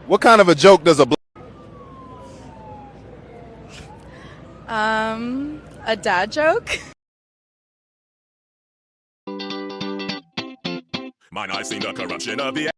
What kind of a joke does a A dad joke? Mine eyes seen the corruption of the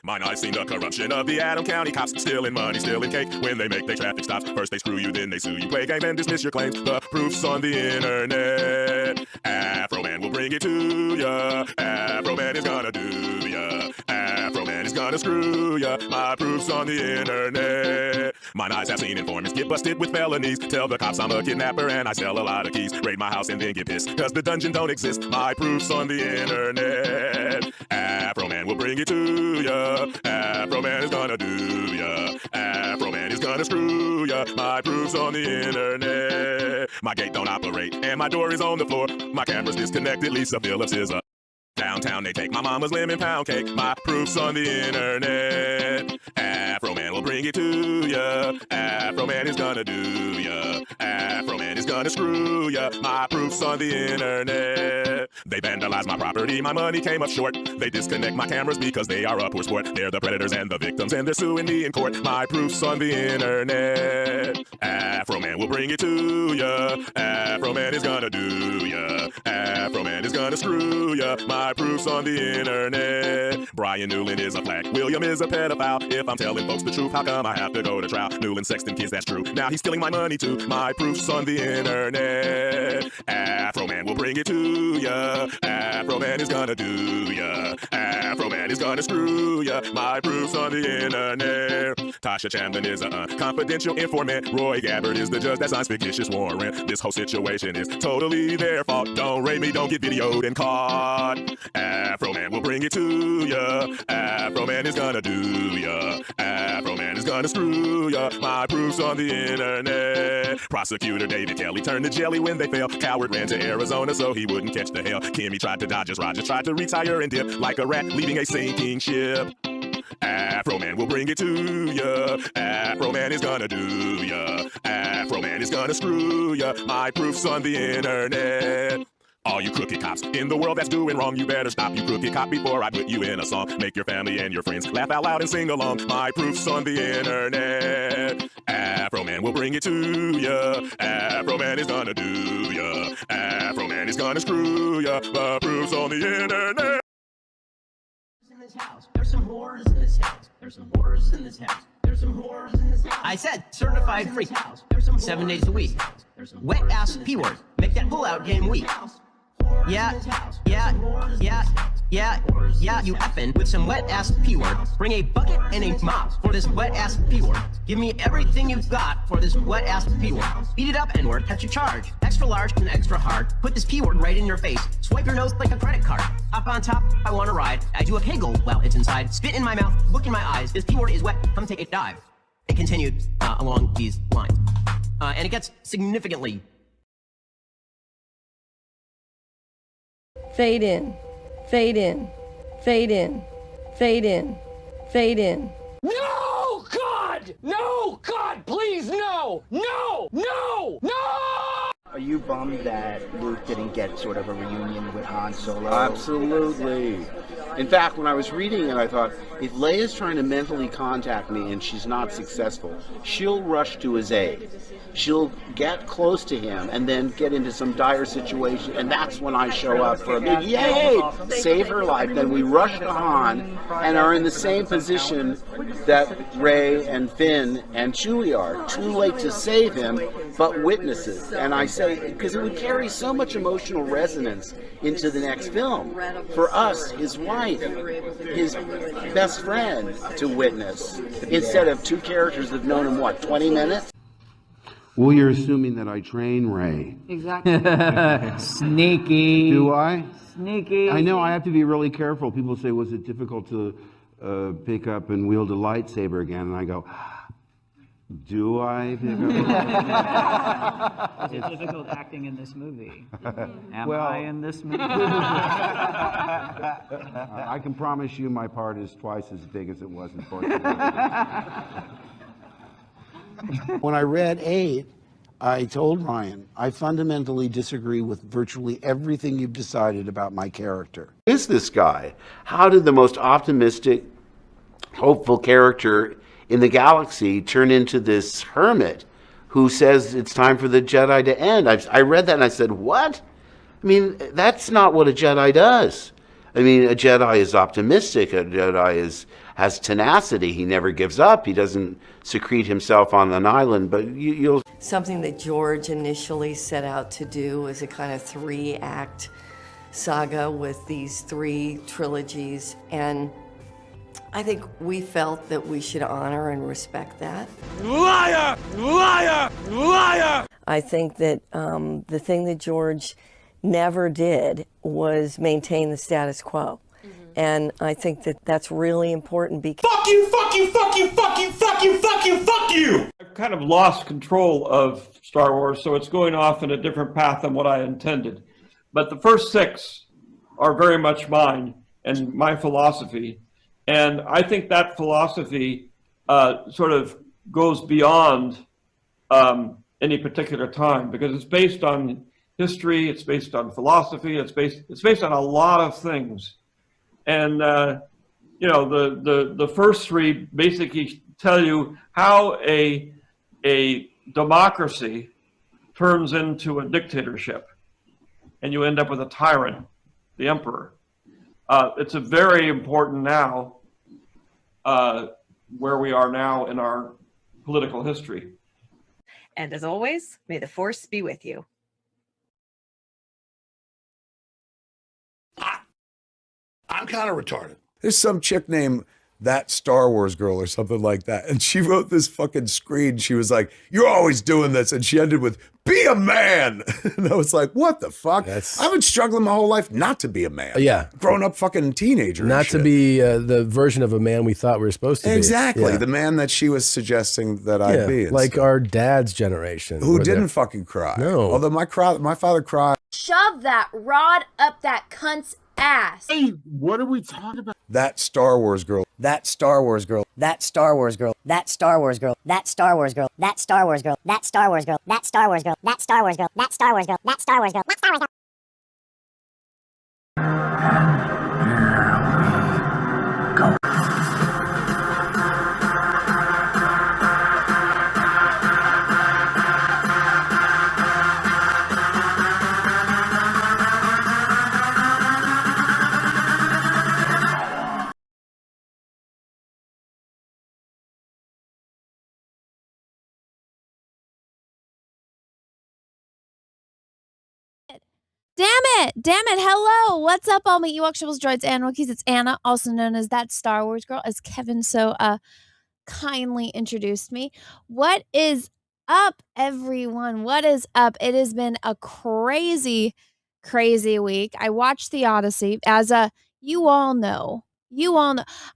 Mine eyes seen the corruption of the Adam County cops, stealing money, stealing cake. When they make their traffic stops, first they screw you, then they sue you. Play game and dismiss your claims. The proof's on the internet. Afro Man will bring it to ya. Afro Man is gonna do ya. Afro Man is gonna screw ya. My proof's on the internet. Mine eyes have seen informants get busted with felonies. Tell the cops I'm a kidnapper and I sell a lot of keys. Raid my house and then get pissed, cause the dungeon don't exist. My proof's on the internet. Afro Man will bring it to ya. Afro Man is gonna do ya. Afro Man is gonna screw ya. My proof's on the internet. My gate don't operate and my door is on the floor. My camera's disconnected, Lisa Phillips is a downtown. They take my mama's lemon pound cake. My proof's on the internet. Afro Man will bring it to ya. Afro Man is gonna do ya. Afro Man is gonna screw ya. My proof's on the internet. They vandalize my property, my money came up short. They disconnect my cameras because they are a poor sport. They're the predators and the victims and they're suing me in court. My proof's on the internet. Afro Man will bring it to ya. Afro Man is gonna do ya. Afro Man is gonna screw ya. My proof's on the internet. Brian Newland is a flag. William is a pedophile. If I'm telling folks the truth, how come I have to go to trial? Newland sexting kids, that's true. Now he's stealing my money too. My proof's on the internet. Afro Man will bring it to ya. Afro Man is gonna do ya. Afro Man is gonna screw ya. My proof's on the internet. Tasha Chamberlain is a confidential informant. Roy Gabbard is the judge that signs fictitious warrant. This whole situation is totally their fault. Don't raid me, don't get videoed and caught. Afro Man will bring it to ya. Afro Man is gonna do ya. Afro Man is gonna screw ya. My proof's on the internet. Prosecutor David Kelly turned to jelly when they fell. Coward ran to Arizona so he wouldn't catch the hell. Kimmy tried to dodge us. Rogers tried to retire and dip like a rat leaving a sinking ship. Afro Man will bring it to ya. Afro Man is gonna do ya. Afro Man is gonna screw ya. My proof's on the internet. All you crooked cops in the world that's doing wrong, you better stop, you crooked cop, before I put you in a song. Make your family and your friends laugh out loud and sing along. My proof's on the internet. Afro Man will bring it to ya. Afro Man is gonna do ya. Afro Man is gonna screw ya. My proof's on the internet. In this house, there's some whores in this house. There's some whores in this house. There's some whores in this house. I said certified freak. 7 days a week. Wet ass P-word. Make that pull-out game weak. Yeah, you effing with some wet ass P-word. Bring a bucket and a mop for this wet ass P-word. Give me everything you've got for this wet ass P-word. Beat it up, N-word, that's your charge. Extra large and extra hard. Put this P-word right in your face. Swipe your nose like a credit card. Up on top, I wanna ride. I do a kegel while it's inside. Spit in my mouth, look in my eyes. This P-word is wet, come take a dive. It continued along these lines. And it gets significantly fade in, fade in, fade in, fade in, fade in. No, God! No, God, please, no! No! No! No! Are you bummed that Luke didn't get sort of a reunion with Han Solo? Absolutely. In fact, when I was reading it, I thought, if Leia's trying to mentally contact me and she's not successful, she'll rush to his aid. She'll get close to him and then get into some dire situation, and that's when I show up for a big yay! Save her life. Then we rush to Han and are in the same position that Rey and Finn and Chewie are. Too late to save him, but witnesses. And I say, because it would carry so much emotional resonance into the next film. For us, his wife, his best friend, to witness, instead of two characters that have known him, what, 20 minutes? Well, you're assuming that I train Rey. Exactly. Sneaky. Do I? Sneaky. I know, I have to be really careful. People say, was it difficult to pick up and wield a lightsaber again? And I go, do I pick up? Is it difficult acting in this movie? Am Well, I in this movie? I can promise you my part is twice as big as it was in 14. When I read 8, I told Ryan, I fundamentally disagree with virtually everything you've decided about my character. Who is this guy? How did the most optimistic, hopeful character in the galaxy turn into this hermit who says it's time for the Jedi to end? I read that and I said, what? I mean, that's not what a Jedi does. I mean, a Jedi is optimistic. A Jedi has tenacity. He never gives up. He doesn't secrete himself on an island. But you'll... Something that George initially set out to do was a kind of 3-act saga with these 3 trilogies. And I think we felt that we should honor and respect that. Liar! Liar! Liar! I think that the thing that George never did was maintain the status quo. And I think that that's really important because... Fuck you, fuck you, fuck you, fuck you, fuck you, fuck you, fuck you! I've kind of lost control of Star Wars, so it's going off in a different path than what I intended. But the first 6 are very much mine and my philosophy. And I think that philosophy sort of goes beyond any particular time, because it's based on history, it's based on philosophy, it's based on a lot of things. And you know, the first 3 basically tell you how a democracy turns into a dictatorship, and you end up with a tyrant, the emperor. It's a very important now, where we are now in our political history. And as always, may the force be with you. I'm kind of retarded. There's some chick named That Star Wars Girl or something like that. And she wrote this fucking screen. She was like, you're always doing this. And she ended with, be a man. And I was like, what the fuck? I've been struggling my whole life not to be a man. Yeah. Grown up fucking teenager. Not to be the version of a man we thought we were supposed to be. Exactly. Yeah. The man that she was suggesting that I'd be. And like stuff. our dad's generation. Who didn't fucking cry. No. Although my father cried. Shove that rod up that cunt's ass. Hey, what are we talking about? That Star Wars Girl. That Star Wars girl. That Star Wars girl. That Star Wars girl. That Star Wars girl. That Star Wars girl. That Star Wars girl. That Star Wars girl. That Star Wars girl. That Star Wars girl. That Star Wars girl. That Star Wars girl. Damn it, hello, what's up all my Ewok Shovels, Droids, and Wookiees? It's Anna, also known as That Star Wars Girl, as Kevin so kindly introduced me. What is up, everyone? What is up? It has been a crazy week. I watched the Odyssey, as you all know.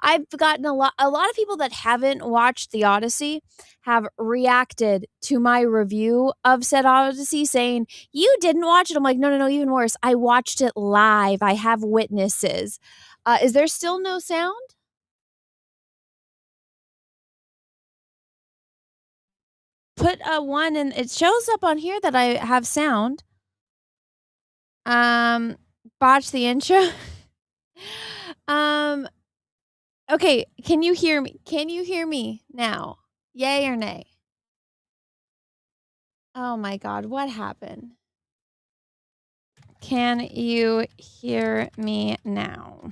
I've gotten a lot of people that haven't watched the Odyssey have reacted to my review of said Odyssey saying, you didn't watch it. I'm like, no, even worse. I watched it live. I have witnesses. Is there still no sound? Put a 1 and it shows up on here that I have sound. Botch the intro. Okay, can you hear me? Can you hear me now? Yay or nay? Oh my God, what happened? Can you hear me now?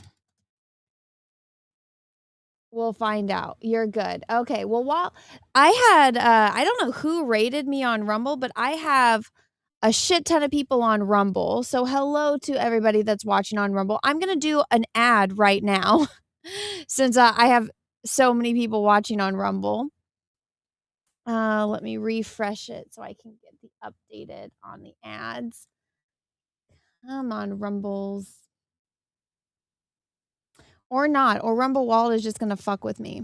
We'll find out. You're good. Okay, well, while I had, I don't know who rated me on Rumble, but I have a shit ton of people on Rumble. So hello to everybody that's watching on Rumble. I'm going to do an ad right now since I have so many people watching on Rumble. Let me refresh it so I can get the updated on the ads. Come on, Rumbles. Or not. Or Rumble Wallet is just going to fuck with me.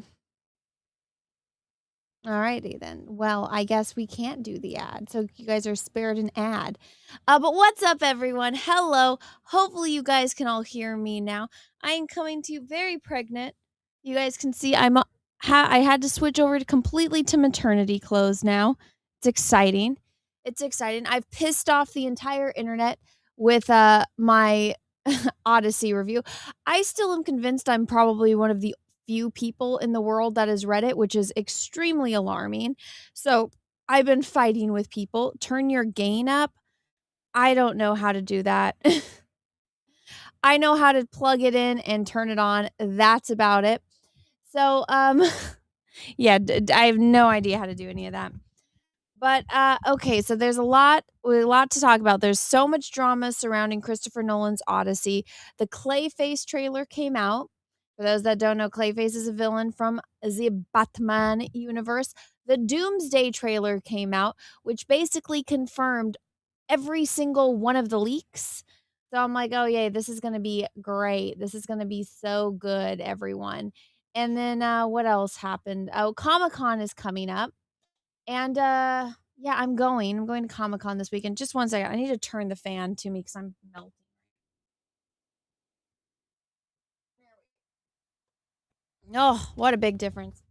Alrighty then. Well, I guess we can't do the ad. So you guys are spared an ad. But what's up, everyone? Hello. Hopefully you guys can all hear me now. I am coming to you very pregnant. You guys can see I had to switch over completely to maternity clothes now. It's exciting. It's exciting. I've pissed off the entire internet with my Odyssey review. I still am convinced I'm probably one of the few people in the world that has read it, which is extremely alarming. So I've been fighting with people. Turn your gain up. I don't know how to do that. I know how to plug it in and turn it on. That's about it. So, yeah, I have no idea how to do any of that. But okay, so there's a lot to talk about. There's so much drama surrounding Christopher Nolan's Odyssey. The Clayface trailer came out. For those that don't know, Clayface is a villain from the Batman universe. The Doomsday trailer came out, which basically confirmed every single one of the leaks. So I'm like, oh yay, this is gonna be great. This is gonna be so good, everyone. And then what else happened? Oh, Comic-Con is coming up. And yeah, I'm going to Comic-Con this weekend. Just one second. I need to turn the fan to me because I'm melting. Oh, what a big difference.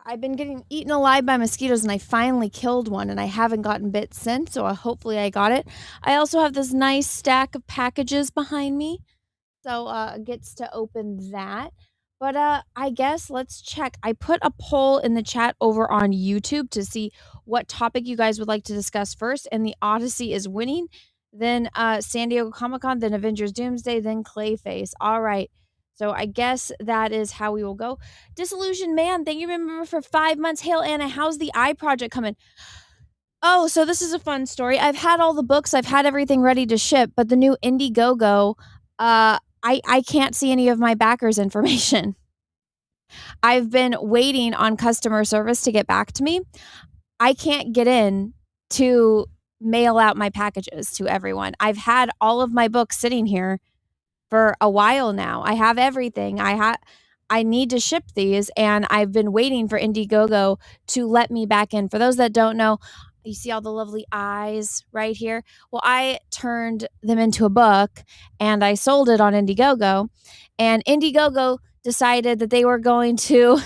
I've been getting eaten alive by mosquitoes and I finally killed one and I haven't gotten bit since, so hopefully I got it. I also have this nice stack of packages behind me, so gets to open that. But I guess let's check. I put a poll in the chat over on YouTube to see what topic you guys would like to discuss first, and the Odyssey is winning. Then San Diego Comic-Con, then Avengers Doomsday, then Clayface. All right. So I guess that is how we will go. Disillusioned Man, thank you, remember, for 5 months. Hail Anna, how's the eye project coming? Oh, so this is a fun story. I've had all the books. I've had everything ready to ship, but the new Indiegogo, I can't see any of my backers' information. I've been waiting on customer service to get back to me. I can't get in to mail out my packages to everyone. I've had all of my books sitting here for a while now. I have everything. I need to ship these, and I've been waiting for Indiegogo to let me back in. For those that don't know, you see all the lovely eyes right here? Well, I turned them into a book, and I sold it on Indiegogo, and Indiegogo decided that they were going to...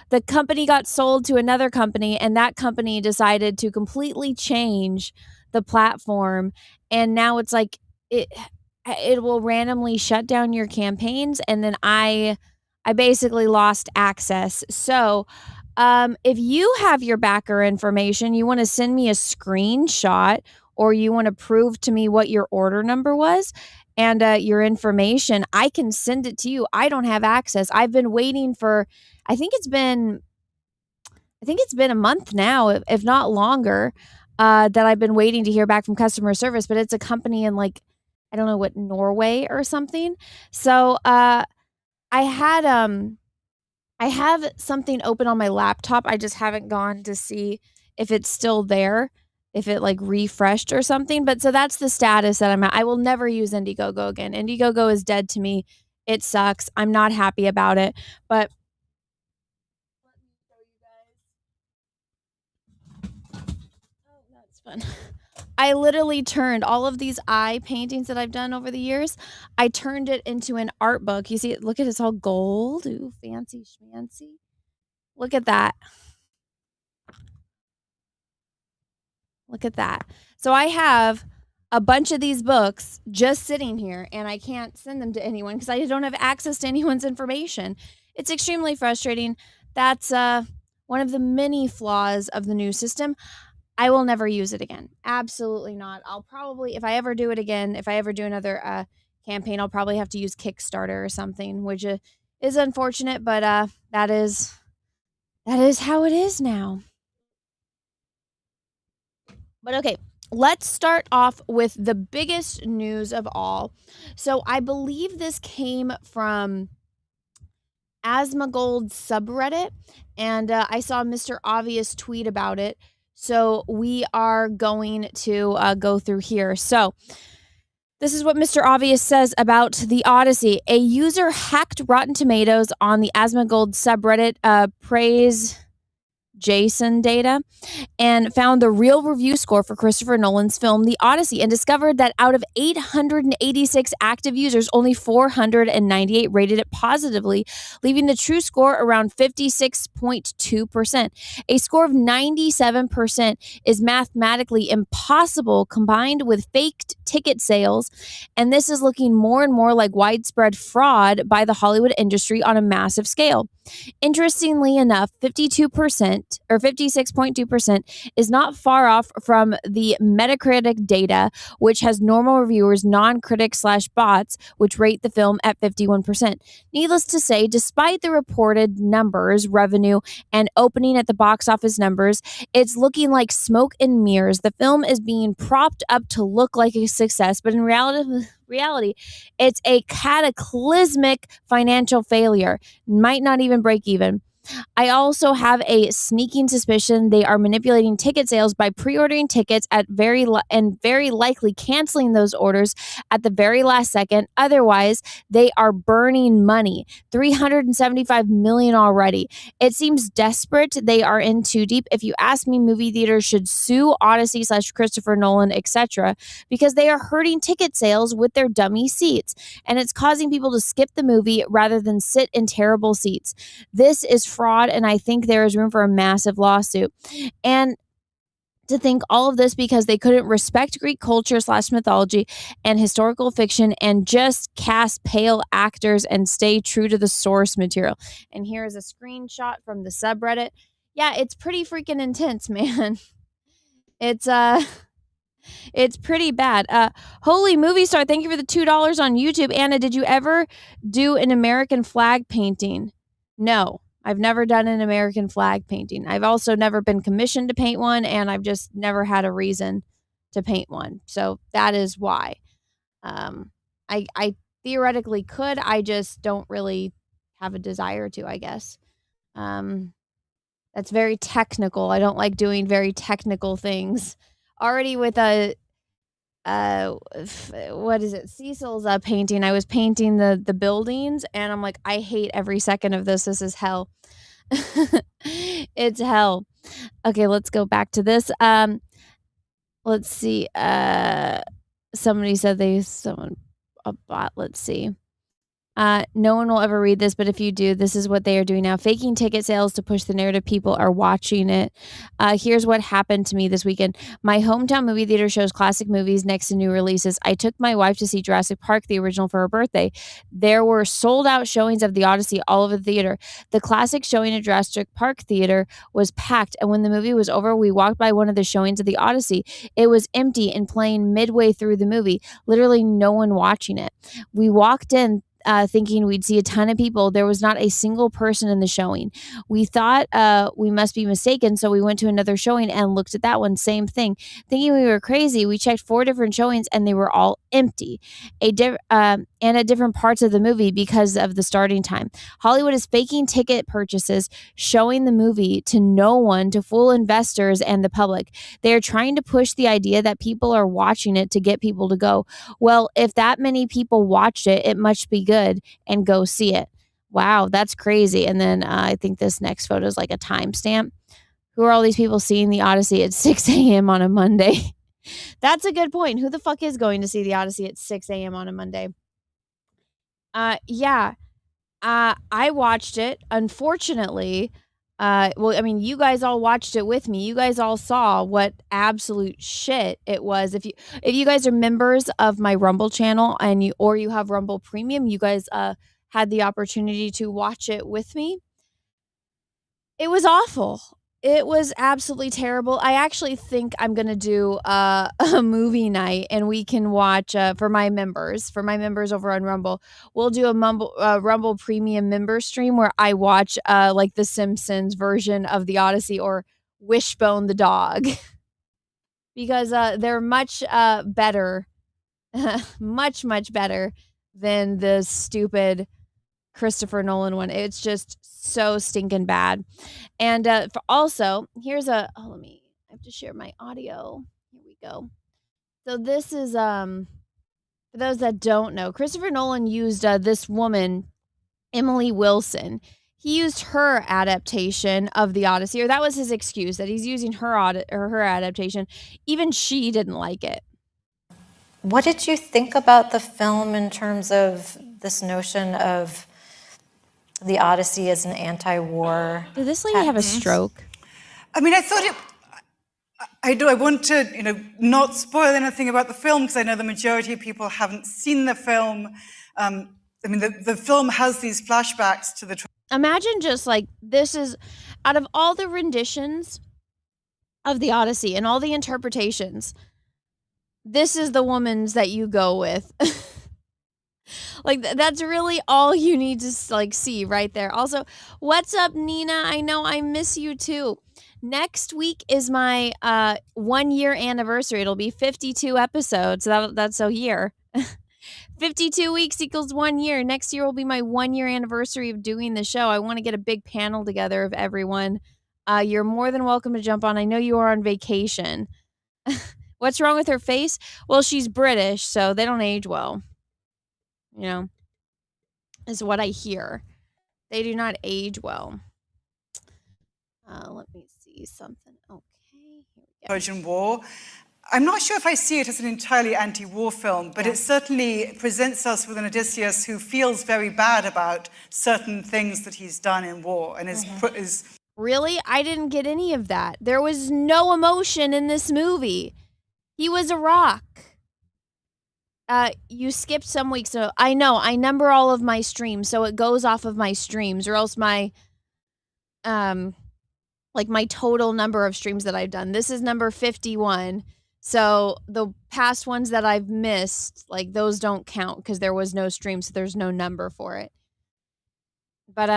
The company got sold to another company, and that company decided to completely change the platform, and now it's like it will randomly shut down your campaigns, and then I basically lost access. So if you have your backer information, you want to send me a screenshot, or you want to prove to me what your order number was and your information, I can send it to you. I don't have access. I've been waiting for, I think it's been a month now, if not longer, that I've been waiting to hear back from customer service, but it's a company in, like, I don't know what, Norway or something. So I have something open on my laptop. I just haven't gone to see if it's still there, if it like refreshed or something. But so that's the status that I'm at. I will never use Indiegogo again. Indiegogo is dead to me. It sucks. I'm not happy about it. But let me show you guys. Oh, that's fun. I literally turned all of these eye paintings that I've done over the years, I turned it into an art book. You see it? Look at it. It's all gold. Ooh, fancy schmancy. Look at that. Look at that. So I have a bunch of these books just sitting here, and I can't send them to anyone because I don't have access to anyone's information. It's extremely frustrating. That's one of the many flaws of the new system. I will never use it again. Absolutely not. I'll probably, if I ever do it again, if I ever do another campaign, I'll probably have to use Kickstarter or something, which is unfortunate, but that is how it is now. But okay, let's start off with the biggest news of all. So I believe this came from Asmongold subreddit, and I saw Mr. Obvious tweet about it. So we are going to go through here. So this is what Mr. Obvious says about the Odyssey. A user hacked Rotten Tomatoes on the Asmongold subreddit. Praise JSON data and found the real review score for Christopher Nolan's film The Odyssey and discovered that out of 886 active users, only 498 rated it positively, leaving the true score around 56.2%. A score of 97% is mathematically impossible combined with faked ticket sales, and this is looking more and more like widespread fraud by the Hollywood industry on a massive scale. Interestingly enough, 52% or 56.2% is not far off from the Metacritic data, which has normal reviewers, non-critics / bots, which rate the film at 51%. Needless to say, despite the reported numbers, revenue, and opening at the box office numbers, it's looking like smoke and mirrors. The film is being propped up to look like a success, but in reality, it's a cataclysmic financial failure. Might not even break even. I also have a sneaking suspicion they are manipulating ticket sales by pre-ordering tickets at very likely canceling those orders at the very last second. Otherwise, they are burning money. $375 million already. It seems desperate. They are in too deep. If you ask me, movie theaters should sue Odyssey / Christopher Nolan, etc., because they are hurting ticket sales with their dummy seats, and it's causing people to skip the movie rather than sit in terrible seats. This is fraud, and I think there is room for a massive lawsuit. And to think all of this because they couldn't respect Greek culture / mythology and historical fiction and just cast pale actors and stay true to the source material. And here is a screenshot from the subreddit. Yeah, it's pretty freaking intense, man. It's pretty bad. Holy Movie Star, thank you for the $2 on YouTube. Anna, did you ever do an American flag painting? No. I've never done an American flag painting. I've also never been commissioned to paint one, and I've just never had a reason to paint one. So that is why. I theoretically could. I just don't really have a desire to, I guess. That's very technical. I don't like doing very technical things. Already with what is it? Cecil's painting. I was painting the buildings, and I'm like, I hate every second of this. This is hell. It's hell. Okay, let's go back to this. Let's see. Somebody said a bot. Let's see. No one will ever read this, but if you do, this is what they are doing now. Faking ticket sales to push the narrative. People are watching it. Here's what happened to me this weekend. My hometown movie theater shows classic movies next to new releases. I took my wife to see Jurassic Park, the original, for her birthday. There were sold out showings of The Odyssey all over the theater. The classic showing at Jurassic Park theater was packed, and when the movie was over, we walked by one of the showings of The Odyssey. It was empty and playing midway through the movie. Literally no one watching it. We walked in thinking we'd see a ton of people. There was not a single person in the showing. We thought we must be mistaken, so we went to another showing and looked at that one. Same thing. Thinking we were crazy, we checked 4 different showings and they were all empty. And at different parts of the movie because of the starting time. Hollywood is faking ticket purchases, showing the movie to no one, to fool investors and the public. They are trying to push the idea that people are watching it to get people to go. Well, if that many people watched it, it must be good, and go see it. Wow, that's crazy. And then I think this next photo is like a timestamp. Who are all these people seeing The Odyssey at 6 a.m. on a Monday? That's a good point. Who the fuck is going to see The Odyssey at 6 a.m. on a Monday? I watched it. Unfortunately, you guys all watched it with me. You guys all saw what absolute shit it was. If you guys are members of my Rumble channel and you have Rumble Premium, you guys had the opportunity to watch it with me. It was awful. It was absolutely terrible. I actually think I'm going to do a movie night, and we can watch for my members over on Rumble. We'll do a Rumble Premium member stream where I watch like the Simpsons version of The Odyssey or Wishbone the dog because they're much better, much better than the stupid Christopher Nolan one. It's just so stinking bad. And here's I have to share my audio. Here we go. So this is for those that don't know, Christopher Nolan used this woman, Emily Wilson. he used her adaptation of the Odyssey, or that was his excuse, that he's using her her adaptation. Even she didn't like it. What did you think about the film in terms of this notion of the Odyssey as an anti-war? Did this lady have a stroke? I mean, I thought it. I want to, not spoil anything about the film because I know the majority of people haven't seen the film. I mean, the film has these flashbacks to the. Imagine just like this is out of all the renditions of the Odyssey and all the interpretations, this is the woman's that you go with. Like that's really all you need to like see right there. Also, what's up, Nina? I know I miss you too. Next week is my 1 year anniversary. It'll be 52 episodes. That's a year. 52 weeks equals 1 year. Next year will be my 1 year anniversary of doing the show. I want to get a big panel together of everyone. You're more than welcome to jump on. I know you are on vacation. What's wrong with her face? Well, she's British, so they don't age well. Is what I hear. They do not age well. Let me see something. Okay, here we go. Trojan War. I'm not sure if I see it as an entirely anti-war film, but it certainly presents us with an Odysseus who feels very bad about certain things that he's done in war and is Really? I didn't get any of that. There was no emotion in this movie. He was a rock. You skipped some weeks. So I know. I number all of my streams, so it goes off of my streams, or else my my total number of streams that I've done. This is number 51. So the past ones that I've missed, like those don't count because there was no stream, so there's no number for it. But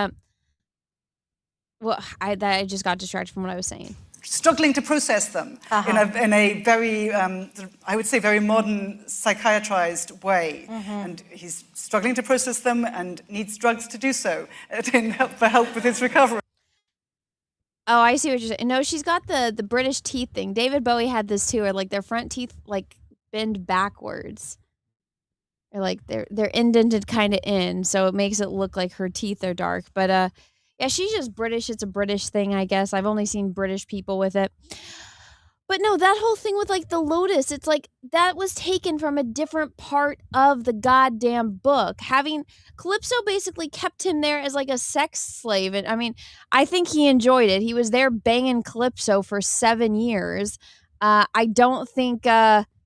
I just got distracted from what I was saying. struggling to process them in a very, I would say, very modern psychiatrized way. And he's struggling to process them and needs drugs to do so for help with his recovery. Oh, I see what you're saying. No, she's got the British teeth thing. David Bowie had this too, or like their front teeth like bend backwards. Or like they're indented kind of in, so it makes it look like her teeth are dark. But yeah, she's just British. It's a British thing, I guess. I've only seen British people with it. But no, that whole thing with like the lotus, it's like that was taken from a different part of the goddamn book. Having Calypso basically kept him there as like a sex slave. And I mean, I think he enjoyed it. He was there banging Calypso for 7 years. I don't think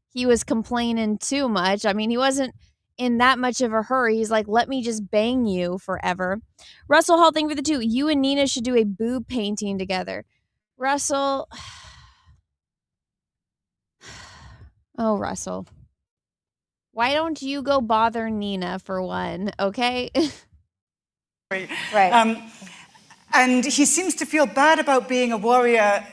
he was complaining too much. I mean, he wasn't in that much of a hurry. He's like, let me just bang you forever. Russell Hall, thank you for the 2. You and Nina should do a boob painting together. Russell. Oh, Russell. Why don't you go bother Nina for one, okay? Right. And he seems to feel bad about being a warrior,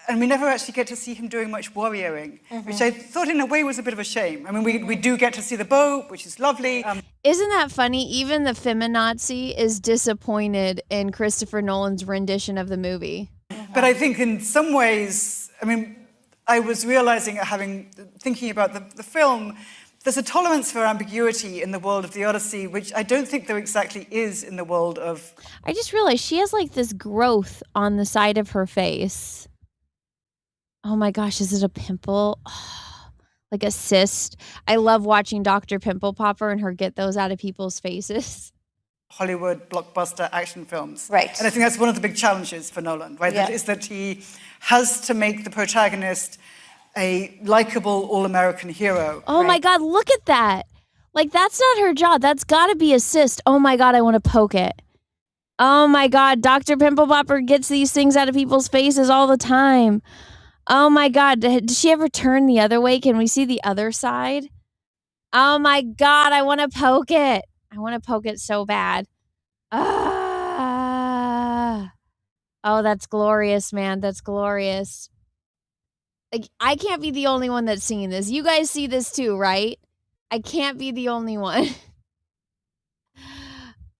and we never actually get to see him doing much warrioring, which I thought in a way was a bit of a shame. I mean, we do get to see the bow, which is lovely. Isn't that funny? Even the feminazi is disappointed in Christopher Nolan's rendition of the movie. But I think in some ways, I mean, I was realizing, thinking about the film, there's a tolerance for ambiguity in the world of the Odyssey, which I don't think there exactly is in the world of... I just realized she has like this growth on the side of her face. Oh my gosh, is it a pimple? Oh, like a cyst. I love watching Dr. Pimple Popper and her get those out of people's faces. Hollywood blockbuster action films. Right. And I think that's one of the big challenges for Nolan, right? Yeah. Is that he has to make the protagonist a likable all-American hero. Oh my God, look at that. Like, that's not her jaw. That's got to be a cyst. Oh my God, I want to poke it. Oh my God, Dr. Pimple Popper gets these things out of people's faces all the time. Oh my God, did she ever turn the other way? Can we see the other side? Oh my God, I want to poke it. I want to poke it so bad. Ah. Oh, that's glorious, man. That's glorious. Like, I can't be the only one that's seeing this. You guys see this too, right? I can't be the only one.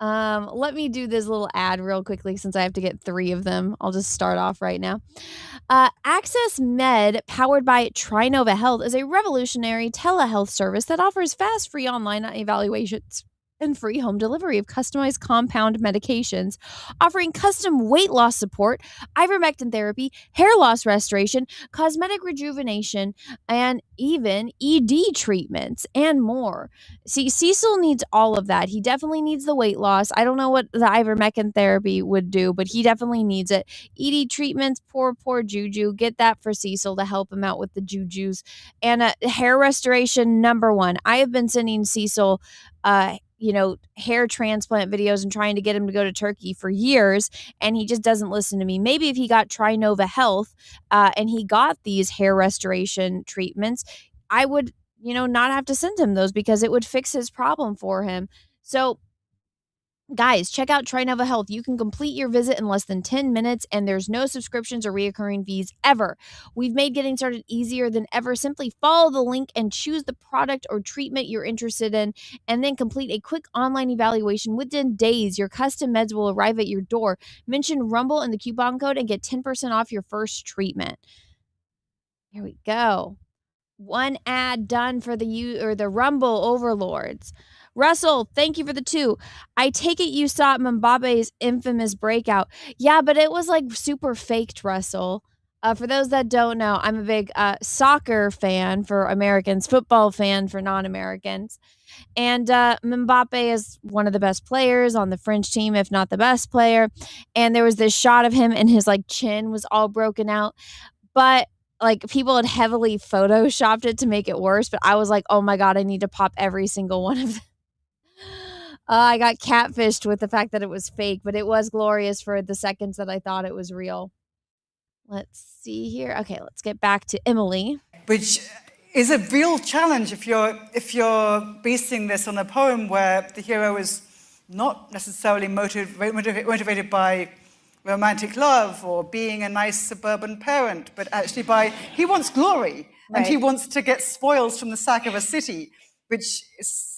Let me do this little ad real quickly since I have to get 3 of them. I'll just start off right now. Access Med, powered by Trinova Health, is a revolutionary telehealth service that offers fast, free online evaluations and free home delivery of customized compound medications, offering custom weight loss support, ivermectin therapy, hair loss restoration, cosmetic rejuvenation, and even ED treatments and more. See, Cecil needs all of that. He definitely needs the weight loss. I don't know what the ivermectin therapy would do, but he definitely needs it. ED treatments, poor Juju. Get that for Cecil to help him out with the jujus. And hair restoration, number one. I have been sending Cecil hair transplant videos and trying to get him to go to Turkey for years, and he just doesn't listen to me. Maybe if he got Trinova Health and he got these hair restoration treatments, I would, not have to send him those because it would fix his problem for him. So guys, check out Trinova Health. You can complete your visit in less than 10 minutes, and there's no subscriptions or reoccurring fees ever. We've made getting started easier than ever. Simply follow the link and choose the product or treatment you're interested in, and then complete a quick online evaluation. Within days, your custom meds will arrive at your door. Mention Rumble in the coupon code and get 10% off your first treatment. Here we go. One ad done for the Rumble overlords. Russell, thank you for the 2. I take it you saw Mbappe's infamous breakout. Yeah, but it was like super faked, Russell. For those that don't know, I'm a big soccer fan for Americans, football fan for non-Americans. And Mbappe is one of the best players on the French team, if not the best player. And there was this shot of him and his chin was all broken out. But people had heavily photoshopped it to make it worse. But I was like, oh my God, I need to pop every single one of them. I got catfished with the fact that it was fake, but it was glorious for the seconds that I thought it was real. Let's see here. Okay, let's get back to Emily. Which is a real challenge if you're basing this on a poem where the hero is not necessarily motivated by romantic love or being a nice suburban parent, but actually he wants glory, and he wants to get spoils from the sack of a city, which is...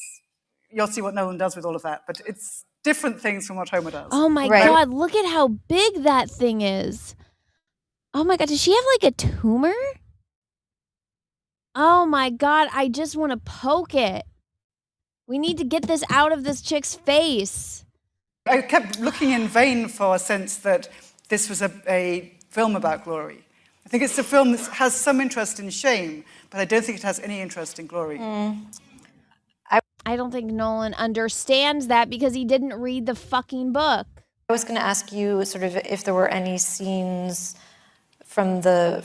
You'll see what Nolan does with all of that, but it's different things from what Homer does. Oh my God, look at how big that thing is. Oh my God, does she have a tumor? Oh my God, I just want to poke it. We need to get this out of this chick's face. I kept looking in vain for a sense that this was a film about glory. I think it's a film that has some interest in shame, but I don't think it has any interest in glory. I don't think Nolan understands that because he didn't read the fucking book. I was going to ask you sort of if there were any scenes from the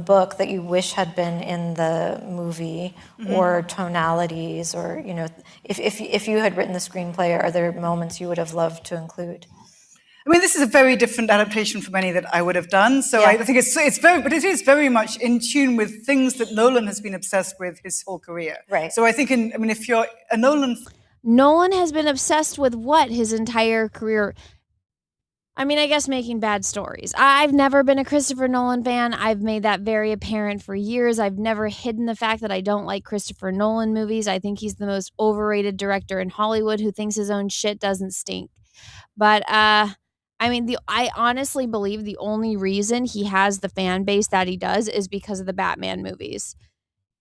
book that you wish had been in the movie, or tonalities, or if you had written the screenplay, are there moments you would have loved to include? I mean, this is a very different adaptation from any that I would have done. So I think but it is very much in tune with things that Nolan has been obsessed with his whole career. Right. So I think, if you're a Nolan has been obsessed with what his entire career? I guess making bad stories. I've never been a Christopher Nolan fan. I've made that very apparent for years. I've never hidden the fact that I don't like Christopher Nolan movies. I think he's the most overrated director in Hollywood who thinks his own shit doesn't stink. But, I honestly believe the only reason he has the fan base that he does is because of the Batman movies.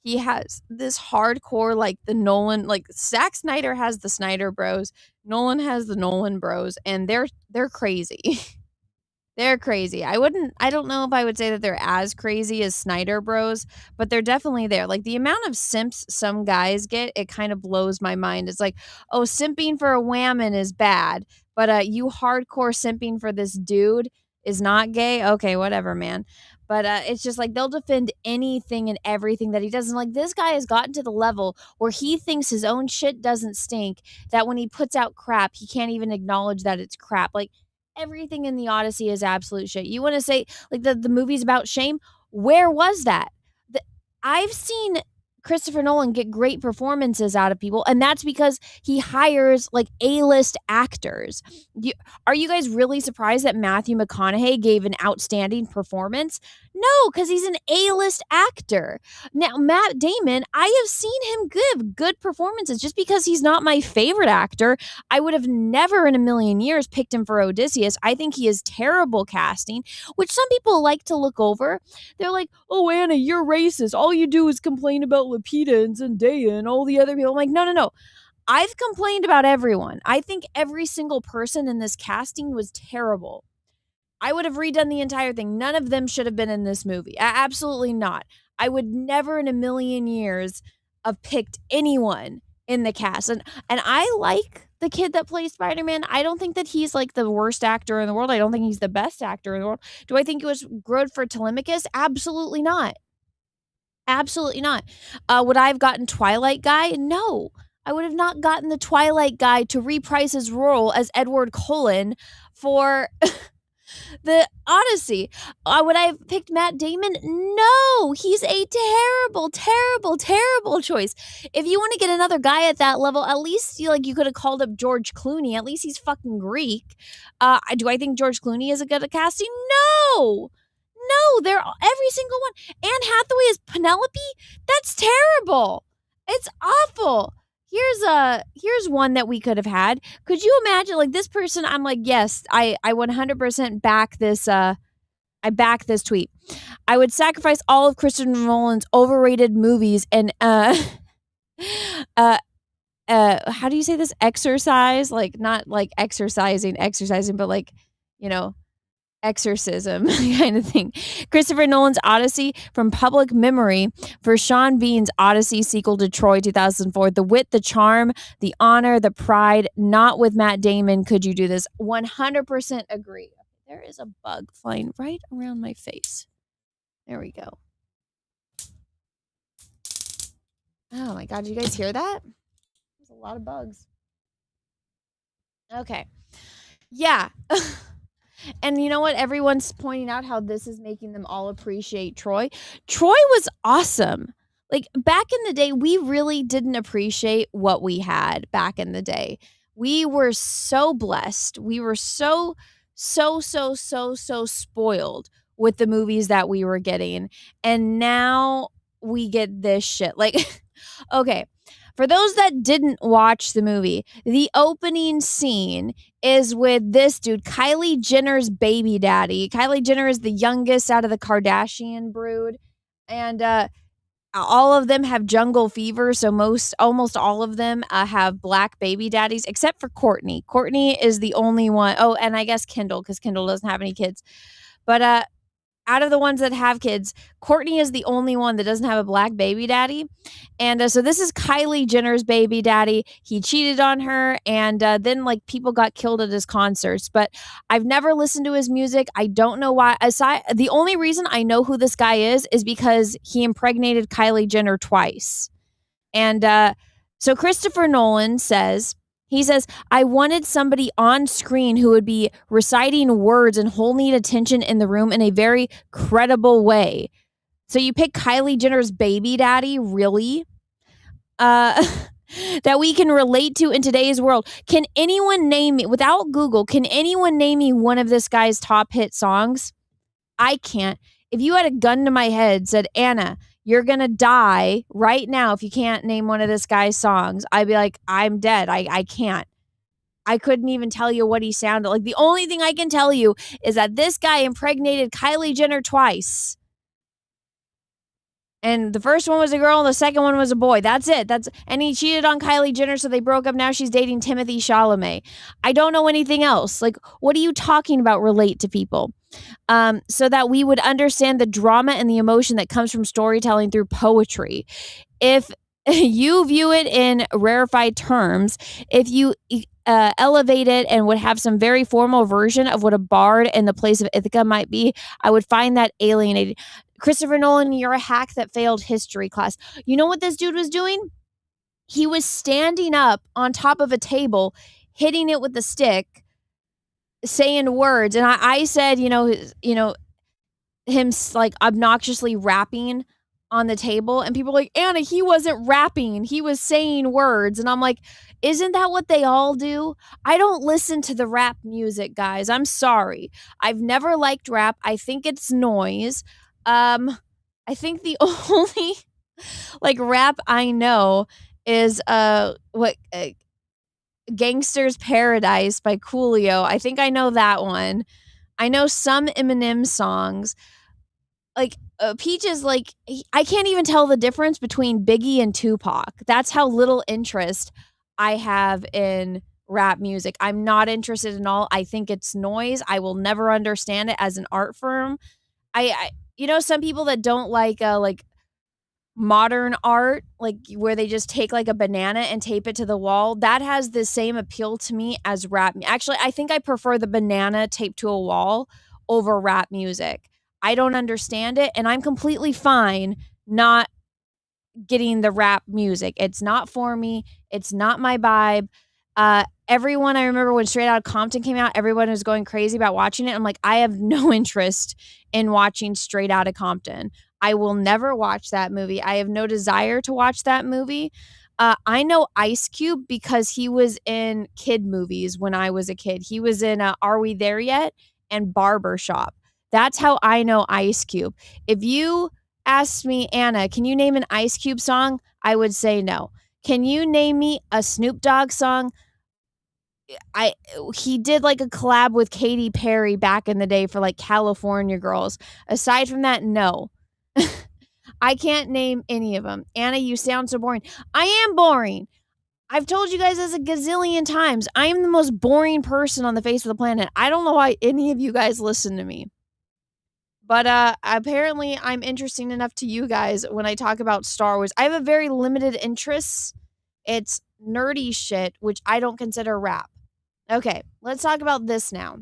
He has this hardcore, the Nolan, Zack Snyder has the Snyder Bros, Nolan has the Nolan Bros, and they're crazy. They're crazy. I don't know if I would say that they're as crazy as Snyder Bros, but they're definitely there. The amount of simps some guys get, it kind of blows my mind. It's oh, simping for a whammon is bad, but you hardcore simping for this dude is not gay. Okay, whatever, man. But it's just they'll defend anything and everything that he does. And this guy has gotten to the level where he thinks his own shit doesn't stink, that when he puts out crap, he can't even acknowledge that it's crap. Everything in the Odyssey is absolute shit. You want to say the movie's about shame? Where was that? I've seen Christopher Nolan get great performances out of people, and that's because he hires A-list actors. Are you guys really surprised that Matthew McConaughey gave an outstanding performance? No, because he's an A-list actor. Now, Matt Damon, I have seen him give good performances. Just because he's not my favorite actor, I would have never in a million years picked him for Odysseus. I think he is terrible casting, which some people like to look over. They're like, oh, Anna, you're racist. All you do is complain about Lupita and Zendaya and all the other people. I'm like, no. I've complained about everyone. I think every single person in this casting was terrible. I would have redone the entire thing. None of them should have been in this movie. Absolutely not. I would never in a million years have picked anyone in the cast. And I like the kid that plays Spider-Man. I don't think that he's like the worst actor in the world. I don't think he's the best actor in the world. Do I think it was good for Telemachus? Absolutely not. Absolutely not. Would I have gotten Twilight Guy? No. I would have not gotten the Twilight Guy to reprise his role as Edward Cullen for the Odyssey. Would I have picked Matt Damon? No. He's a terrible, terrible, terrible choice. If you want to get another guy at that level, at least you could have called up George Clooney. At least he's fucking Greek. Do I think George Clooney is a good at casting? No. No, they're every single one. Anne Hathaway is Penelope? That's terrible. It's awful. Here's one that we could have had. Could you imagine, like, this person? I'm like, yes, I 100% back this. I back this tweet. I would sacrifice all of Christopher Nolan's overrated movies and how do you say this? Exercise, like not like exercising, but like, exorcism kind of thing. Christopher Nolan's Odyssey from public memory for Sean Bean's Odyssey sequel to Troy 2004. The wit, the charm, the honor, the pride, not with Matt Damon. Could you do this? 100% agree. There is a bug flying right around my face. There we go. Oh my God, did you guys hear that? There's a lot of bugs. Okay. Yeah. And you know what? Everyone's pointing out how this is making them all appreciate Troy. Troy was awesome. Like, back in the day, we really didn't appreciate what we had back in the day. We were so blessed. We were so spoiled with the movies that we were getting. And now we get this shit. Like, okay. For those that didn't watch the movie, the opening scene is with this dude, Kylie Jenner's baby daddy. Kylie Jenner is the youngest out of the Kardashian brood. And all of them have jungle fever. So almost all of them have black baby daddies, except for Courtney. Courtney is the only one. Oh, and I guess Kendall, because Kendall doesn't have any kids. But out of the ones that have kids, Courtney is the only one that doesn't have a black baby daddy. And so this is Kylie Jenner's baby daddy. He cheated on her, and then like people got killed at his concerts. But I've never listened to his music. I don't know why. The only reason I know who this guy is because he impregnated Kylie Jenner twice. And so Christopher Nolan says, I wanted somebody on screen who would be reciting words and holding attention in the room in a very credible way. So you pick Kylie Jenner's baby daddy, really? That we can relate to in today's world. Can anyone name me, without Google, can anyone name me one of this guy's top hit songs? I can't. If you had a gun to my head, said, Anna, you're going to die right now if you can't name one of this guy's songs, I'd be like, I'm dead. I can't. I couldn't even tell you what he sounded like. The only thing I can tell you is that this guy impregnated Kylie Jenner twice. And the first one was a girl and the second one was a boy. That's it. And he cheated on Kylie Jenner, so they broke up. Now she's dating Timothée Chalamet. I don't know anything else. Like, what are you talking about? Relate to people. So that we would understand the drama and the emotion that comes from storytelling through poetry. If you view it in rarefied terms, if you elevate it and would have some very formal version of what a bard in the place of Ithaca might be, I would find that alienating. Christopher Nolan, you're a hack that failed history class. You know what this dude was doing? He was standing up on top of a table, hitting it with a stick, saying words. And I said, him like obnoxiously rapping on the table. And people are like, Anna, he wasn't rapping. He was saying words. And I'm like, isn't that what they all do? I don't listen to the rap music, guys. I'm sorry. I've never liked rap. I think it's noise. I think the only like rap I know is Gangster's Paradise by Coolio. I think I know that one. I know some Eminem songs. Like Peaches, like I can't even tell the difference between Biggie and Tupac. That's how little interest I have in rap music. I'm not interested in all. I think it's noise. I will never understand it as an art form. I some people that don't like modern art, like where they just take like a banana and tape it to the wall, that has the same appeal to me as rap. Actually, I think I prefer the banana taped to a wall over rap music. I don't understand it, and I'm completely fine not getting the rap music. It's not for me. It's not my vibe. Everyone, I remember when Straight Outta Compton came out, everyone was going crazy about watching it. I'm like, I have no interest in watching Straight Outta Compton. I will never watch that movie. I have no desire to watch that movie. I know Ice Cube because he was in kid movies when I was a kid. He was in Are We There Yet? And Barbershop. That's how I know Ice Cube. If you asked me, Anna, can you name an Ice Cube song? I would say no. Can you name me a Snoop Dogg song? He did like a collab with Katy Perry back in the day for like California Girls. Aside from that, no. I can't name any of them. Anna, you sound so boring. I am boring. I've told you guys this a gazillion times. I am the most boring person on the face of the planet. I don't know why any of you guys listen to me. But apparently I'm interesting enough to you guys when I talk about Star Wars. I have a very limited interest. It's nerdy shit, which I don't consider rap. Okay, let's talk about this now.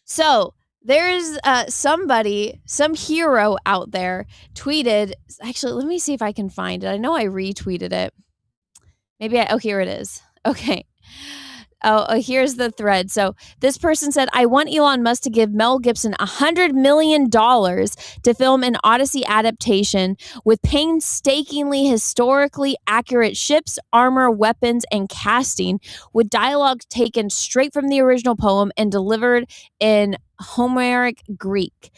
So there's some hero out there tweeted. Actually, let me see if I can find it. I know I retweeted it. Oh, here it is. Okay. Oh, here's the thread. So this person said, I want Elon Musk to give Mel Gibson $100 million to film an Odyssey adaptation with painstakingly historically accurate ships, armor, weapons, and casting, with dialogue taken straight from the original poem and delivered in Homeric Greek.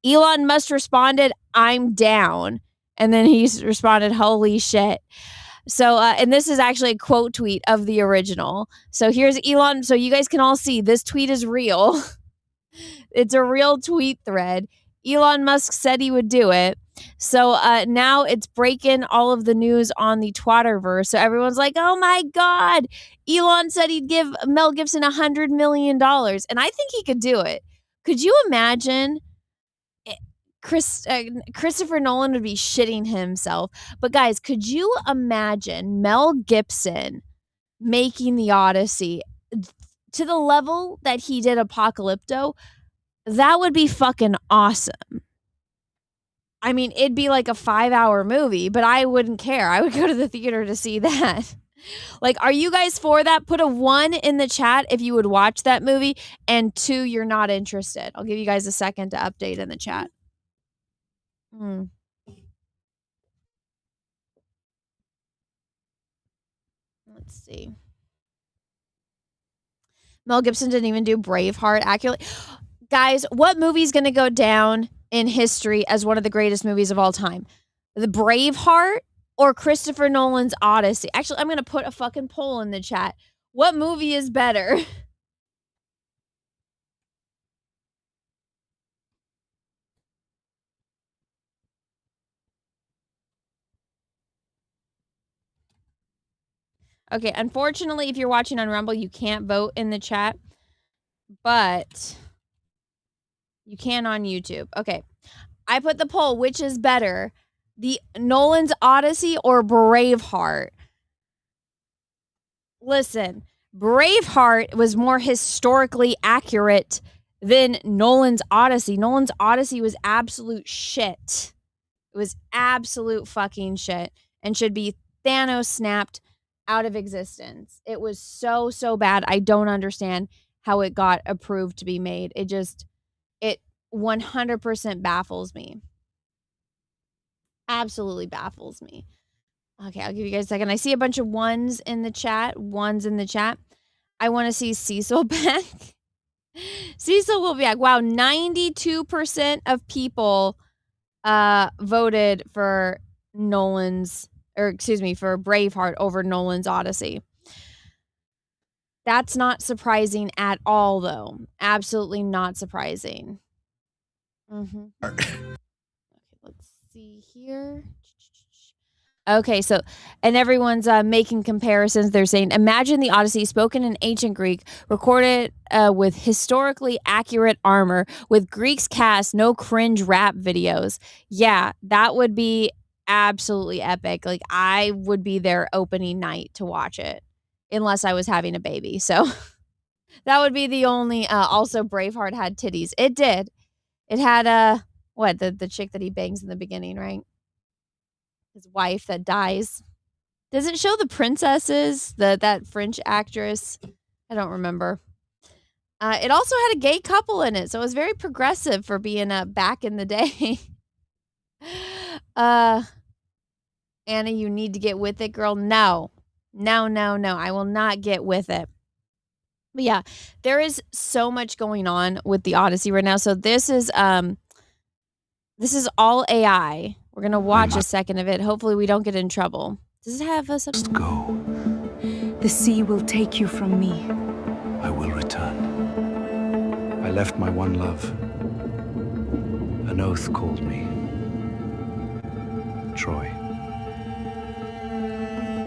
Elon Musk responded, I'm down. And then he responded, holy shit. So, and this is actually a quote tweet of the original. So here's Elon. So you guys can all see this tweet is real. It's a real tweet thread. Elon Musk said he would do it. So now it's breaking all of the news on the Twitterverse. So everyone's like, oh my God, Elon said he'd give Mel Gibson $100 million. And I think he could do it. Could you imagine? Christopher Nolan would be shitting himself. But guys, could you imagine Mel Gibson making the Odyssey to the level that he did Apocalypto? That would be fucking awesome. I mean, it'd be like a 5-hour movie, but I wouldn't care. I would go to the theater to see that. Like, are you guys for that? Put a 1 in the chat if you would watch that movie, and 2, you're not interested. I'll give you guys a second to update in the chat. Let's see. Mel Gibson didn't even do Braveheart accurately. Guys, what movie is going to go down in history as one of the greatest movies of all time? The Braveheart or Christopher Nolan's Odyssey? Actually, I'm going to put a fucking poll in the chat. What movie is better? Okay, unfortunately, if you're watching on Rumble, you can't vote in the chat, but you can on YouTube. Okay, I put the poll, which is better, the Nolan's Odyssey or Braveheart? Listen, Braveheart was more historically accurate than Nolan's Odyssey. Nolan's Odyssey was absolute shit. It was absolute fucking shit and should be Thanos snapped out of existence. It was so bad. I don't understand how it got approved to be made. It 100% baffles me. Absolutely baffles me. Okay, I'll give you guys a second. I see a bunch of ones in the chat. I want to see Cecil back. Cecil will be back. Wow, 92% of people voted for for Braveheart over Nolan's Odyssey. That's not surprising at all, though. Absolutely not surprising. Okay, let's see here. Okay, so, and everyone's making comparisons. They're saying, imagine the Odyssey spoken in ancient Greek, recorded with historically accurate armor, with Greeks cast, no cringe rap videos. Yeah, that would be absolutely epic. Like, I would be there opening night to watch it, unless I was having a baby. So that would be the only. Also, Braveheart had titties. It did. It had what, the chick that he bangs in the beginning, right? His wife that dies. Does it show the princesses? That French actress? I don't remember. It also had a gay couple in it, so it was very progressive for being back in the day. Anna, you need to get with it, girl. No. I will not get with it. But yeah, there is so much going on with the Odyssey right now. So this is all AI. We're gonna watch a second of it. Hopefully we don't get in trouble. Does it have us? Go. The sea will take you from me. I will return. I left my one love. An oath called me. Troy.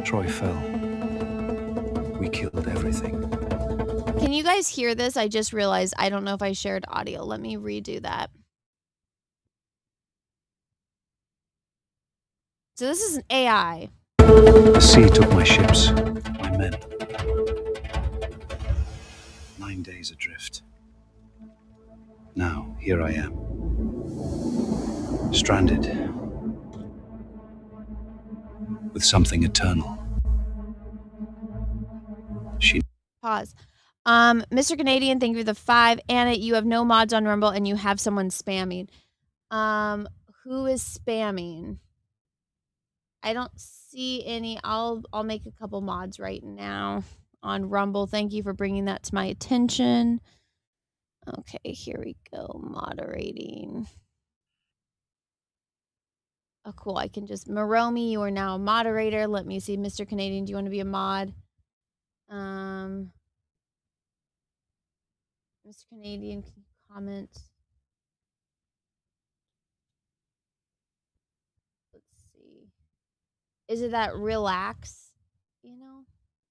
Troy fell. We killed everything. Can you guys hear this? I just realized I don't know if I shared audio. Let me redo that. So this is an AI. The sea took my ships, my men. 9 days adrift. Now, here I am. Stranded. With something eternal. Pause. Mr. Canadian, thank you for the 5. Anna, you have no mods on Rumble and you have someone spamming. Who is spamming? I don't see any. I'll make a couple mods right now on Rumble. Thank you for bringing that to my attention. Okay, here we go. Moderating. Oh, cool. I can just Maromi, you are now a moderator. Let me see. Mr. Canadian, do you want to be a mod? Mr. Canadian, can you comment? Let's see. Is it that relax,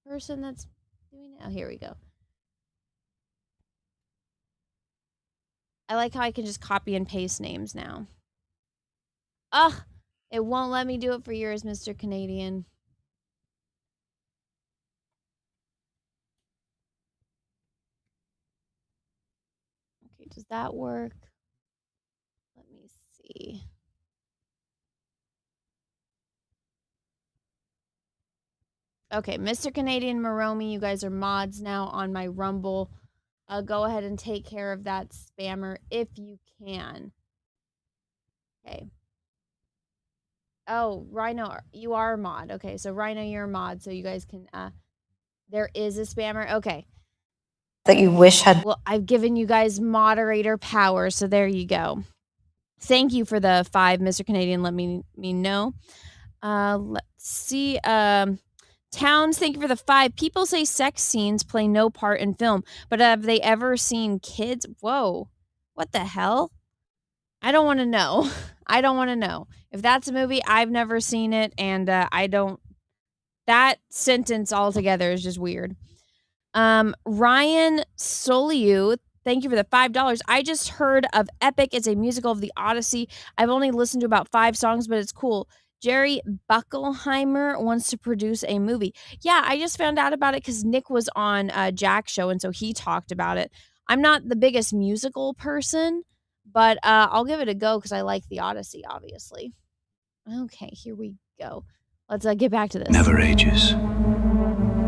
person that's doing it? Oh, here we go. I like how I can just copy and paste names now. Ugh, it won't let me do it for yours, Mr. Canadian. Okay, does that work? Let me see. Okay, Mr. Canadian, Maromi, you guys are mods now on my Rumble. Go ahead and take care of that spammer if you can. Okay. Oh, Rhino, you are a mod. Okay, so Rhino, you're a mod, so you guys can, there is a spammer. Okay. That you wish had. Well, I've given you guys moderator power, so there you go. Thank you for the 5, Mr. Canadian. Let me know. Let's see. Towns, thank you for the 5. People say sex scenes play no part in film, but have they ever seen kids? Whoa. What the hell? I don't want to know. I don't want to know. If that's a movie, I've never seen it, and I don't. That sentence altogether is just weird. Ryan Soliu, thank you for the $5. I just heard of Epic. It's a musical of the Odyssey. I've only listened to about 5 songs, but it's cool. Jerry Buckelheimer wants to produce a movie. Yeah, I just found out about it because Nick was on Jack's show, and so he talked about it. I'm not the biggest musical person, but I'll give it a go because I like the Odyssey, obviously. Okay, here we go. Let's get back to this. Never ages.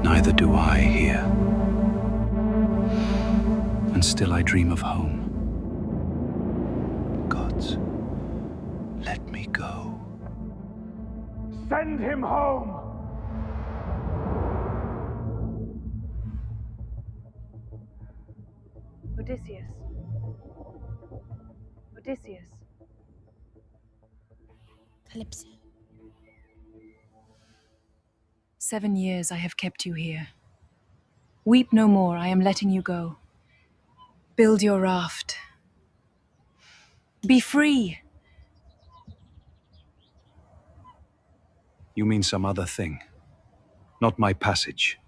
Neither do I here. And still I dream of home. Gods, let me go. Send him home! Odysseus. Odysseus. Calypso. 7 years I have kept you here. Weep no more, I am letting you go. Build your raft. Be free. You mean some other thing. Not my passage.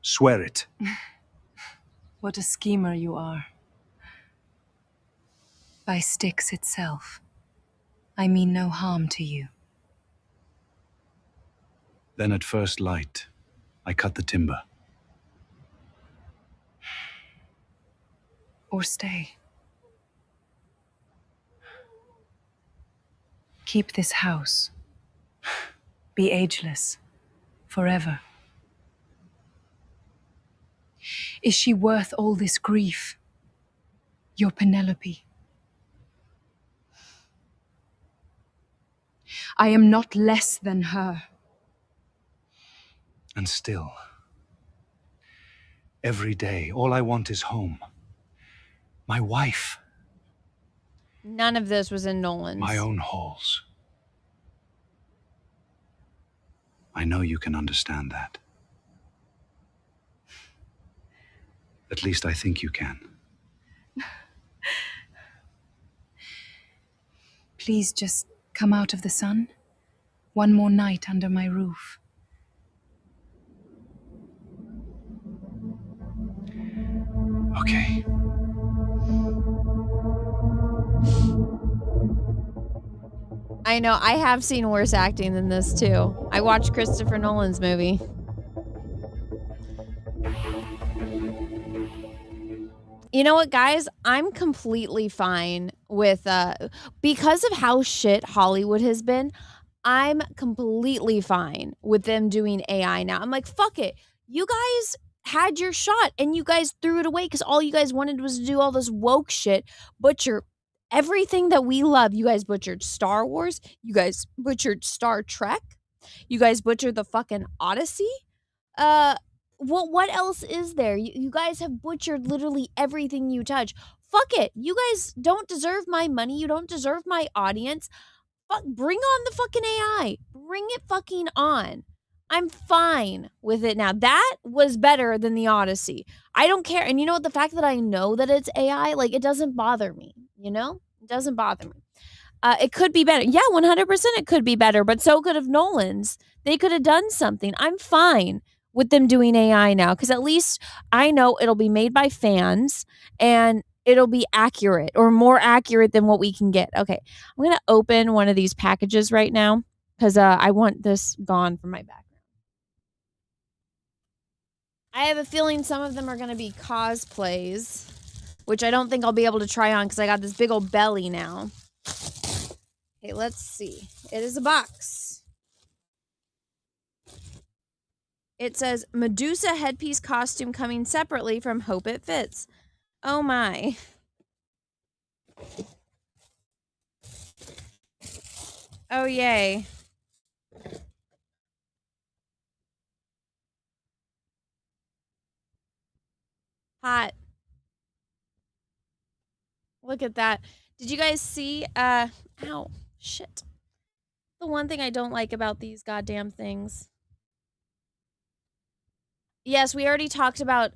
Swear it. What a schemer you are. By Styx itself, I mean no harm to you. Then at first light, I cut the timber. Or stay. Keep this house. Be ageless. Forever. Is she worth all this grief? Your Penelope. I am not less than her. And still, every day, all I want is home. My wife. None of this was in Nolan's. My own halls. I know you can understand that. At least I think you can. Please just come out of the sun. One more night under my roof. Okay. I know, I have seen worse acting than this too. I watched Christopher Nolan's movie. You know what, guys? I'm completely fine with, because of how shit Hollywood has been, I'm completely fine with them doing AI now. I'm like, fuck it. You guys had your shot and you guys threw it away because all you guys wanted was to do all this woke shit, butcher everything that we love. You guys butchered Star Wars. You guys butchered Star Trek. You guys butchered the fucking Odyssey. What else is there? You guys have butchered literally everything you touch. Fuck it. You guys don't deserve my money. You don't deserve my audience. Fuck, bring on the fucking AI. Bring it fucking on. I'm fine with it now. That was better than the Odyssey. I don't care. And you know what? The fact that I know that it's AI, like, it doesn't bother me. You know? It doesn't bother me. It could be better. Yeah, 100% it could be better, but so could have Nolan's. They could have done something. I'm fine with them doing AI now because at least I know it'll be made by fans and it'll be accurate or more accurate than what we can get. Okay, I'm going to open one of these packages right now because I want this gone from my background. I have a feeling some of them are going to be cosplays, which I don't think I'll be able to try on because I got this big old belly now. Okay, let's see. It is a box. It says Medusa headpiece costume coming separately from Hope It Fits. Oh my. Oh yay. Hot. Look at that. Did you guys see, ow, shit. The one thing I don't like about these goddamn things. Yes, we already talked about,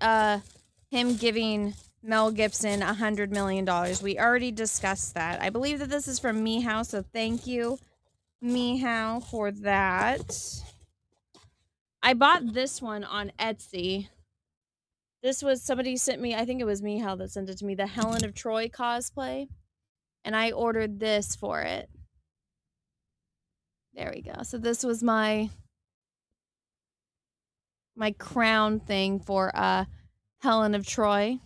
him giving Mel Gibson $100 million. We already discussed that. I believe that this is from Meow, so thank you, Meow, for that. I bought this one on Etsy. This was, somebody sent me, I think it was Meow that sent it to me, the Helen of Troy cosplay. And I ordered this for it. There we go. So this was my crown thing for Helen of Troy.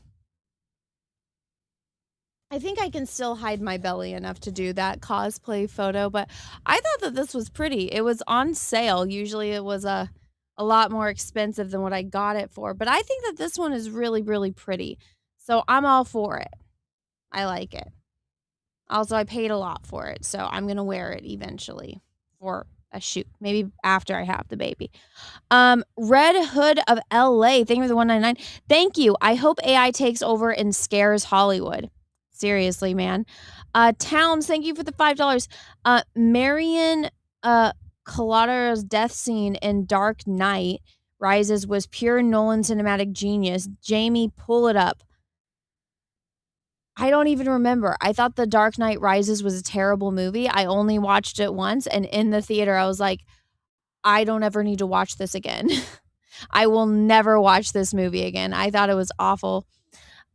I think I can still hide my belly enough to do that cosplay photo, but I thought that this was pretty. It was on sale. Usually it was a lot more expensive than what I got it for, but I think that this one is really, really pretty. So I'm all for it. I like it. Also, I paid a lot for it, so I'm going to wear it eventually for a shoot. Maybe after I have the baby. Red Hood of LA. Thank you for the $1.99. Thank you. I hope AI takes over and scares Hollywood. Seriously, man. Towns, thank you for the $5. Marion Collateral's death scene in Dark Knight Rises was pure Nolan cinematic genius. Jamie, pull it up. I don't even remember. I thought The Dark Knight Rises was a terrible movie. I only watched it once, and in the theater, I was like, I don't ever need to watch this again. I will never watch this movie again. I thought it was awful.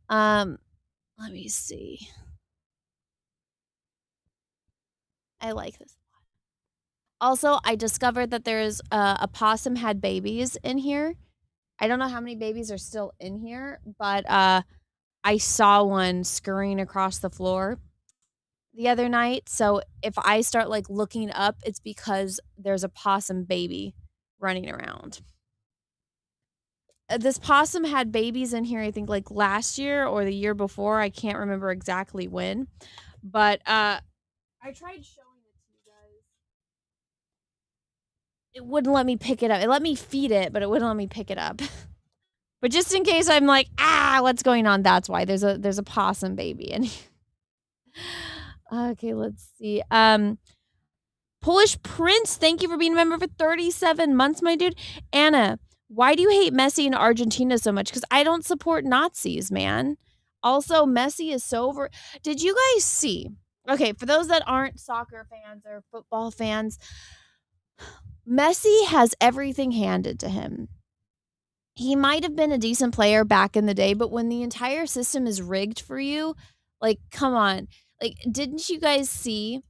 Let me see. I like this. Also, I discovered that there's a possum had babies in here. I don't know how many babies are still in here, but I saw one scurrying across the floor the other night. So if I start like looking up, it's because there's a possum baby running around. This possum had babies in here, I think like last year or the year before. I can't remember exactly when, but I tried showing it to you guys. It wouldn't let me pick it up. It let me feed it, but it wouldn't let me pick it up. But just in case I'm like, what's going on? That's why there's a possum baby in here. Okay, let's see. Polish Prince, thank you for being a member for 37 months, my dude. Anna, why do you hate Messi in Argentina so much? Because I don't support Nazis, man. Also, Messi is so over. Did you guys see? Okay, for those that aren't soccer fans or football fans, Messi has everything handed to him. He might have been a decent player back in the day, but when the entire system is rigged for you, like, come on. Like, didn't you guys see?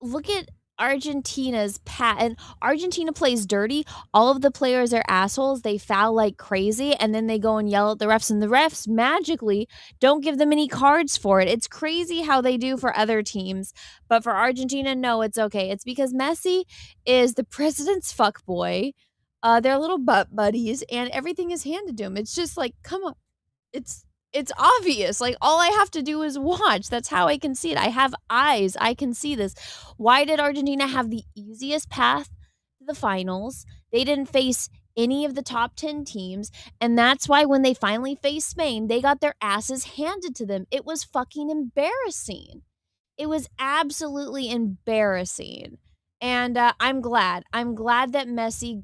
Look at Argentina's and Argentina plays dirty. All of the players are assholes. They foul like crazy, and then they go and yell at the refs, and the refs magically don't give them any cards for it. It's crazy how they do for other teams, but for Argentina, no, it's okay. It's because Messi is the president's fuckboy. They're little butt buddies, and everything is handed to him. It's just like, come on. It's obvious. Like, all I have to do is watch. That's how I can see it. I have eyes. I can see this. Why did Argentina have the easiest path to the finals? They didn't face any of the top 10 teams, and that's why when they finally faced Spain, they got their asses handed to them. It was fucking embarrassing. It was absolutely embarrassing. And I'm glad. I'm glad that Messi,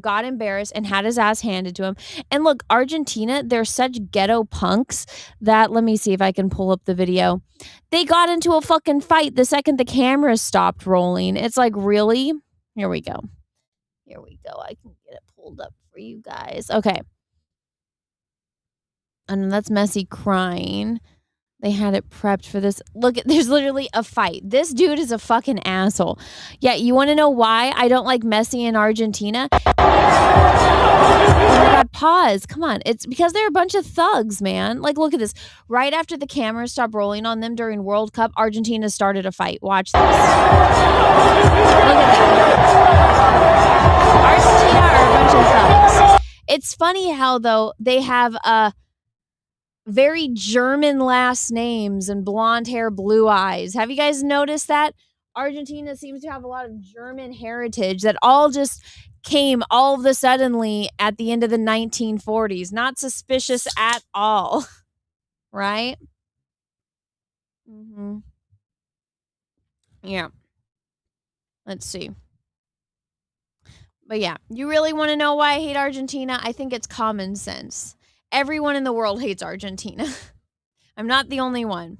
got embarrassed and had his ass handed to him. And look, Argentina, they're such ghetto punks that, let me see if I can pull up the video. They got into a fucking fight the second the camera stopped rolling. It's like, really? Here we go. I can get it pulled up for you guys. Okay. And that's Messi crying. They had it prepped for this. Look, there's literally a fight. This dude is a fucking asshole. Yeah, you want to know why I don't like Messi in Argentina? Oh my God, pause. Come on. It's because they're a bunch of thugs, man. Like, look at this. Right after the cameras stopped rolling on them during World Cup, Argentina started a fight. Watch this. Look at that. Argentina are a bunch of thugs. It's funny how, though, they have very German last names and blonde hair, blue eyes. Have you guys noticed that? Argentina seems to have a lot of German heritage that all just came all of a suddenly at the end of the 1940s. Not suspicious at all. Right? Mm-hmm. Yeah. Let's see. But yeah, you really want to know why I hate Argentina? I think it's common sense. Everyone in the world hates Argentina. I'm not the only one.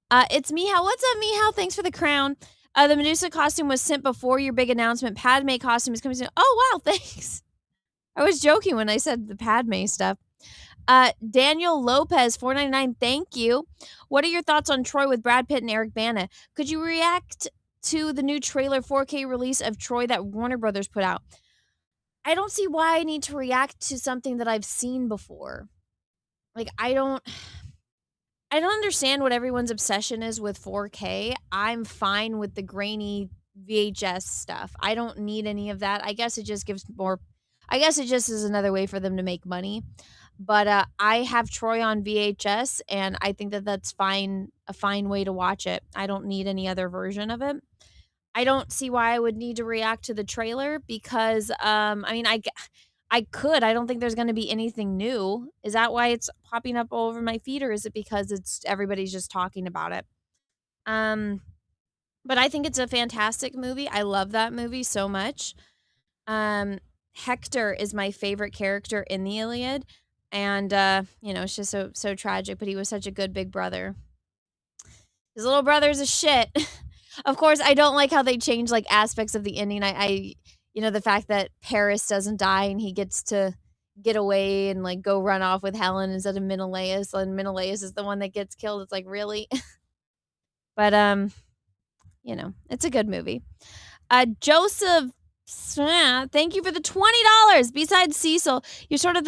It's Mihao. What's up, Mihao? Thanks for the crown. The Medusa costume was sent before your big announcement. Padme costume is coming soon. Oh, wow, thanks. I was joking when I said the Padme stuff. Daniel Lopez, $4.99. Thank you. What are your thoughts on Troy with Brad Pitt and Eric Bana? Could you react to the new trailer 4K release of Troy that Warner Brothers put out? I don't see why I need to react to something that I've seen before. Like, I don't understand what everyone's obsession is with 4K. I'm fine with the grainy VHS stuff. I don't need any of that. I guess it just is another way for them to make money. But I have Troy on VHS, and I think that that's fine, a fine way to watch it. I don't need any other version of it. I don't see why I would need to react to the trailer because, I could. I don't think there's going to be anything new. Is that why it's popping up all over my feed, or is it because everybody's just talking about it? But I think it's a fantastic movie. I love that movie so much. Hector is my favorite character in the Iliad, and it's just so tragic. But he was such a good big brother. His little brother's a shit. Of course, I don't like how they change like aspects of the ending. I you know, the fact that Paris doesn't die and he gets to get away and like go run off with Helen instead of Menelaus, and Menelaus is the one that gets killed. It's like, really? But you know, it's a good movie. Joseph, thank you for the $20. Besides Cecil, you're sort of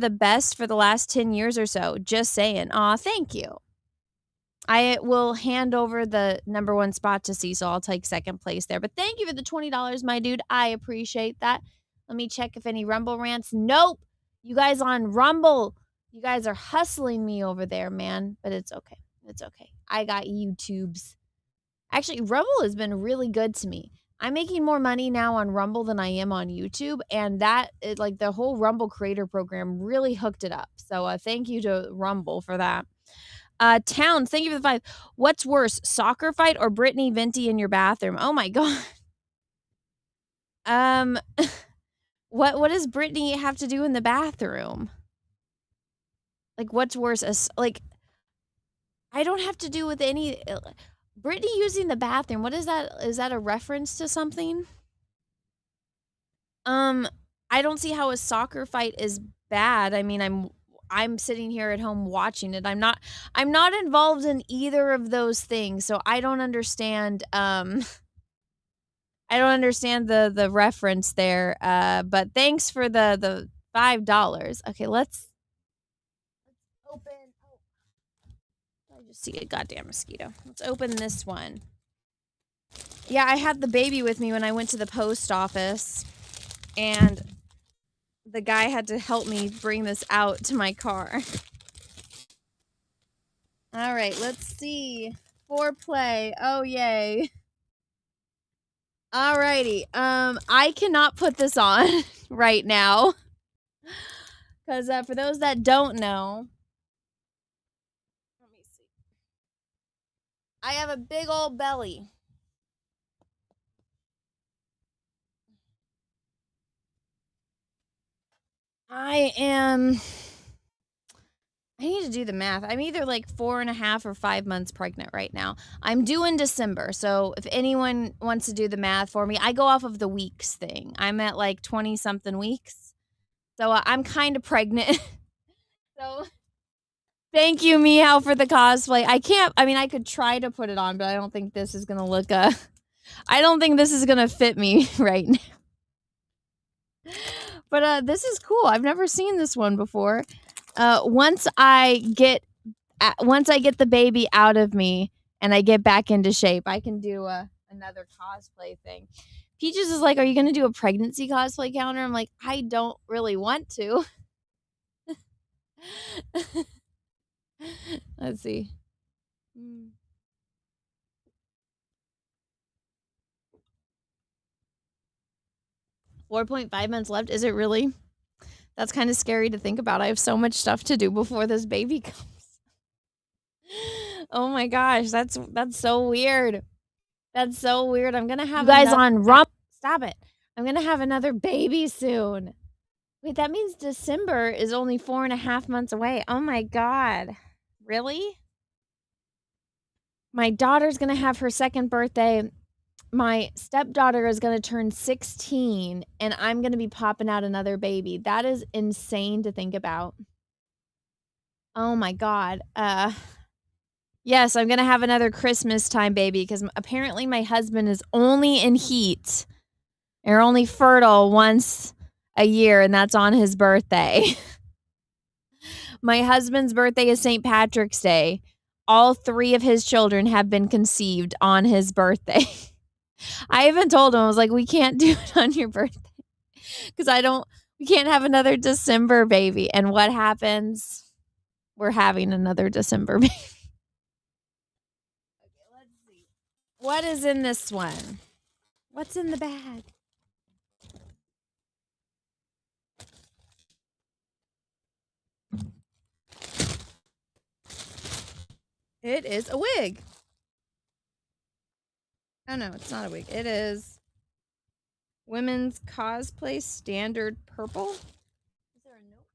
the best for the last 10 years or so. Just saying. Aw, thank you. I will hand over the number 1 spot to Cecil. I'll take second place there. But thank you for the $20, my dude. I appreciate that. Let me check if any Rumble rants. Nope. You guys on Rumble, you guys are hustling me over there, man. But it's okay. It's okay. I got YouTubes. Actually, Rumble has been really good to me. I'm making more money now on Rumble than I am on YouTube. And that, like, the whole Rumble creator program really hooked it up. So thank you to Rumble for that. Towns, thank you for the 5. What's worse, soccer fight or Brittany Venti in your bathroom? Oh my god. What does Brittany have to do in the bathroom? Like, what's worse? Like, I don't have to do with any. Brittany using the bathroom. What is that? Is that a reference to something? I don't see how a soccer fight is bad. I mean, I'm sitting here at home watching it. I'm not involved in either of those things, so I don't understand the reference there. But thanks for the $5. Okay, let's open. Oh, I just see a goddamn mosquito. Let's open this one. Yeah, I had the baby with me when I went to the post office, and the guy had to help me bring this out to my car. All right, let's see. Foreplay. Oh, yay. Alrighty. I cannot put this on right now. Because for those that don't know, let me see. I have a big old belly. I need to do the math. I'm either like 4.5 or 5 months pregnant right now. I'm due in December. So if anyone wants to do the math for me, I go off of the weeks thing. I'm at like 20 something weeks. So I'm kind of pregnant. So thank you, Meow, for the cosplay. I could try to put it on, but I don't think this is going to look, I don't think this is going to fit me right now. But this is cool. I've never seen this one before. Once I get the baby out of me and I get back into shape, I can do another cosplay thing. Peaches is like, "Are you going to do a pregnancy cosplay counter?" I'm like, I don't really want to. Let's see. 4.5 months left. Is it really? That's kind of scary to think about. I have so much stuff to do before this baby comes. Oh my gosh, that's so weird. That's so weird. I'm gonna have you guys on Rump. Stop it. I'm gonna have another baby soon. Wait, that means December is only 4.5 months away. Oh my god. Really? My daughter's gonna have her second birthday. My stepdaughter is going to turn 16, and I'm going to be popping out another baby. That is insane to think about. Oh my god. Yes, I'm going to have another Christmas time baby because apparently my husband is only in heat or only fertile once a year, and that's on his birthday. My husband's birthday is St. Patrick's Day. All 3 of his children have been conceived on his birthday. I even told him, I was like, we can't do it on your birthday because we can't have another December baby. And what happens? We're having another December baby. Okay, let's see. What is in this one? What's in the bag? It is a wig. Oh, no, it's not a wig. It is women's cosplay standard purple. Is there a note?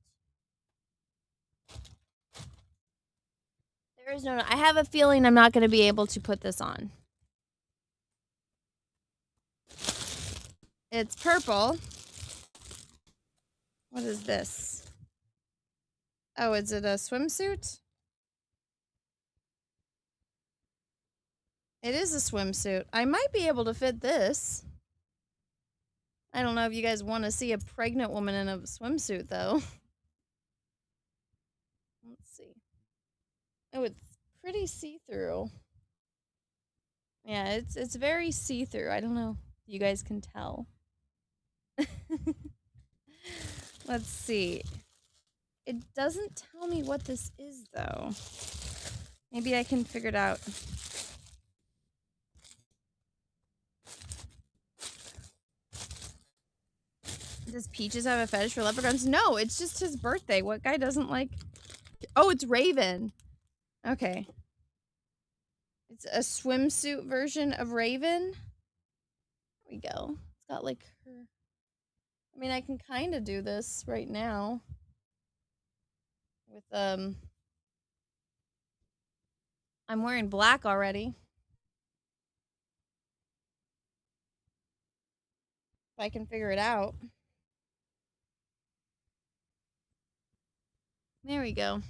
Arizona. I have a feeling I'm not going to be able to put this on. It's purple. What is this? Oh, is it a swimsuit? It is a swimsuit. I might be able to fit this. I don't know if you guys want to see a pregnant woman in a swimsuit, though. Let's see. Oh, it's pretty see-through. Yeah, it's very see-through. I don't know if you guys can tell. Let's see. It doesn't tell me what this is, though. Maybe I can figure it out. Does Peaches have a fetish for leprechauns? No, it's just his birthday. What guy doesn't like... Oh, it's Raven. Okay. It's a swimsuit version of Raven. There we go. It's got like her... I mean, I can kind of do this right now. With, I'm wearing black already. If I can figure it out. There we go.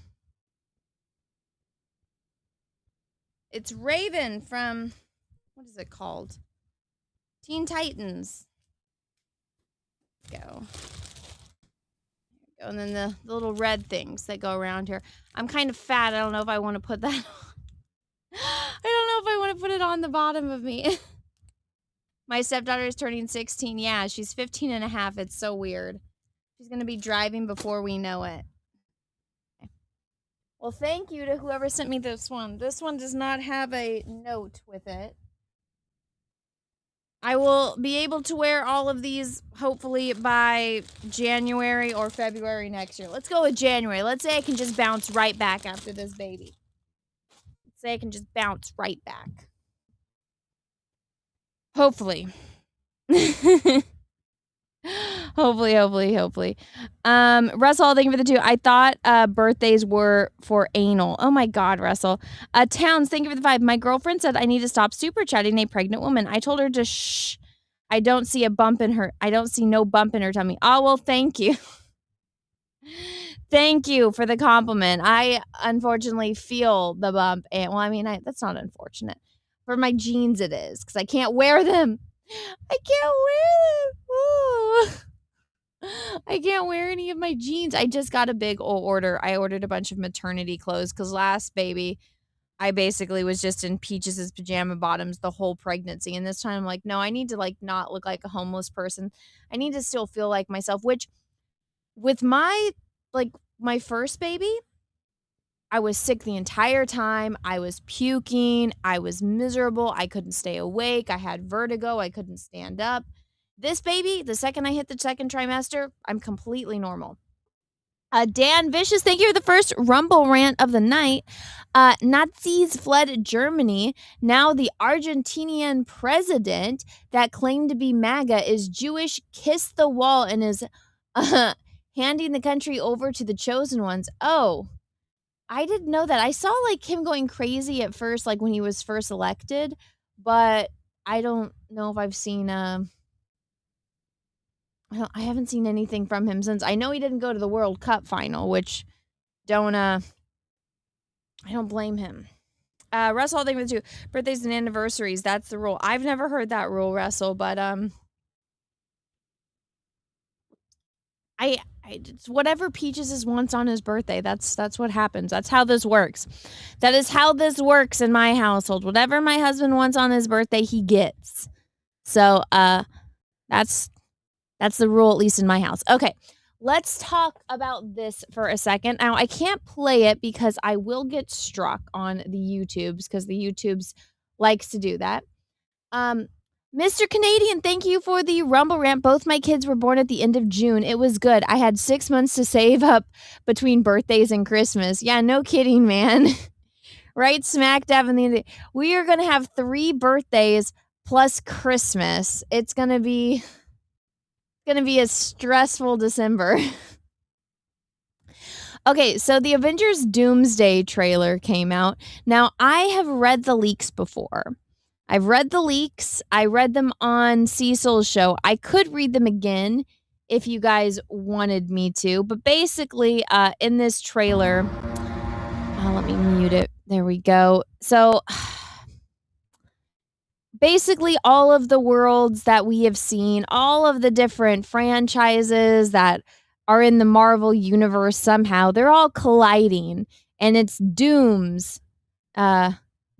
It's Raven from, what is it called? Teen Titans. Go. And then the little red things that go around here. I'm kind of fat. I don't know if I want to put that on. I don't know if I want to put it on the bottom of me. My stepdaughter is turning 16. Yeah, she's 15 and a half. It's so weird. She's going to be driving before we know it. Okay. Well, thank you to whoever sent me this one. This one does not have a note with it. I will be able to wear all of these, hopefully, by January or February next year. Let's go with January. Let's say I can just bounce right back after this baby. Let's say I can just bounce right back. Hopefully. Hopefully. Russell, thank you for the 2. I thought birthdays were for anal. Oh my God, Russell. Towns, thank you for the 5. My girlfriend said I need to stop super chatting a pregnant woman. I told her to shh. I don't see a bump in her. I don't see no bump in her tummy. Oh, well, thank you. Thank you for the compliment. I unfortunately feel the bump. And well, I mean, that's not unfortunate. For my jeans it is, because I can't wear them. I can't wear them. Ooh. I can't wear any of my jeans. I just got a big old order. I ordered a bunch of maternity clothes because last baby, I basically was just in Peaches' pajama bottoms the whole pregnancy. And this time I'm like, no, I need to like not look like a homeless person. I need to still feel like myself, which with my first baby, I was sick the entire time. I was puking. I was miserable. I couldn't stay awake. I had vertigo. I couldn't stand up. This baby, the second I hit the second trimester, I'm completely normal. Dan Vicious, thank you for the first Rumble rant of the night. Nazis fled Germany. Now the Argentinian president that claimed to be MAGA is Jewish, kissed the wall, and is handing the country over to the chosen ones. Oh, I didn't know that. I saw like him going crazy at first, like when he was first elected, but I don't know if I've seen I haven't seen anything from him since. I know he didn't go to the World Cup final, which I don't blame him. Russell, thank you for the 2. Birthdays and anniversaries, that's the rule. I've never heard that rule, Russell, but it's whatever Peaches wants on his birthday. That's what happens. That's how this works. That is how this works in my household. Whatever my husband wants on his birthday, he gets. So that's the rule, at least in my house. Okay, let's talk about this for a second. Now, I can't play it because I will get struck on the YouTubes, because the YouTubes likes to do that. Mr. Canadian, thank you for the Rumble rant. Both my kids were born at the end of June. It was good. I had 6 months to save up between birthdays and Christmas. Yeah, no kidding, man. Right smack dab in the end. We are going to have 3 birthdays plus Christmas. It's going to be a stressful December. Okay, so the Avengers Doomsday trailer came out. Now, I have read the leaks before. I've read the leaks. I read them on Cecil's show. I could read them again if you guys wanted me to. But basically, in this trailer, let me mute it. There we go. So basically, all of the worlds that we have seen, all of the different franchises that are in the Marvel universe somehow, they're all colliding. And it's Doom's.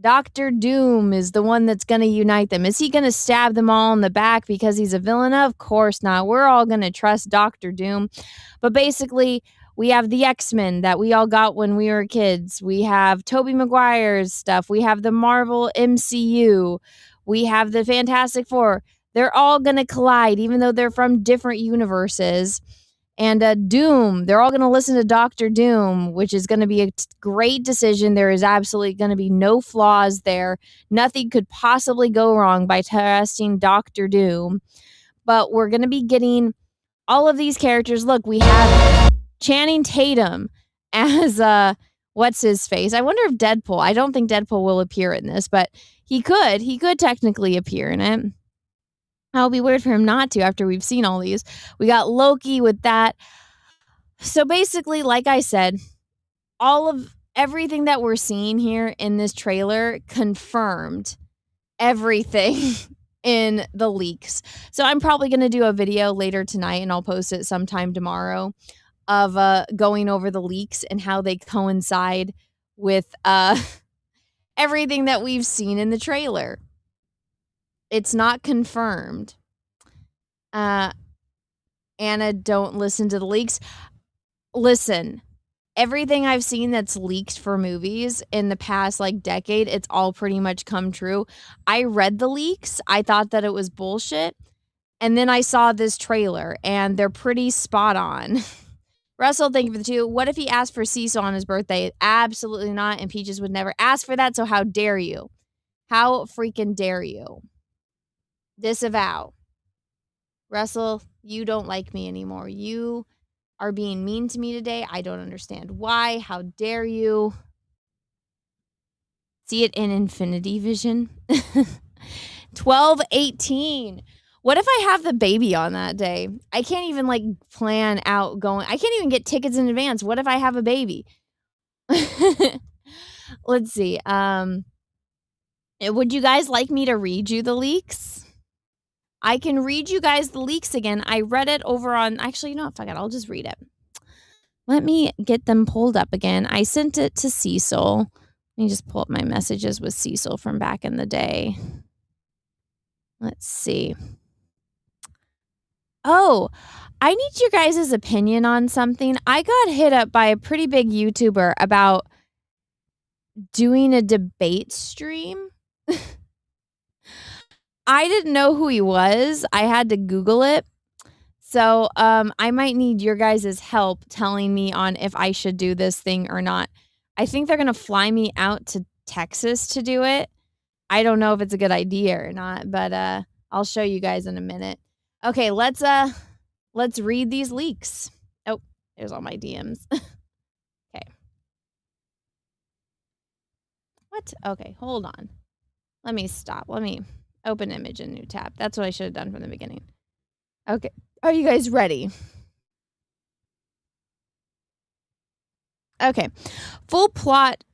Dr. Doom is the one that's going to unite them. Is he going to stab them all in the back because he's a villain? Of course not. We're all going to trust Dr. Doom. But basically, we have the X-Men that we all got when we were kids. We have Tobey Maguire's stuff. We have the Marvel MCU. We have the Fantastic Four. They're all going to collide, even though they're from different universes. And Doom, they're all going to listen to Dr. Doom, which is going to be a great decision. There is absolutely going to be no flaws there. Nothing could possibly go wrong by trusting Dr. Doom. But we're going to be getting all of these characters. Look, we have Channing Tatum as, what's his face? I wonder if Deadpool, I don't think Deadpool will appear in this, but he could technically appear in it. It'll be weird for him not to after we've seen all these. We got Loki with that. So basically, like I said, all of everything that we're seeing here in this trailer confirmed everything in the leaks. So I'm probably going to do a video later tonight, and I'll post it sometime tomorrow, of going over the leaks and how they coincide with everything that we've seen in the trailer. It's not confirmed. Anna, don't listen to the leaks. Listen, everything I've seen that's leaked for movies in the past decade, it's all pretty much come true. I read the leaks. I thought that it was bullshit. And then I saw this trailer and they're pretty spot on. Russell, thank you for the 2. What if he asked for Cecil on his birthday? Absolutely not. And Peaches would never ask for that. So how dare you? How freaking dare you? Disavow. Russell, you don't like me anymore. You are being mean to me today. I don't understand why. How dare you? See it in infinity vision. 12/18. What if I have the baby on that day? I can't even plan out going. I can't even get tickets in advance. What if I have a baby? Let's see. Would you guys like me to read you the leaks? I can read you guys the leaks again. I read it over on... Actually, you know what? Fuck it. I'll just read it. Let me get them pulled up again. I sent it to Cecil. Let me just pull up my messages with Cecil from back in the day. Let's see. Oh, I need your guys' opinion on something. I got hit up by a pretty big YouTuber about doing a debate stream. I didn't know who he was. I had to Google it. So I might need your guys' help telling me on if I should do this thing or not. I think they're going to fly me out to Texas to do it. I don't know if it's a good idea or not, but I'll show you guys in a minute. Okay, let's read these leaks. Oh, there's all my DMs. Okay. What? Okay, hold on. Let me stop. Let me open image in new tab. That's what I should have done from the beginning. Okay. Are you guys ready? Okay. Full plot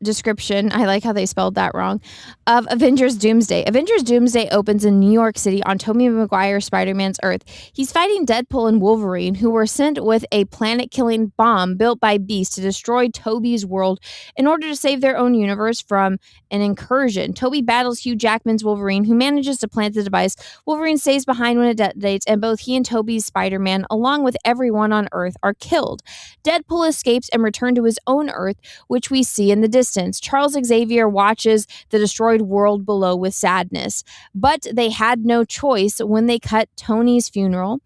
description, I like how they spelled that wrong, of Avengers Doomsday. Avengers Doomsday opens in New York City on Tobey Maguire Spider-Man's Earth. He's fighting Deadpool and Wolverine, who were sent with a planet-killing bomb built by Beast to destroy Tobey's world in order to save their own universe from an incursion. Tobey battles Hugh Jackman's Wolverine, who manages to plant the device. Wolverine stays behind when it detonates, and both he and Tobey's Spider-Man, along with everyone on Earth, are killed. Deadpool escapes and returns to his own Earth, which we see in the distance. Charles Xavier watches the destroyed world below with sadness, but they had no choice when they cut to Tony's funeral.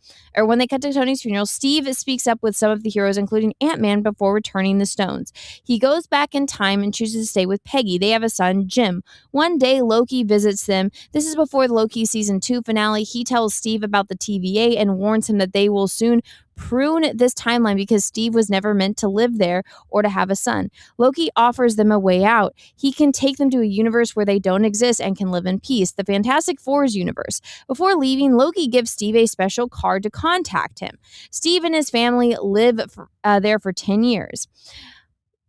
Steve speaks up with some of the heroes, including Ant-Man, before returning the stones. He goes back in time and chooses to stay with Peggy. They have a son, Jim. One day, Loki visits them. This is before the Loki season 2 finale. He tells Steve about the TVA and warns him that they will soon prune this timeline because Steve was never meant to live there or to have a son. Loki offers them a way out. He can take them to a universe where they don't exist and can live in peace, the Fantastic Four's universe. Before leaving, Loki gives Steve a special card to contact him. Steve and his family live there for 10 years.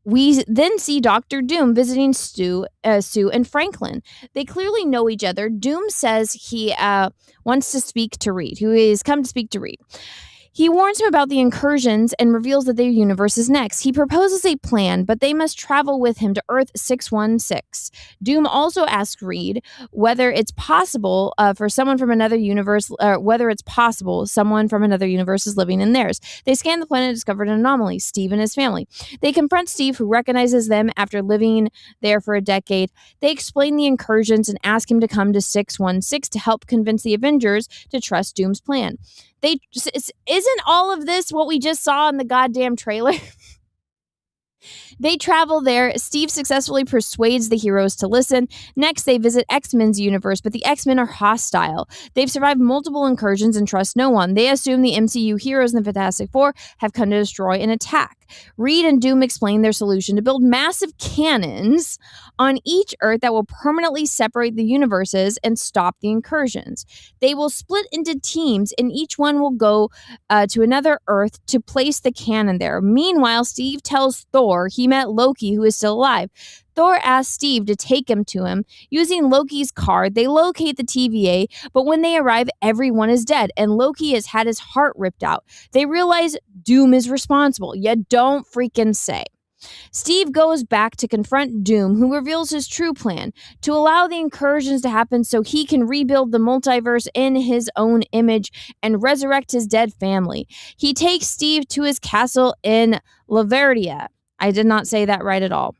We then see Dr. Doom visiting Sue and Franklin. They clearly know each other. Doom says he wants to speak to Reed, who is come to speak to Reed. He warns him about the incursions and reveals that their universe is next. He proposes a plan, but they must travel with him to Earth 616. Doom also asks Reed whether it's possible for someone from another universe, someone from another universe is living in theirs. They scan the planet and discover an anomaly, Steve and his family. They confront Steve, who recognizes them after living there for a decade. They explain the incursions and ask him to come to 616 to help convince the Avengers to trust Doom's plan. Isn't all of this what we just saw in the goddamn trailer? They travel there. Steve successfully persuades the heroes to listen. Next, they visit X-Men's universe, but the X-Men are hostile. They've survived multiple incursions and trust no one. They assume the MCU heroes in the Fantastic Four have come to destroy and attack. Reed and Doom explain their solution to build massive cannons on each Earth that will permanently separate the universes and stop the incursions. They will split into teams, and each one will go to another Earth to place the cannon there. Meanwhile, Steve tells Thor he met Loki, who is still alive. Thor asks Steve to take him to him. Using Loki's card, they locate the TVA, but when they arrive, everyone is dead, and Loki has had his heart ripped out. They realize Doom is responsible, yet don't freaking say. Steve goes back to confront Doom, who reveals his true plan, to allow the incursions to happen so he can rebuild the multiverse in his own image and resurrect his dead family. He takes Steve to his castle in Laverdia. I did not say that right at all.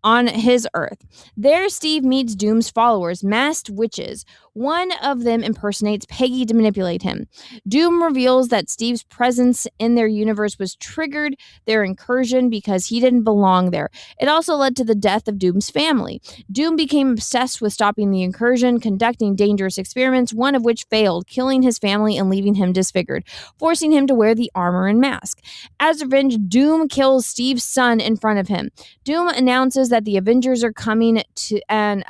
On his Earth. There, Steve meets Doom's followers, masked witches. One of them impersonates Peggy to manipulate him. Doom reveals that Steve's presence in their universe was triggered their incursion because he didn't belong there. It also led to the death of Doom's family. Doom became obsessed with stopping the incursion, conducting dangerous experiments, one of which failed, killing his family and leaving him disfigured, forcing him to wear the armor and mask. As revenge, Doom kills Steve's son in front of him. Doom announces that the Avengers are coming to, and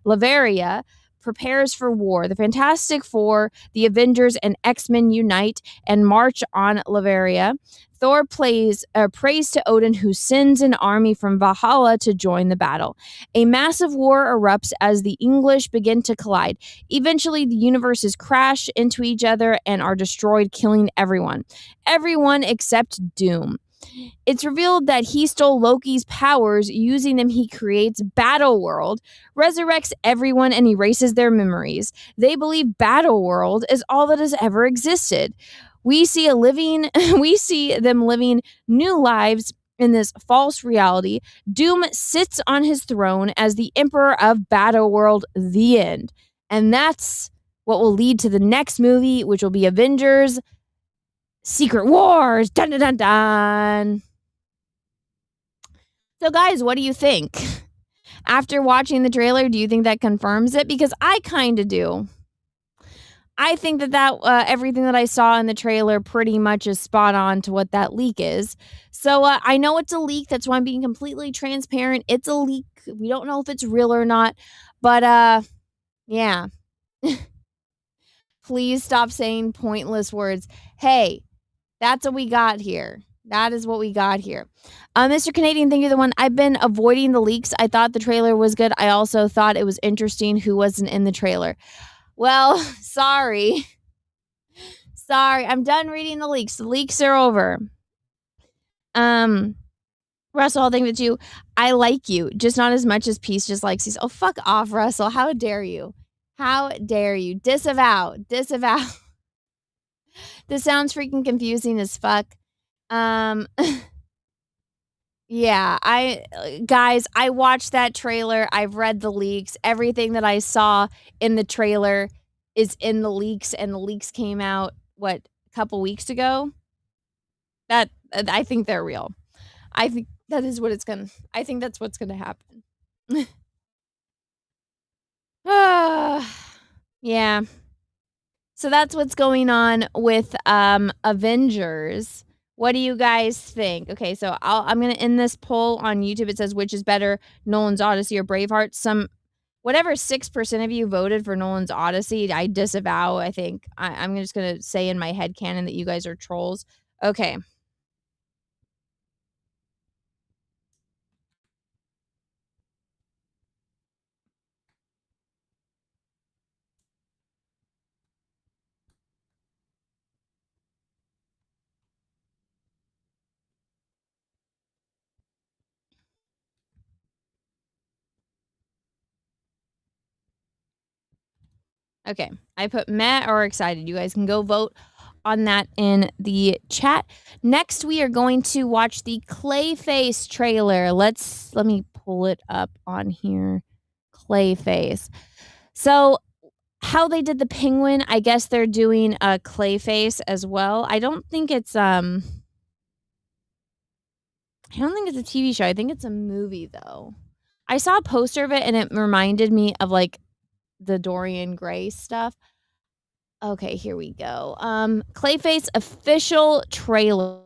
Laveria prepares for war. The Fantastic Four, the Avengers, and X-Men unite and march on Laveria. Thor prays to Odin, who sends an army from Valhalla to join the battle. A massive war erupts as the English begin to collide. Eventually, the universes crash into each other and are destroyed, killing everyone. Everyone except Doom. It's revealed that he stole Loki's powers. Using them, he creates Battleworld, resurrects everyone, and erases their memories. They believe Battleworld is all that has ever existed. We see them living new lives in this false reality. Doom sits on his throne as the Emperor of Battleworld, the end. And that's what will lead to the next movie, which will be Avengers Secret Wars. Dun dun dun dun. So guys, what do you think? After watching the trailer, do you think that confirms it? Because I kind of do. I think that everything that I saw in the trailer pretty much is spot on to what that leak is. So I know it's a leak. That's why I'm being completely transparent. It's a leak. We don't know if it's real or not. But yeah. Please stop saying pointless words. Hey, that's what we got here. That is what we got here. Mr. Canadian, thank you, the one. I've been avoiding the leaks. I thought the trailer was good. I also thought it was interesting who wasn't in the trailer. Well, sorry. I'm done reading the leaks. The leaks are over. Russell, I'll think with you. I like you, just not as much as Peace just likes you. Oh, fuck off, Russell. How dare you? How dare you? Disavow. This sounds freaking confusing as fuck. Yeah, I watched that trailer. I've read the leaks. Everything that I saw in the trailer is in the leaks, and the leaks came out, a couple weeks ago? I think they're real. I think that is what I think that's what's gonna happen. Yeah. So that's what's going on with Avengers. What do you guys think? Okay, so I'm gonna end this poll on YouTube. It says which is better, Nolan's Odyssey or Braveheart. Whatever 6% of you voted for Nolan's Odyssey, I disavow. I think I'm just gonna say in my head canon that you guys are trolls. Okay. Okay, I put meh or excited. You guys can go vote on that in the chat. Next, we are going to watch the Clayface trailer. Let me pull it up on here. Clayface. So, how they did the penguin, I guess they're doing a Clayface as well. I don't think it's a TV show. I think it's a movie though. I saw a poster of it and it reminded me of like the Dorian Gray stuff. Okay, here we go. Clayface official trailer.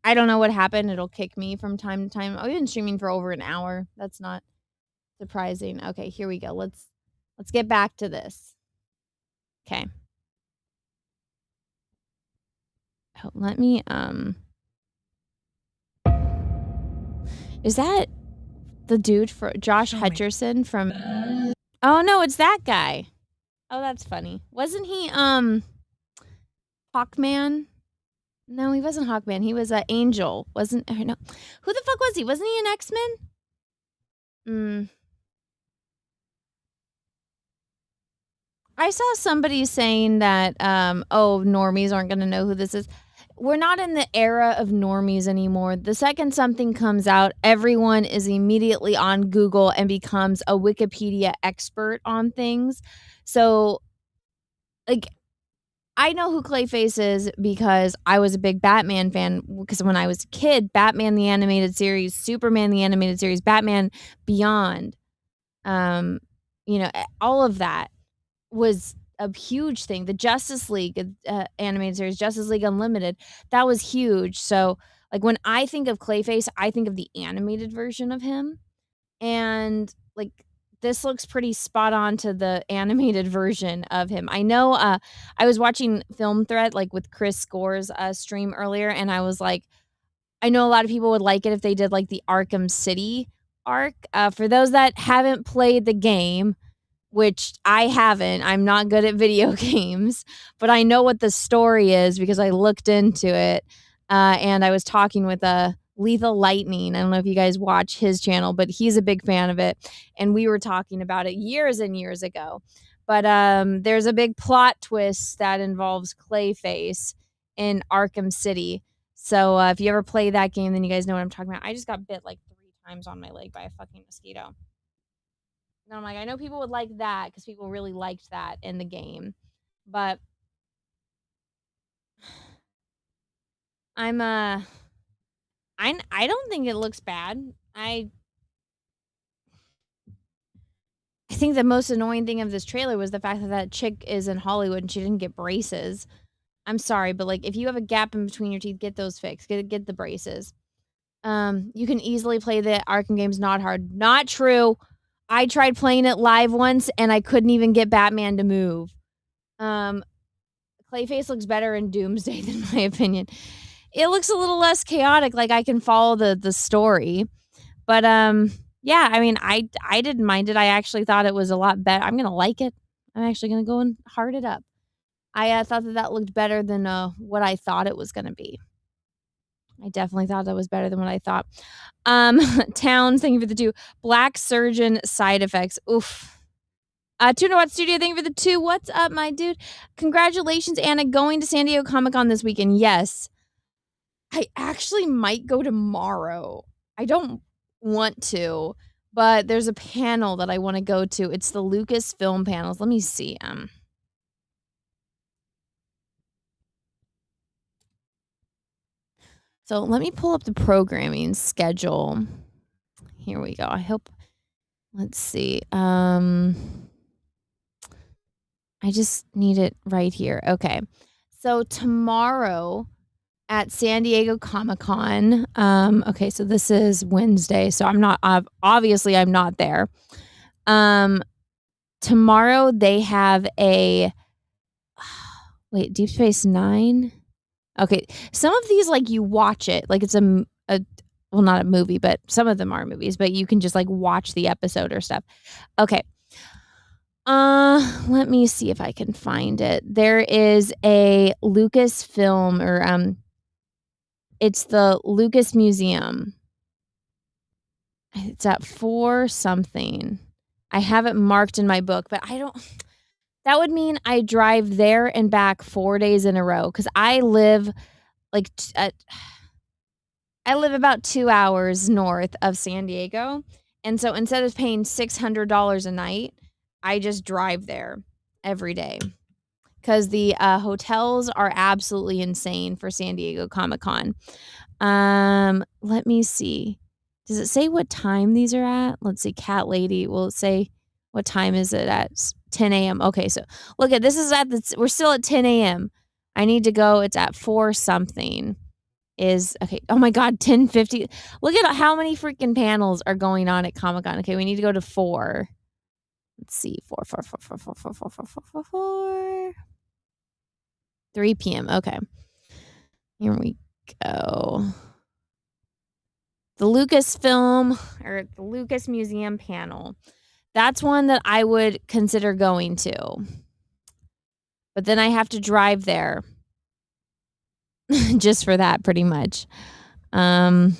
I don't know what happened. It'll kick me from time to time. I've been streaming for over an hour. That's not surprising. Okay, here we go. Let's get back to this. Okay. Oh, let me is that the dude for Josh Hutcherson from Oh no, it's that guy. Oh, that's funny. Wasn't he Hawkman? No, he wasn't Hawkman. He was Angel. Wasn't no. Who the fuck was he? Wasn't he an X-Men? I saw somebody saying that normies aren't going to know who this is. We're not in the era of normies anymore. The second something comes out, everyone is immediately on Google and becomes a Wikipedia expert on things. So like I know who Clayface is because I was a big Batman fan because when I was a kid, Batman the Animated Series, Superman the Animated Series, Batman Beyond, all of that was a huge thing. The Justice League animated series, Justice League Unlimited, that was huge. So like when I think of Clayface, I think of the animated version of him. And like this looks pretty spot on to the animated version of him. I know I was watching Film Threat like with Chris Score's stream earlier, and I was like, I know a lot of people would like it if they did like the Arkham City arc. For those that haven't played the game, which I haven't, I'm not good at video games, but I know what the story is because I looked into it. And I was talking with Lethal Lightning. I don't know if you guys watch his channel, but he's a big fan of it. And we were talking about it years and years ago. But there's a big plot twist that involves Clayface in Arkham City. So if you ever play that game, then you guys know what I'm talking about. I just got bit like 3 times on my leg by a fucking mosquito. And I'm like, I know people would like that because people really liked that in the game. But I don't think it looks bad. I think the most annoying thing of this trailer was the fact that that chick is in Hollywood and she didn't get braces. I'm sorry, but like if you have a gap in between your teeth, get those fixed. Get the braces. You can easily play the Arkham games not hard. Not true. I tried playing it live once and I couldn't even get Batman to move. Clayface looks better in Doomsday than my opinion. It looks a little less chaotic, like I can follow the story. But yeah, I mean I didn't mind it. I actually thought it was a lot better. I'm gonna like it. I'm actually gonna go and heart it up. I thought that looked better than what I thought it was gonna be. I definitely thought that was better than what I thought. Towns, thank you for the 2. Black Surgeon side effects. Oof. Tuna Watt Studio, thank you for the 2. What's up, my dude? Congratulations, Anna, going to San Diego Comic-Con this weekend. Yes. I actually might go tomorrow. I don't want to, but there's a panel that I want to go to. It's the Lucasfilm panels. Let me see. So let me pull up the programming schedule. Here we go. I hope. Let's see. I just need it right here. Okay. So tomorrow at San Diego Comic-Con. Okay, so this is Wednesday. So I'm not obviously I'm not there. Tomorrow they have a wait, Deep Space Nine. Okay, some of these like you watch it like it's a well, not a movie, but some of them are movies, but you can just like watch the episode or stuff. Okay. Let me see if I can find it. There is a Lucasfilm or it's the Lucas Museum. It's at 4 something. I have it marked in my book, but I don't that would mean I drive there and back 4 days in a row cuz I live like I live about 2 hours north of San Diego. And so instead of paying $600 a night, I just drive there every day because the hotels are absolutely insane for San Diego Comic-Con. Let me see. Does it say what time these are at? Let's see. Cat Lady. Will it say what time is it at? 10 a.m. Okay, so look at this is we're still at 10 a.m. I need to go. It's at 4 something. Is okay. Oh my God, 10:50. Look at how many freaking panels are going on at Comic-Con. Okay, we need to go to 4. Let's see. 4. 3 p.m. Okay. Here we go. The Lucasfilm or the Lucas Museum panel. That's one that I would consider going to. But then I have to drive there. Just for that, pretty much. Let's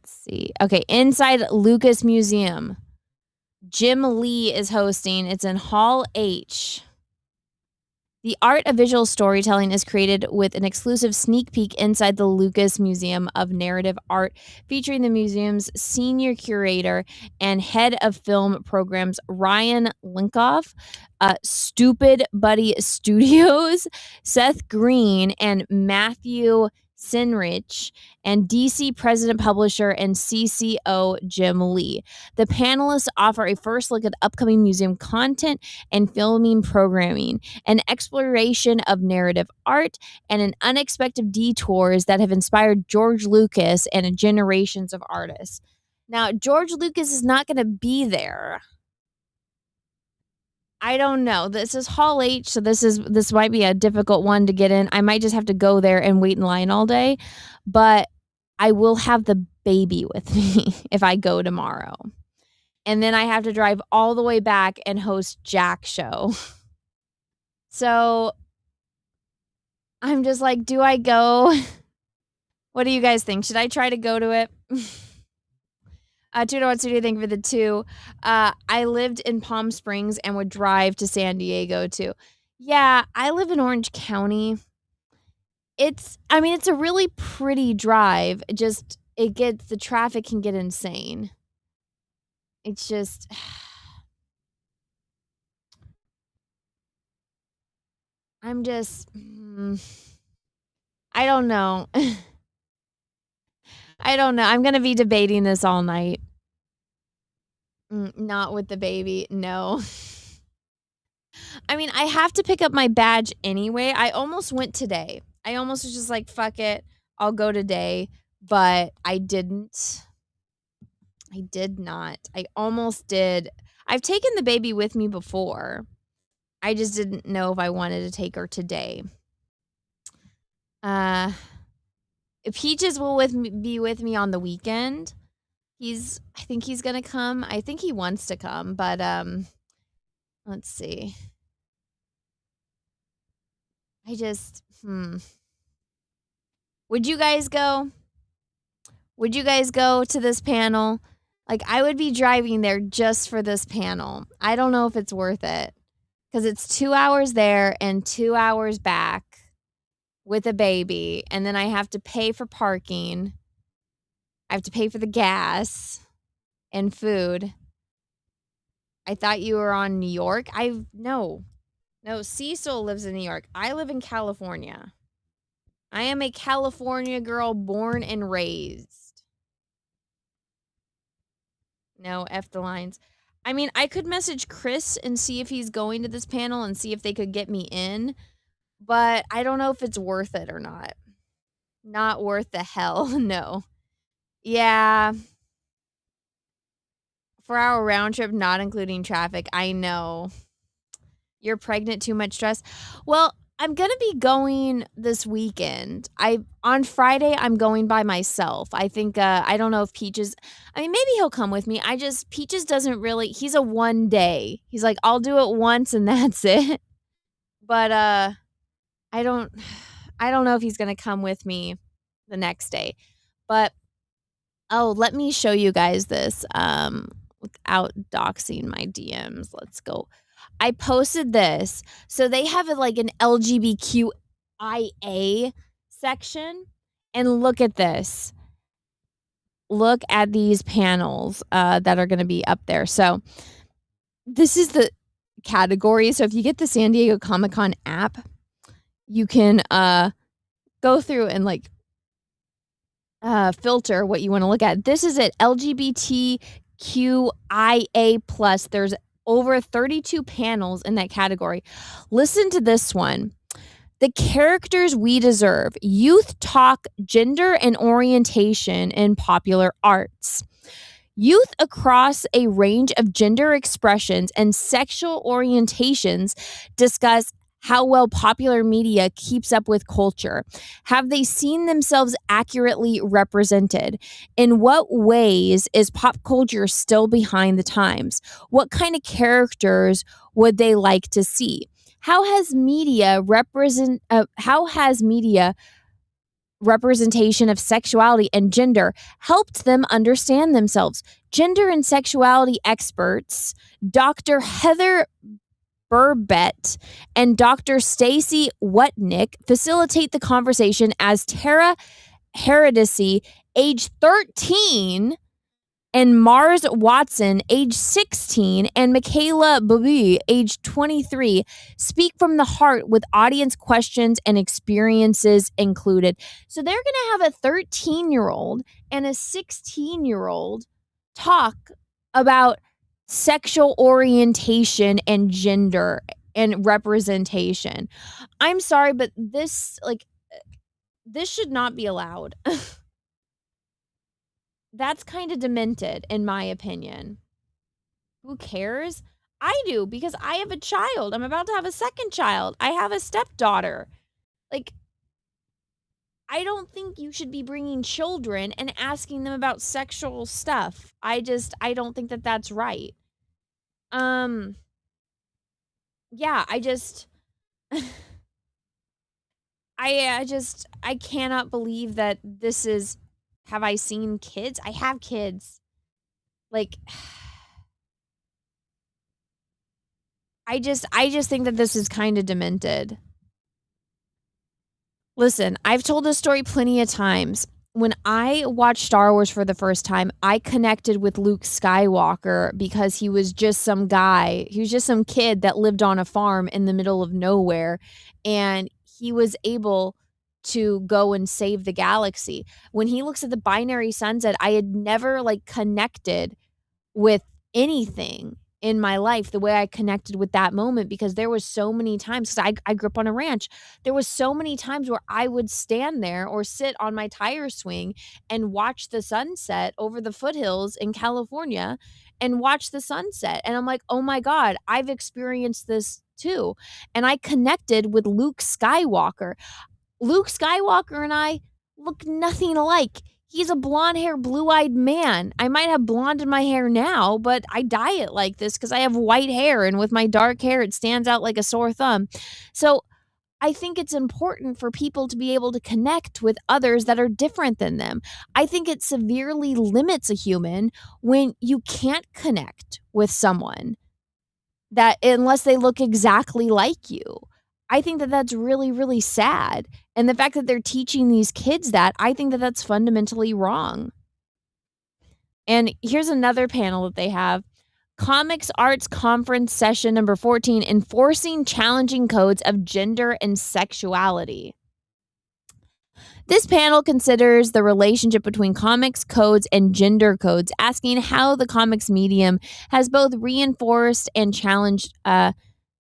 see. Okay, inside Lucas Museum. Jim Lee is hosting. It's in Hall H. The art of visual storytelling is created with an exclusive sneak peek inside the Lucas Museum of Narrative Art, featuring the museum's senior curator and head of film programs, Ryan Linkoff, Stupid Buddy Studios, Seth Green, and Matthew Sinrich, and DC President Publisher and CCO Jim Lee. The panelists offer a first look at upcoming museum content and filming programming, an exploration of narrative art, and an unexpected detours that have inspired George Lucas and generations of artists. Now, George Lucas is not going to be there. I don't know. This is Hall H, so this might be a difficult one to get in. I might just have to go there and wait in line all day, but I will have the baby with me if I go tomorrow. And then I have to drive all the way back and host Jack's show. So I'm just like, do I go? What do you guys think? Should I try to go to it? Tudo One Studio, thank you for the 2. I lived in Palm Springs and would drive to San Diego too. Yeah, I live in Orange County. It's a really pretty drive. The traffic can get insane. It's just, I don't know. I don't know. I'm going to be debating this all night. Not with the baby. No. I have to pick up my badge anyway. I almost went today. I almost was just like, fuck it. I'll go today. But I didn't. I did not. I almost did. I've taken the baby with me before. I just didn't know if I wanted to take her today. Peaches will be with me on the weekend. I think he's gonna come. I think he wants to come, but let's see. Would you guys go? Would you guys go to this panel? Like, I would be driving there just for this panel. I don't know if it's worth it because it's 2 hours there and 2 hours back with a baby. And then I have to pay for parking. I have to pay for the gas and food. I thought you were on New York. No, Cecil lives in New York. I live in California. I am a California girl born and raised. No, F the lines. I mean, I could message Chris and see if he's going to this panel and see if they could get me in, but I don't know if it's worth it or not. Not worth the hell, no. Yeah. 4-hour round trip, not including traffic. I know. You're pregnant, too much stress. Well, I'm going to be going this weekend. On Friday, I'm going by myself. I think, I don't know if Peaches, I mean, maybe he'll come with me. Peaches doesn't really, he's a one day. He's like, I'll do it once and that's it. But, I don't know if he's going to come with me the next day. But, let me show you guys this, without doxing my DMs. Let's go. I posted this. So they have like an LGBTQIA section. And look at this. Look at these panels that are going to be up there. So this is the category. So if you get the San Diego Comic-Con app, you can go through and like filter what you want to look at. This is it. LGBTQIA+. There's over 32 panels in that category. Listen to this one. The characters we deserve. Youth talk gender and orientation in popular arts. Youth across a range of gender expressions and sexual orientations discuss how well popular media keeps up with culture. Have they seen themselves accurately represented? In what ways is pop culture still behind the times? What kind of characters would they like to see? How has media representation of sexuality and gender helped them understand themselves? Gender and sexuality experts, Dr. Heather Burbett and Dr. Stacy Wutnick facilitate the conversation as Tara Heredisi, age 13, and Mars Watson, age 16, and Michaela Babu, age 23, speak from the heart with audience questions and experiences included. So they're going to have a 13-year-old and a 16-year-old talk about sexual orientation and gender and representation. I'm sorry, but this should not be allowed. That's kind of demented, in my opinion. Who cares? I do, because I have a child. I'm about to have a second child. I have a stepdaughter. Like, I don't think you should be bringing children and asking them about sexual stuff. I don't think that that's right. Yeah, I cannot believe that this is, have I seen kids? I have kids. Like, I just think that this is kind of demented. Listen, I've told this story plenty of times. When I watched Star Wars for the first time, I connected with Luke Skywalker because he was just some guy. He was just some kid that lived on a farm in the middle of nowhere. And he was able to go and save the galaxy. When he looks at the binary sunset, I had never connected with anything in my life the way I connected with that moment, because there was so many times, because I grew up on a ranch, there was so many times where I would stand there or sit on my tire swing and watch the sunset over the foothills in California and watch the sunset. And I'm like, oh my God, I've experienced this too. And I connected with Luke Skywalker. Luke Skywalker and I look nothing alike. He's a blonde-haired, blue-eyed man. I might have blonde in my hair now, but I dye it like this because I have white hair, and with my dark hair, it stands out like a sore thumb. So I think it's important for people to be able to connect with others that are different than them. I think it severely limits a human when you can't connect with someone that unless they look exactly like you. I think that that's really, really sad. And the fact that they're teaching these kids that, I think that that's fundamentally wrong. And here's another panel that they have. Comics Arts Conference Session number 14, Enforcing Challenging Codes of Gender and Sexuality. This panel considers the relationship between comics codes and gender codes, asking how the comics medium has both reinforced and challenged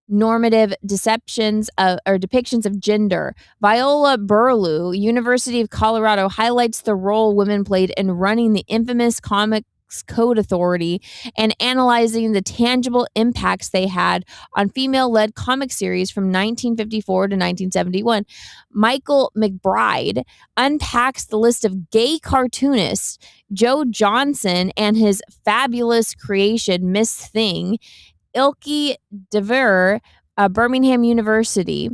normative deceptions or depictions of gender. Viola Burlew, University of Colorado, highlights the role women played in running the infamous Comics Code Authority and analyzing the tangible impacts they had on female-led comic series from 1954 to 1971. Michael McBride unpacks the list of gay cartoonists, Joe Johnson and his fabulous creation, Miss Thing. Ilke DeVere, Birmingham University,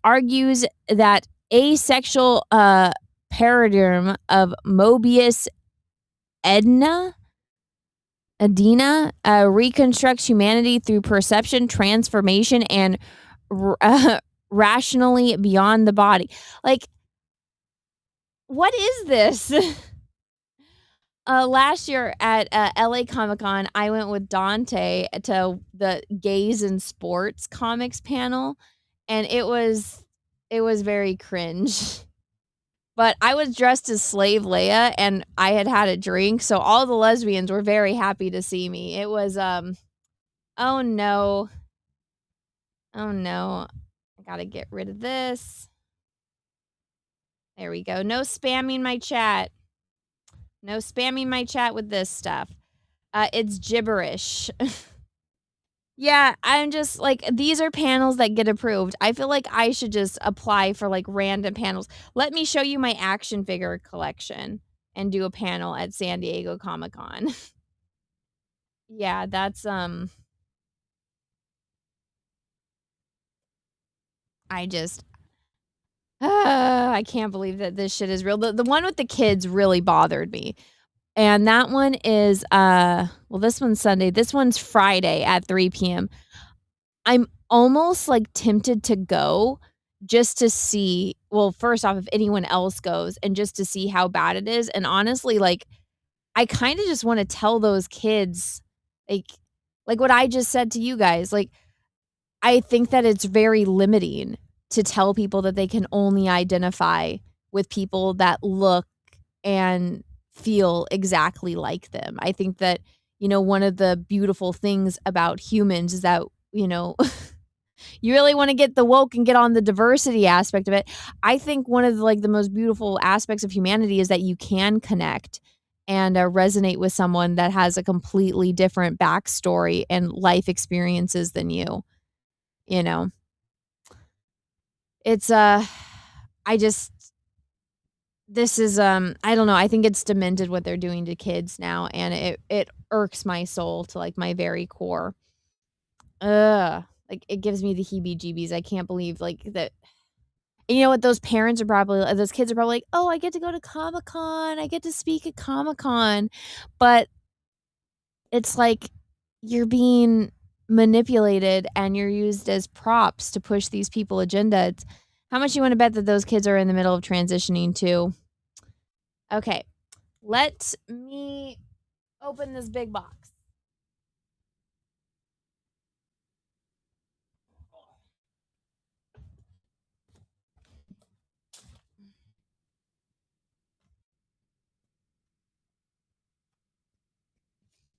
argues that asexual paradigm of Mobius Edina reconstructs humanity through perception, transformation, and rationally beyond the body. Like, what is this? Last year at LA Comic Con, I went with Dante to the Gays in Sports comics panel, and it was very cringe. But I was dressed as Slave Leia, and I had a drink, so all the lesbians were very happy to see me. It was oh no, I gotta get rid of this. There we go. No spamming my chat. No spamming my chat with this stuff. It's gibberish. Yeah, I'm just like, these are panels that get approved. I feel like I should just apply for like random panels. Let me show you my action figure collection and do a panel at San Diego Comic-Con. Yeah, that's I can't believe that this shit is real. The one with the kids really bothered me. And that one is well, this one's Sunday. This one's Friday at 3 p.m. I'm almost like tempted to go just to see, well, first off, if anyone else goes and just to see how bad it is. And honestly, like, I kind of just want to tell those kids, like what I just said to you guys, like, I think that it's very limiting to tell people that they can only identify with people that look and feel exactly like them. I think that, you know, one of the beautiful things about humans is that, you know, you really want to get the woke and get on the diversity aspect of it. I think one of the most beautiful aspects of humanity is that you can connect and resonate with someone that has a completely different backstory and life experiences than you. You know, it's this is I don't know, I think it's demented what they're doing to kids now, and it irks my soul to like my very core. Like, it gives me the heebie-jeebies. I can't believe like that. And you know what, those kids are probably like, oh, I get to go to Comic-Con, I get to speak at Comic-Con. But it's like you're being manipulated and you're used as props to push these people agenda. How much you want to bet that those kids are in the middle of transitioning too? Okay, let me open this big box.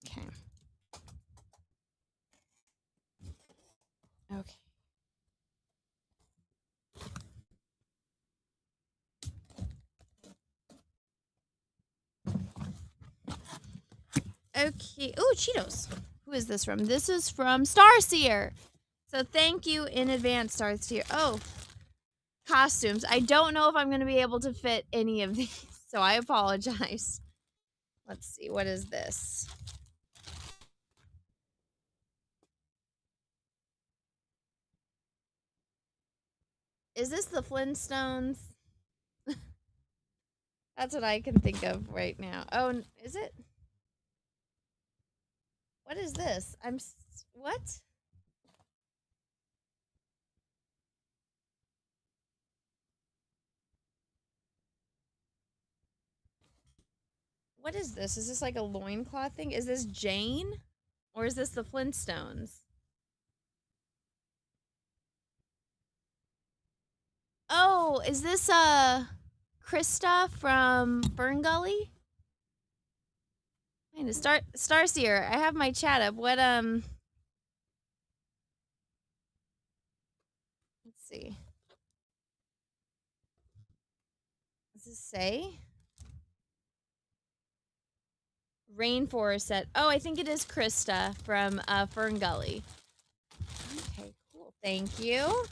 Okay. Okay. Okay. Oh, Cheetos. Who is this from? This is from Starseer. So thank you in advance, Starseer. Oh, costumes. I don't know if I'm going to be able to fit any of these, so I apologize. Let's see. What is this? Is this the Flintstones? That's what I can think of right now. Oh, is it? What is this? What? What is this? Is this like a loincloth thing? Is this Jane? Or is this the Flintstones? Oh, is this Krista from Fern Gully? Man, Starseer, I have my chat up. What let's see. Does this say? Rainforest set. Oh, I think it is Krista from Fern Gully. Okay, cool. Thank you.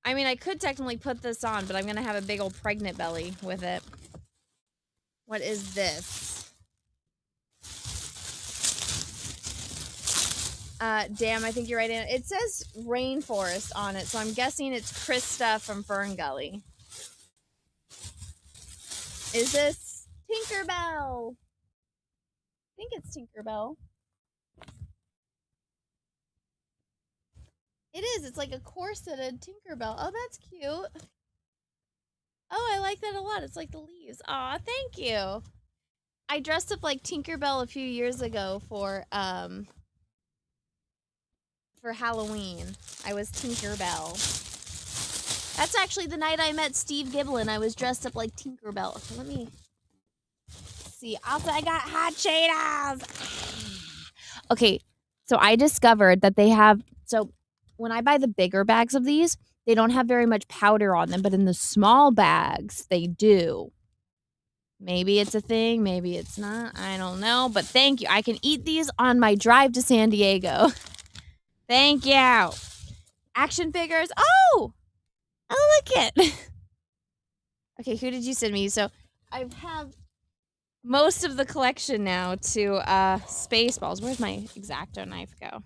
I mean, I could technically put this on, but I'm gonna have a big old pregnant belly with it. What is this? Damn, I think you're right. It says Rainforest on it, so I'm guessing it's Krista from Fern Gully. Is this Tinkerbell? I think it's Tinkerbell. It is. It's like a corseted Tinkerbell. Oh, that's cute. Oh, I like that a lot. It's like the leaves. Aw, thank you. I dressed up like Tinkerbell a few years ago for Halloween. I was Tinkerbell. That's actually the night I met Steve Giblin. I was dressed up like Tinkerbell. Okay, let me see. Also, I got hot Cheetos. Okay, so I discovered that they have... So when I buy the bigger bags of these, they don't have very much powder on them, but in the small bags, they do. Maybe it's a thing, maybe it's not. I don't know, but thank you. I can eat these on my drive to San Diego. Thank you. Action figures. Oh, look it. Okay, who did you send me? So I have most of the collection now to Spaceballs. Where's my X-Acto knife go?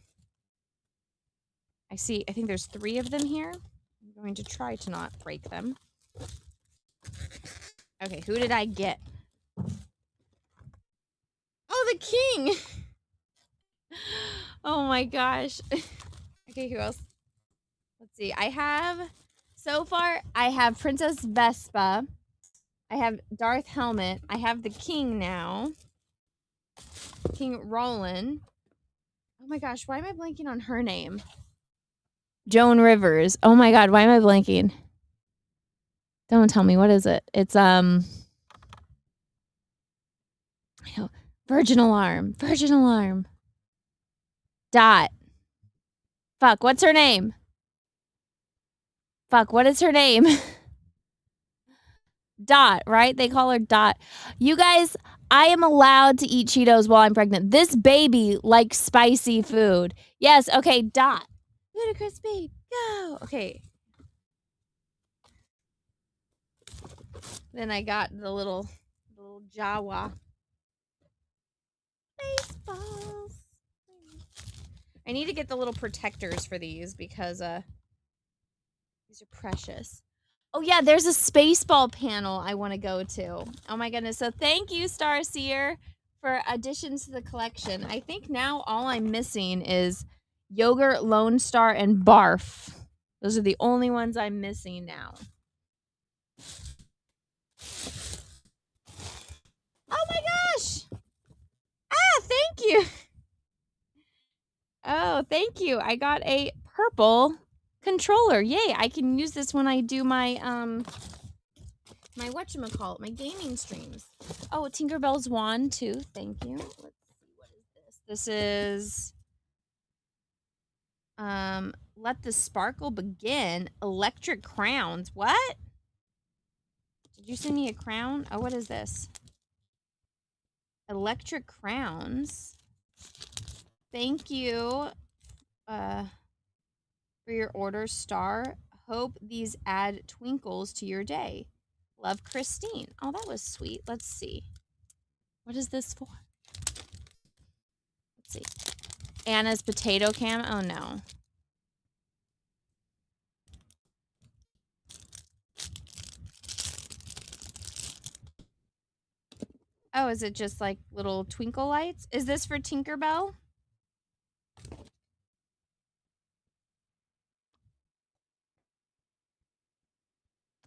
I think there's 3 of them here. I'm going to try to not break them. Okay, who did I get? Oh, the king! Oh my gosh. Okay, who else? Let's see. So far, I have Princess Vespa. I have Darth Helmet. I have the king now. King Roland. Oh my gosh, why am I blanking on her name? Joan Rivers. Oh my god, why am I blanking? Don't tell me, what is it? It's I know. Virgin Alarm. Virgin Alarm. Dot. Fuck, what's her name? Fuck, what is her name? Dot, right? They call her Dot. You guys, I am allowed to eat Cheetos while I'm pregnant. This baby likes spicy food. Yes, okay, Dot. Ludicrous speed, go. Okay. Then I got the little Jawa. Baseballs. I need to get the little protectors for these because these are precious. Oh yeah, there's a Spaceball panel I want to go to. Oh my goodness. So thank you, Starseer, for additions to the collection. I think now all I'm missing is Yogurt, Lone Star, and Barf. Those are the only ones I'm missing now. Oh my gosh! Ah, thank you! Oh, thank you. I got a purple controller. Yay, I can use this when I do my, my whatchamacallit, my gaming streams. Oh, Tinkerbell's wand, too. Thank you. Let's see, what is this? This is, Let the Sparkle Begin. Electric crowns. What? Did you send me a crown? Oh, what is this? Electric crowns. Thank you for your order, Star. Hope these add twinkles to your day. Love, Christine. Oh, that was sweet. Let's see. What is this for? Let's see. Anna's potato cam. Oh, no. Oh, is it just like little twinkle lights? Is this for Tinkerbell?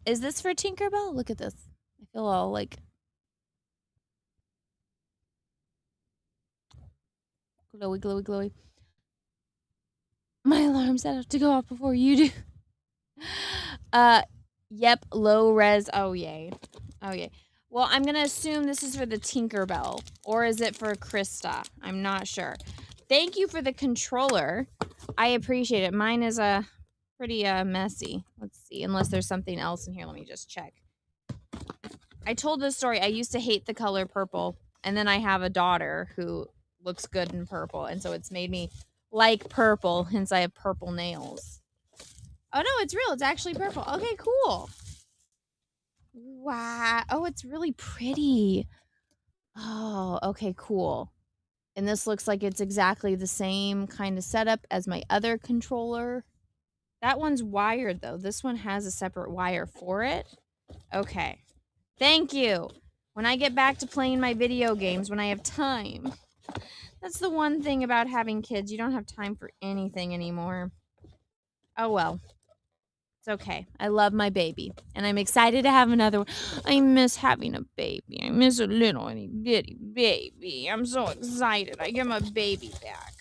Is this for Tinkerbell? Look at this. I feel all like glowy, glowy, glowy. My alarm set up to go off before you do. Yep, low res. Oh yay. Oh yay. Well, I'm gonna assume this is for the Tinkerbell, or is it for Krista? I'm not sure. Thank you for the controller. I appreciate it. Mine is pretty messy. Let's see, unless there's something else in here. Let me just check. I told this story. I used to hate the color purple, and then I have a daughter who looks good in purple, and so it's made me like purple, hence I have purple nails. Oh no, it's real. It's actually purple. Okay, cool. Wow. Oh, it's really pretty. Oh, okay, cool. And this looks like it's exactly the same kind of setup as my other controller. That one's wired though. This one has a separate wire for it. Okay. Thank you. When I get back to playing my video games, when I have time. That's the one thing about having kids. You don't have time for anything anymore. Oh well. It's okay. I love my baby. And I'm excited to have another one. I miss having a baby. I miss a little itty bitty baby. I'm so excited. I get my baby back.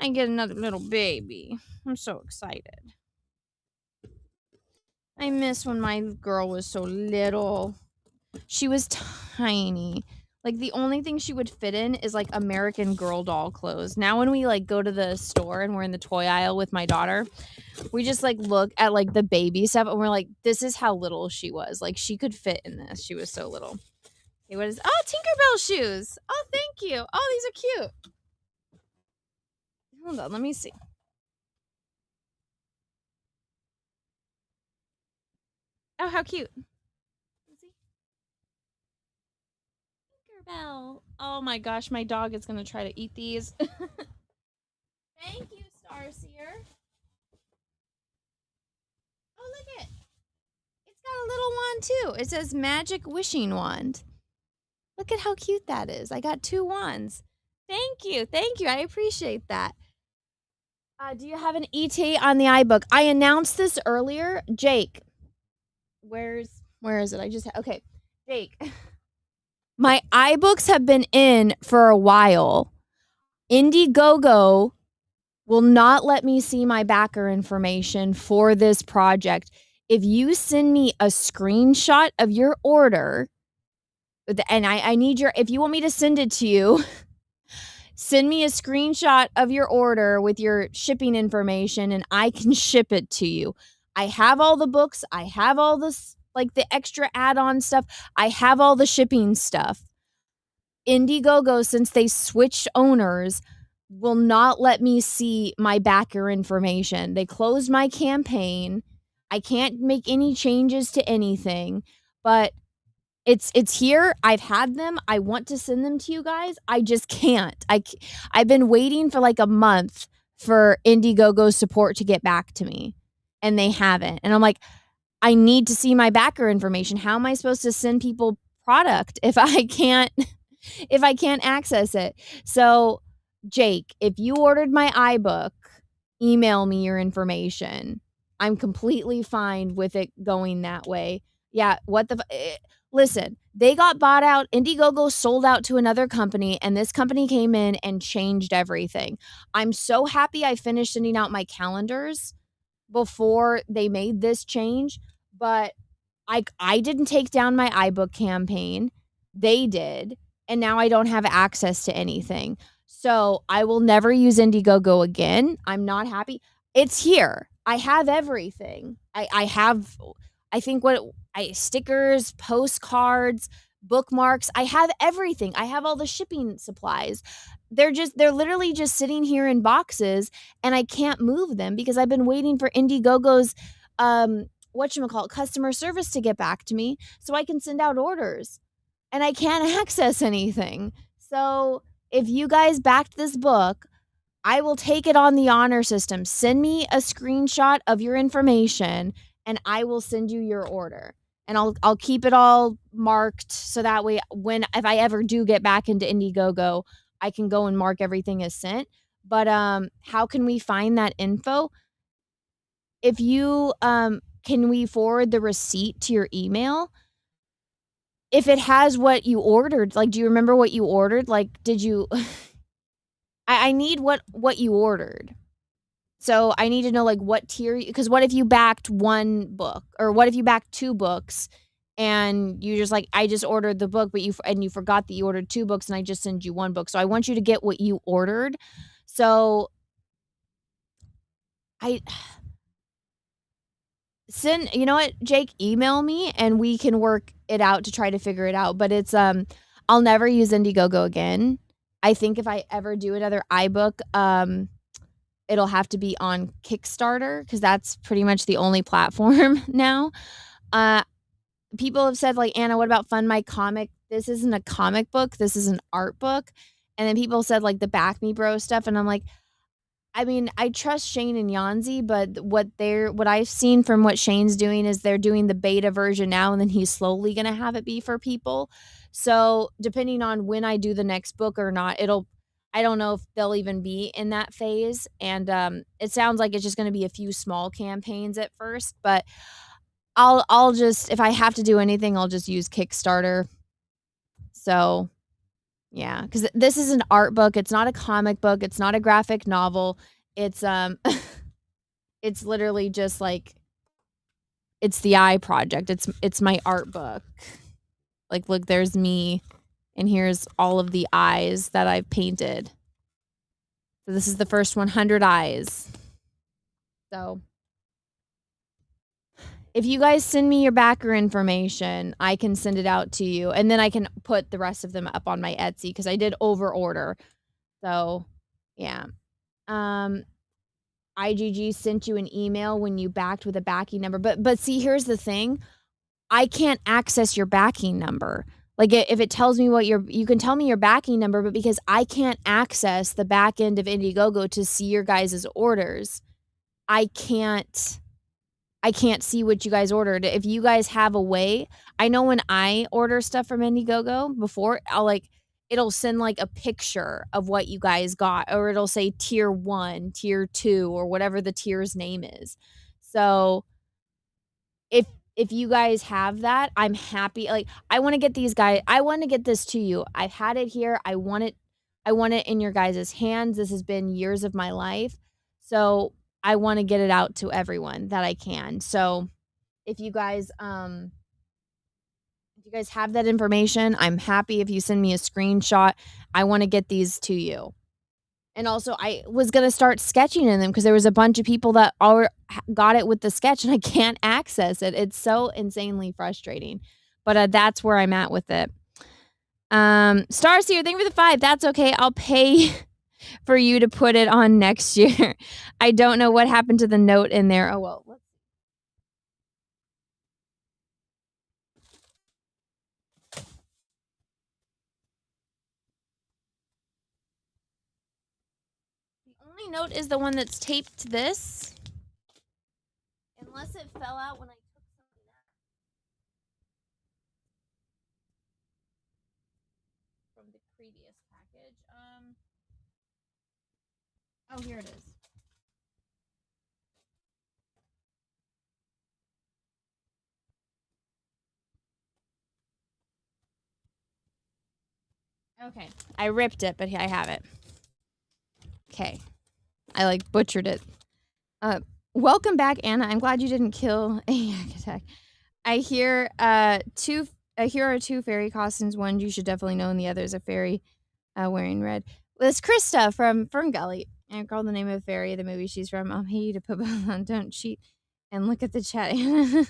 I get another little baby. I'm so excited. I miss when my girl was so little. She was tiny. Like, the only thing she would fit in is, like, American Girl doll clothes. Now when we, like, go to the store and we're in the toy aisle with my daughter, we just, like, look at, like, the baby stuff and we're like, this is how little she was. Like, she could fit in this. She was so little. Okay, what is... Oh, Tinkerbell shoes! Oh, thank you! Oh, these are cute! Hold on, let me see. Oh, how cute. Tinkerbell. Oh my gosh, my dog is going to try to eat these. Thank you, Starseer. Oh, look it. It's got a little wand too. It says Magic Wishing Wand. Look at how cute that is. I got 2 wands. Thank you. Thank you. I appreciate that. Do you have an ET on the iBook? I announced this earlier. Jake. Where is it? I just... Okay. Jake. My iBooks have been in for a while. Indiegogo will not let me see my backer information for this project. If you send me a screenshot of your order, and I need your... If you want me to send it to you... Send me a screenshot of your order with your shipping information and I can ship it to you. I have all the books. I have all this, like the extra add-on stuff. I have all the shipping stuff. Indiegogo, since they switched owners, will not let me see my backer information. They closed my campaign. I can't make any changes to anything, but it's here. I've had them. I want to send them to you guys. I just can't. I've been waiting for like a month for Indiegogo support to get back to me, and they haven't. And I'm like, I need to see my backer information. How am I supposed to send people product if I can't access it? So, Jake, if you ordered my iBook, email me your information. I'm completely fine with it going that way. Yeah, listen, they got bought out. Indiegogo sold out to another company, and this company came in and changed everything. I'm so happy I finished sending out my calendars before they made this change, but I didn't take down my iBook campaign. They did, and now I don't have access to anything. So I will never use Indiegogo again. I'm not happy. It's here. I have everything. I have... I think stickers, postcards, bookmarks. I have everything. I have all the shipping supplies. They're literally just sitting here in boxes, and I can't move them because I've been waiting for Indiegogo's customer service to get back to me so I can send out orders. And I can't access anything. So if you guys backed this book, I will take it on the honor system. Send me a screenshot of your information and I will send you your order. and I'll keep it all marked so that way if I ever do get back into Indiegogo, I can go and mark everything as sent. But how can we find that info? If you can we forward the receipt to your email? If it has what you ordered, like, do you remember what you ordered? Like, did you I need what you ordered. So I need to know, like, what tier, because what if you backed one book, or what if you backed 2 books and you just like, I just ordered the book, but you forgot that you ordered 2 books and I just sent you 1 book. So I want you to get what you ordered. So you know what, Jake, email me and we can work it out to try to figure it out. But it's I'll never use Indiegogo again. I think if I ever do another iBook, it'll have to be on Kickstarter, because that's pretty much the only platform now. People have said, like, Anna, what about Fund My Comic? This isn't a comic book. This is an art book. And then people said, like, the Back Me Bro stuff. And I'm like, I mean, I trust Shane and Yanzi, but what I've seen from what Shane's doing is they're doing the beta version now, and then he's slowly going to have it be for people. So depending on when I do the next book or not, I don't know if they'll even be in that phase. And it sounds like it's just going to be a few small campaigns at first, but I'll just, if I have to do anything, I'll just use Kickstarter. So yeah, because this is an art book. It's not a comic book. It's not a graphic novel. It's it's literally just like, it's the eye project. It's my art book. Like, look, there's me, and here's all of the eyes that I've painted. So this is the first 100 eyes. So if you guys send me your backer information, I can send it out to you, and then I can put the rest of them up on my Etsy, because I did over order. So yeah. IGG sent you an email when you backed with a backing number. But see, here's the thing. I can't access your backing number. Like, if it tells me you can tell me your backing number, but because I can't access the back end of Indiegogo to see your guys' orders, I can't see what you guys ordered. If you guys have a way, I know when I order stuff from Indiegogo before, it'll send like a picture of what you guys got, or it'll say tier 1, tier 2, or whatever the tier's name is. So if you guys have that, I'm happy. Like, I want to get this to you. I've had it here. I want it in your guys' hands. This has been years of my life. So I want to get it out to everyone that I can. So if you guys have that information, I'm happy if you send me a screenshot. I want to get these to you. And also, I was going to start sketching in them, because there was a bunch of people that got it with the sketch, and I can't access it. It's so insanely frustrating. But that's where I'm at with it. Stars here, thank you for the 5. That's okay. I'll pay for you to put it on next year. I don't know what happened to the note in there. Oh, well. The only note is the one that's taped to this. Unless it fell out when I took something out. From the previous package. Oh, here it is. Okay. I ripped it, but I have it. Okay. I butchered it. Welcome back, Anna. I'm glad you didn't kill a yak attack. I hear here are 2 fairy costumes. One you should definitely know, and the other is a fairy wearing red. Well, it's Krista from Ferngully. I called the name of fairy, the movie she's from. I'll pay you to put on. Don't cheat. And look at the chat. Hair,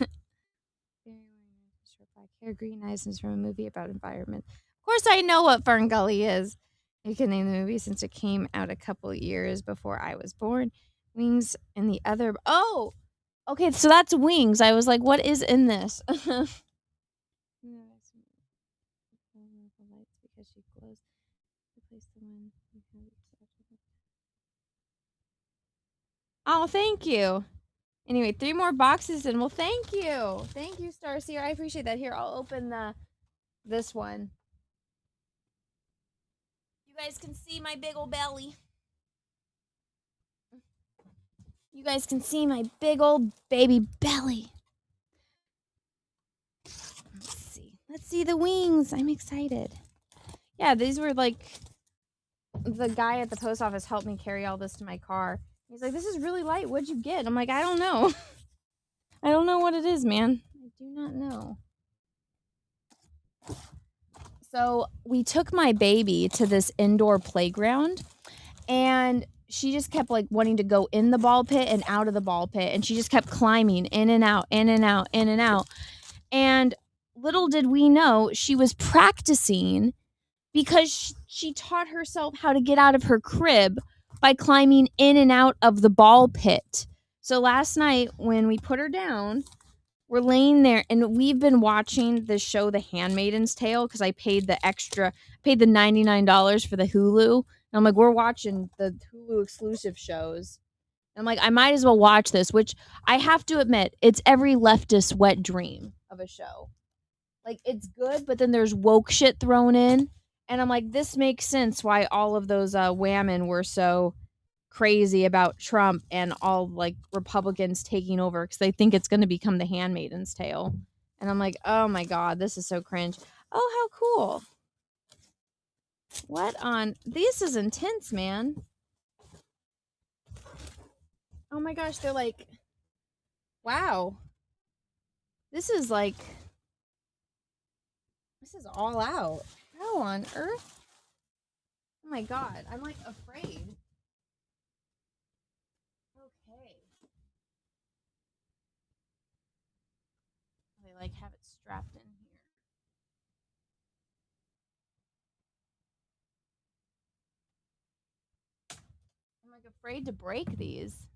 green eyes, is from a movie about environment. Of course, I know what Ferngully is. You can name the movie since it came out a couple years before I was born. Wings and the other. Oh, okay. So that's Wings. I was like, what is in this? Oh, thank you. Anyway, 3 more boxes and well, thank you. Thank you, Starseer. I appreciate that. Here, I'll open this one. You guys can see my big old belly. You guys can see my big old baby belly. Let's see the wings. I'm excited. Yeah, these were like the guy at the post office helped me carry all this to my car. He's like, "This is really light. What'd you get?" I'm like, "I don't know. I don't know what it is, man. I do not know." So we took my baby to this indoor playground, and she just kept like wanting to go in the ball pit and out of the ball pit, and she just kept climbing in and out, in and out, in and out. And little did we know she was practicing because she taught herself how to get out of her crib by climbing in and out of the ball pit. So last night when we put her down, we're laying there and we've been watching the show The Handmaid's Tale because I paid the $99 for the Hulu. And I'm like, we're watching the Hulu exclusive shows. And I'm like, I might as well watch this, which I have to admit, it's every leftist wet dream of a show. Like, it's good, but then there's woke shit thrown in. And I'm like, this makes sense why all of those women were so crazy about Trump and all like Republicans taking over because they think it's going to become The Handmaid's Tale. And I'm like, oh my God, this is so cringe. Oh, how cool. What on? This is intense, man. Oh my gosh, they're like, wow. This is like, this is all out. How on earth? Oh my God, I'm like afraid. Okay. They like have it strapped in here. I'm like afraid to break these.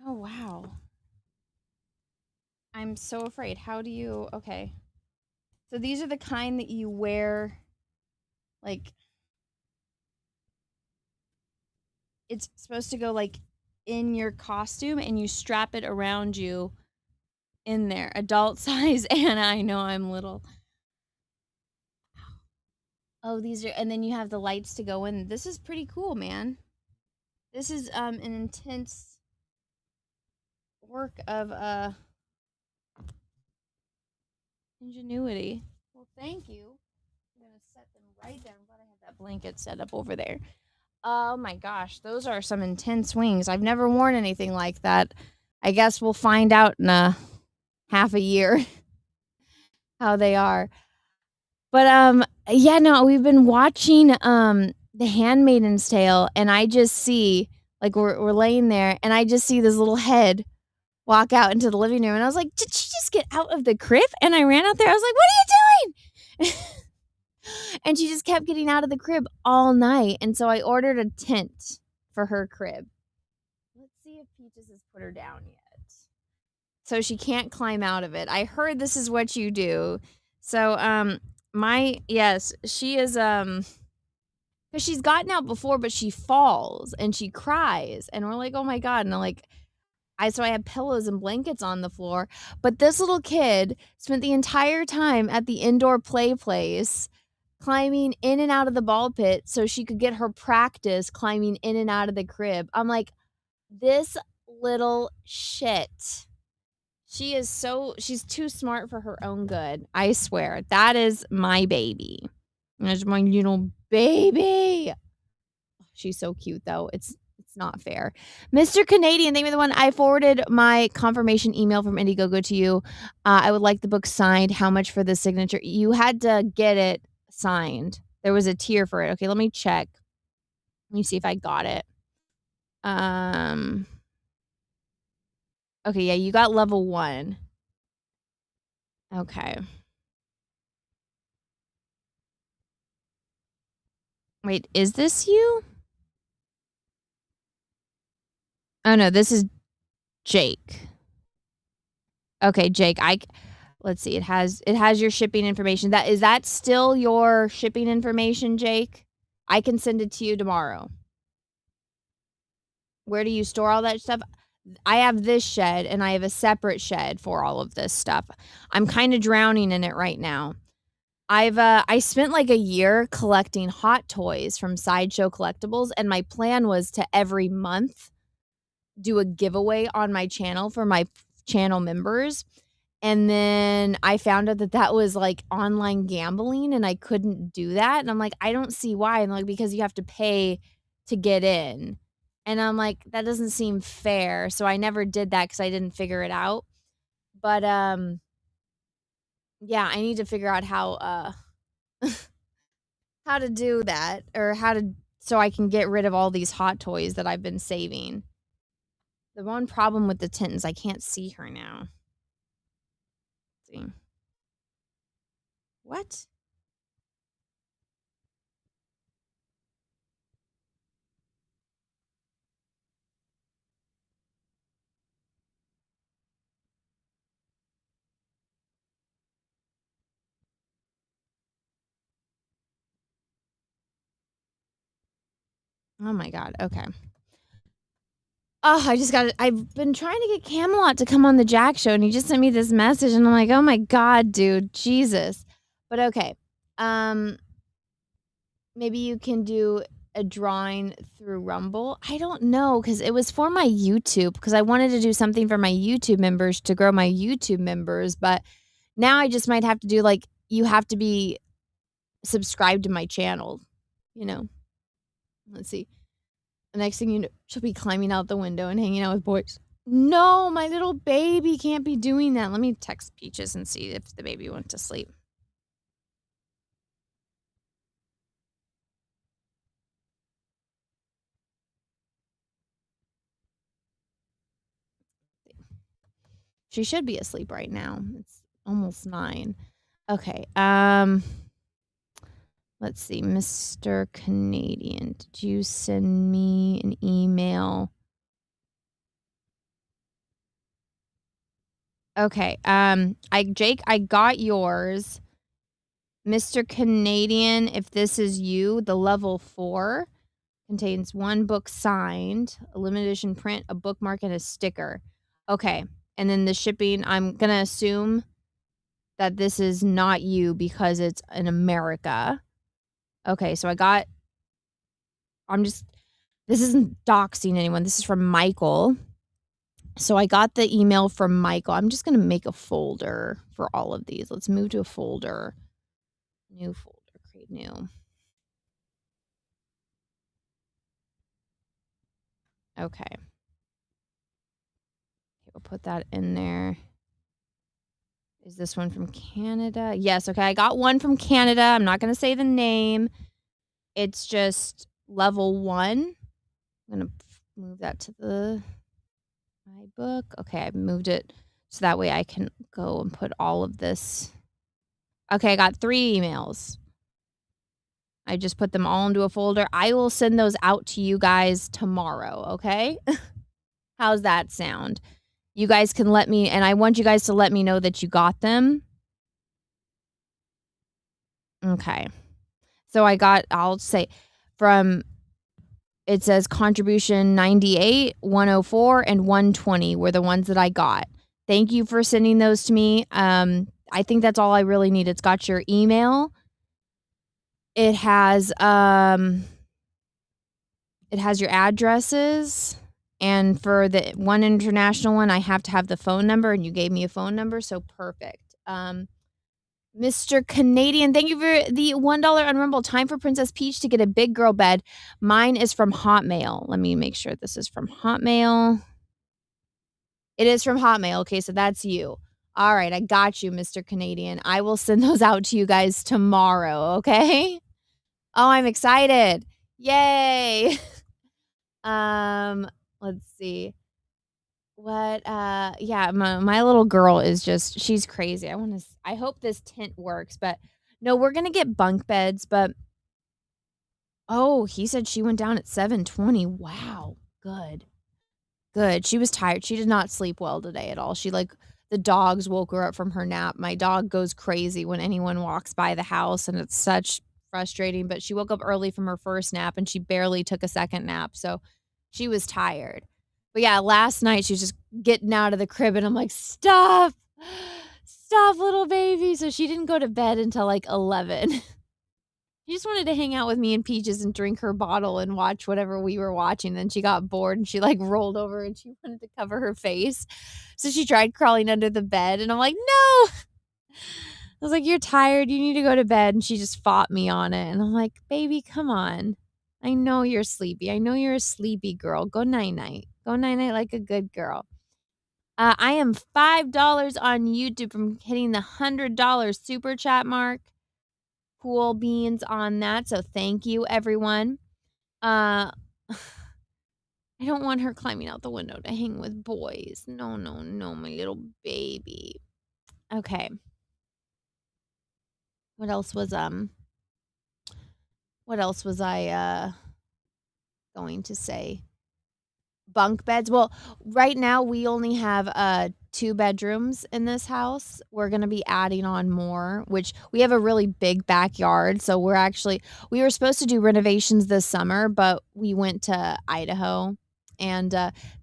Oh, wow. I'm so afraid. How do you... Okay. So these are the kind that you wear, like... It's supposed to go, like, in your costume, and you strap it around you in there. Adult size, and I know I'm little. Oh, these are... And then you have the lights to go in. This is pretty cool, man. This is an intense... work of ingenuity. Well, thank you. I'm gonna set them right there. I'm glad I have that blanket set up over there. Oh my gosh, those are some intense wings. I've never worn anything like that. I guess we'll find out in a half a year how they are. But yeah, no, we've been watching The Handmaid's Tale, and I just see like we're laying there, and I just see this little head walk out into the living room, and I was like, did she just get out of the crib? And I ran out there. I was like, what are you doing? And she just kept getting out of the crib all night. And so I ordered a tent for her crib. Let's see if Peaches has put her down yet. So she can't climb out of it. I heard this is what you do. So yes, she is because she's gotten out before, but she falls and she cries, and we're like, oh my God. And I'm like, so I have pillows and blankets on the floor. But this little kid spent the entire time at the indoor play place climbing in and out of the ball pit so she could get her practice climbing in and out of the crib. I'm like, this little shit. She's too smart for her own good. I swear. That is my baby. That's my little baby. She's so cute, though. It's not fair. Mr. Canadian, thank you for the one. I forwarded my confirmation email from Indiegogo to you. I would like the book signed. How much for the signature? You had to get it signed. There was a tier for it. Okay, let me check. Let me see if I got it. Okay, yeah, you got level 1. Okay. Wait, is this you? Oh no, this is Jake. Okay, Jake, let's see. It has your shipping information. Is that still your shipping information, Jake? I can send it to you tomorrow. Where do you store all that stuff? I have this shed and I have a separate shed for all of this stuff. I'm kind of drowning in it right now. I spent like a year collecting hot toys from Sideshow Collectibles, and my plan was to every month do a giveaway on my channel for my channel members. And then I found out that was like online gambling and I couldn't do that. And I'm like, I don't see why. And like, because you have to pay to get in. And I'm like, that doesn't seem fair. So I never did that because I didn't figure it out. But yeah, I need to figure out how how to do that, or so I can get rid of all these hot toys that I've been saving. The one problem with the tent is I can't see her now. Let's see. What? Oh my God. Okay. Oh, I've been trying to get Camelot to come on the Jack show, and he just sent me this message, and I'm like, oh my God, dude, Jesus. But okay. Maybe you can do a drawing through Rumble. I don't know, because it was for my YouTube, because I wanted to do something for my YouTube members to grow my YouTube members, but now I just might have to do like, you have to be subscribed to my channel, you know. Let's see. The next thing you know, she'll be climbing out the window and hanging out with boys. No, my little baby can't be doing that. Let me text Peaches and see if the baby went to sleep. She should be asleep right now. It's almost 9. Okay. Let's see. Mr. Canadian, did you send me an email? Okay. Jake, I got yours. Mr. Canadian, if this is you, the level 4 contains 1 book signed, a limited edition print, a bookmark, and a sticker. Okay. And then the shipping, I'm going to assume that this is not you because it's in America. Okay, so this isn't doxing anyone. This is from Michael. So I got the email from Michael. I'm just going to make a folder for all of these. Let's move to a folder. New folder, create new. Okay. We'll put that in there. Is this one from Canada? Yes, okay. I got one from Canada. I'm not going to say the name. It's just level 1. I'm going to move that to my book. Okay, I've moved it so that way I can go and put all of this. Okay, I got 3 emails. I just put them all into a folder. I will send those out to you guys tomorrow, okay? How's that sound? You guys can let me, and I want you guys to let me know that you got them. Okay. So I'll say it says contribution 98, 104, and 120 were the ones that I got. Thank you for sending those to me. I think that's all I really need. It's got your email. It has your addresses. And for the one international one, I have to have the phone number, and you gave me a phone number, so perfect. Mr. Canadian, thank you for the $1 on Rumble. Time for Princess Peach to get a big girl bed. Mine is from Hotmail. Let me make sure this is from Hotmail. It is from Hotmail. Okay, so that's you. All right, I got you, Mr. Canadian. I will send those out to you guys tomorrow, okay? Oh, I'm excited. Yay. Let's see. Yeah, my little girl is she's crazy. I hope this tent works, but no, we're going to get bunk beds, but oh, he said she went down at 7:20. Wow. Good. She was tired. She did not sleep well today at all. The dogs woke her up from her nap. My dog goes crazy when anyone walks by the house, and it's such frustrating, but she woke up early from her first nap and she barely took a second nap. So she was tired. But yeah, last night she was just getting out of the crib and I'm like, stop, little baby. So she didn't go to bed until like 11. She just wanted to hang out with me and Peaches and drink her bottle and watch whatever we were watching. Then she got bored and she like rolled over and she wanted to cover her face. So she tried crawling under the bed and I'm like, no. I was like, you're tired. You need to go to bed. And she just fought me on it. And I'm like, baby, come on. I know you're sleepy. I know you're a sleepy girl. Go night-night. Go night-night like a good girl. I am $5 on YouTube from hitting the $100 super chat mark. Cool beans on that. So thank you, everyone. I don't want her climbing out the window to hang with boys. No, my little baby. Okay. What else was I going to say? Bunk beds. Well, right now we only have 2 bedrooms in this house. We're going to be adding on more, which we have a really big backyard. So we were supposed to do renovations this summer, but we went to Idaho and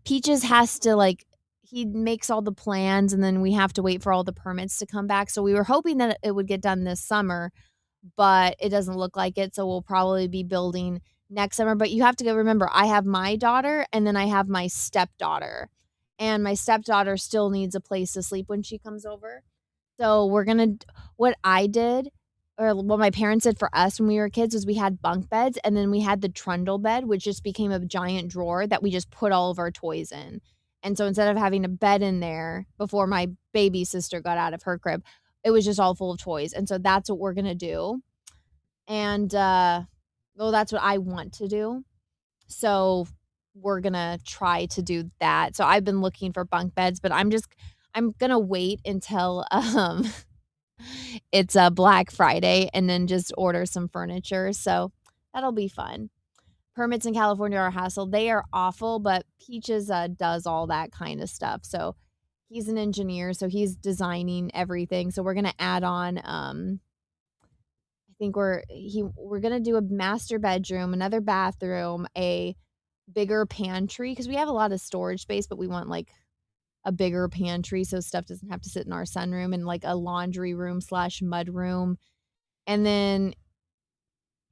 Peaches has to he makes all the plans and then we have to wait for all the permits to come back. So we were hoping that it would get done this summer, but it doesn't look like it. So we'll probably be building next summer. But you have to remember, I have my daughter and then I have my stepdaughter. And my stepdaughter still needs a place to sleep when she comes over. So what I did, or what my parents did for us when we were kids, was we had bunk beds and then we had the trundle bed, which just became a giant drawer that we just put all of our toys in. And so instead of having a bed in there before my baby sister got out of her crib, it was just all full of toys. And so that's what we're going to do. And, that's what I want to do. So we're going to try to do that. So I've been looking for bunk beds, but I'm going to wait until, it's a Black Friday and then just order some furniture. So that'll be fun. Permits in California are a hassle. They are awful, but Peaches does all that kind of stuff. So he's an engineer, so he's designing everything. So we're going to add on, I think we're going to do a master bedroom, another bathroom, a bigger pantry, because we have a lot of storage space, but we want a bigger pantry so stuff doesn't have to sit in our sunroom, and a laundry room / mud room. And then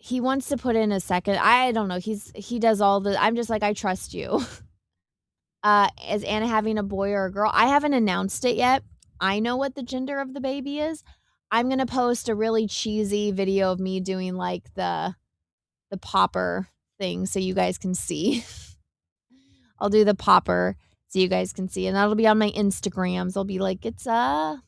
he wants to put in a second. I don't know. He does all the. I'm just like, I trust you. Is Anna having a boy or a girl? I haven't announced it yet. I know what the gender of the baby is. I'm gonna post a really cheesy video of me doing the popper thing so you guys can see. I'll do the popper so you guys can see, and that'll be on my Instagrams. I'll be like, it's let's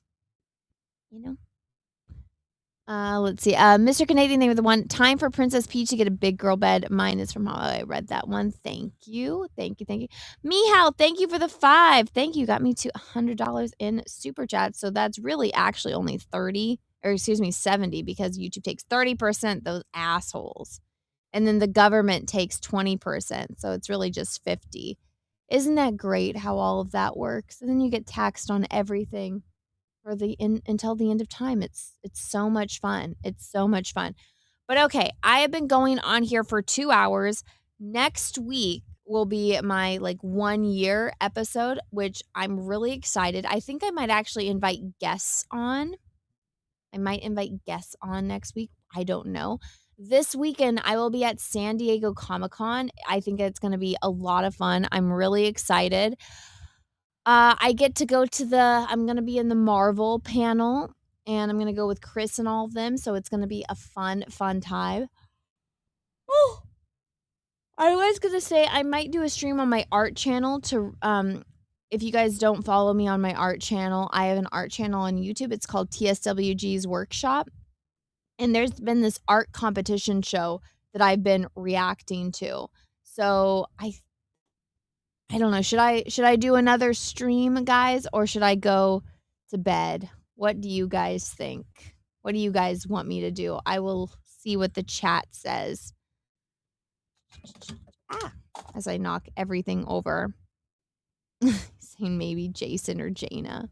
see. Mr. Canadian, they were the one. Time for Princess Peach to get a big girl bed. Mine is from Holly. I read that one. Thank you. Mihal, thank you for the 5. Thank you. Got me to $100 in super chat. So that's really actually only 70, because YouTube takes 30%, those assholes. And then the government takes 20%. So it's really just 50. Isn't that great how all of that works? And then you get taxed on everything until the end of time. It's so much fun. But okay, I have been going on here for 2 hours. Next week will be my 1 year episode, which I'm really excited. I think I might actually invite guests on. Next week. I don't know. This weekend, I will be at San Diego Comic-Con. I think it's going to be a lot of fun. I'm really excited. I get to go I'm going to be in the Marvel panel, and I'm going to go with Chris and all of them. So it's going to be a fun time. Oh, I was going to say I might do a stream on my art channel if you guys don't follow me on my art channel, I have an art channel on YouTube. It's called TSWG's Workshop. And there's been this art competition show that I've been reacting to. So I don't know. Should I do another stream, guys, or should I go to bed? What do you guys think? What do you guys want me to do? I will see what the chat says. As I knock everything over. Saying maybe Jason or Jaina.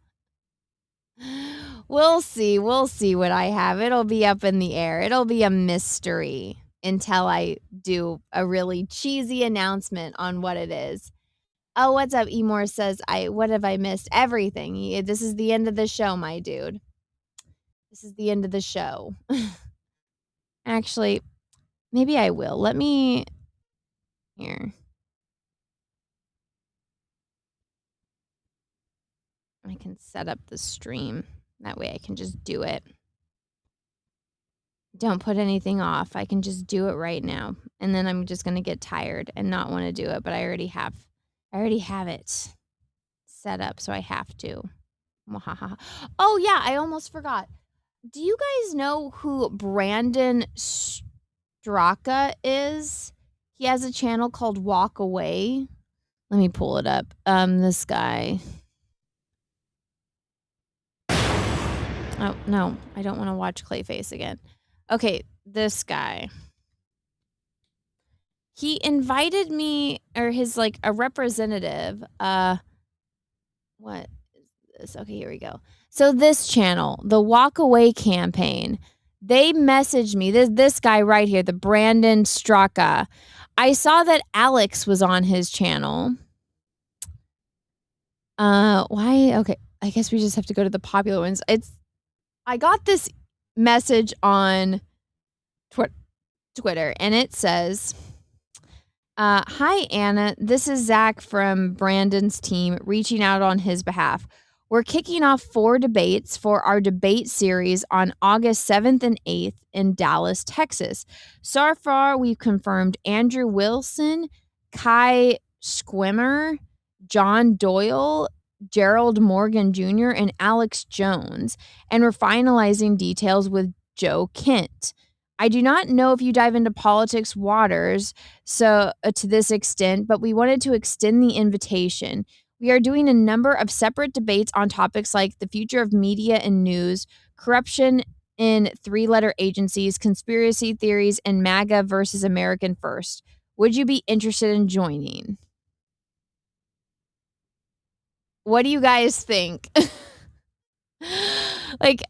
We'll see. We'll see what I have. It'll be up in the air. It'll be a mystery until I do a really cheesy announcement on what it is. Oh, what's up? Emor says, what have I missed? Everything. This is the end of the show, my dude. This is the end of the show. Actually, maybe I will. Let me... Here. I can set up the stream. That way I can just do it. Don't put anything off. I can just do it right now. And then I'm just going to get tired and not want to do it, but I already have it set up, so I have to. Oh yeah, I almost forgot. Do you guys know who Brandon Straka is? He has a channel called Walk Away. Let me pull it up. This guy. Oh, no, I don't want to watch Clayface again. Okay, this guy. He invited me, or his, like, a representative. What is this? Okay, here we go. So this channel, the Walk Away campaign, they messaged me, this guy right here, the Brandon Straka. I saw that Alex was on his channel. Why? Okay, I guess we just have to go to the popular ones. I got this message on Twitter, and it says, hi, Anna. This is Zach from Brandon's team reaching out on his behalf. We're kicking off 4 debates for our debate series on August 7th and 8th in Dallas, Texas. So far, we've confirmed Andrew Wilson, Kai Schwimmer, John Doyle, Gerald Morgan Jr., and Alex Jones, and we're finalizing details with Joe Kent. I do not know if you dive into politics waters to this extent, but we wanted to extend the invitation. We are doing a number of separate debates on topics like the future of media and news, corruption in 3-letter agencies, conspiracy theories, and MAGA versus American First. Would you be interested in joining? What do you guys think? like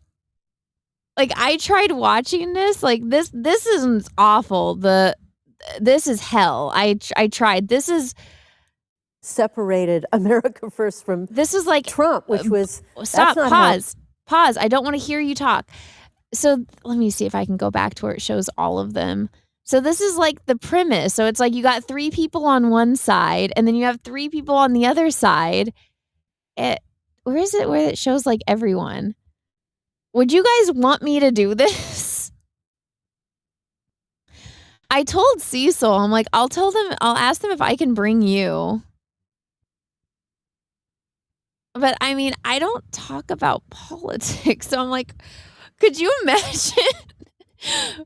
I tried watching this. Like this isn't awful. This is hell. I tried. This is separated America First from this is like Trump, which was stop. Pause. I don't want to hear you talk. So let me see if I can go back to where it shows all of them. So this is like the premise. So it's like you got 3 people on one side, and then you have 3 people on the other side. Where is it where it shows like everyone? Would you guys want me to do this? I told Cecil, I'm like, I'll ask them if I can bring you. But I mean, I don't talk about politics. So I'm like, could you imagine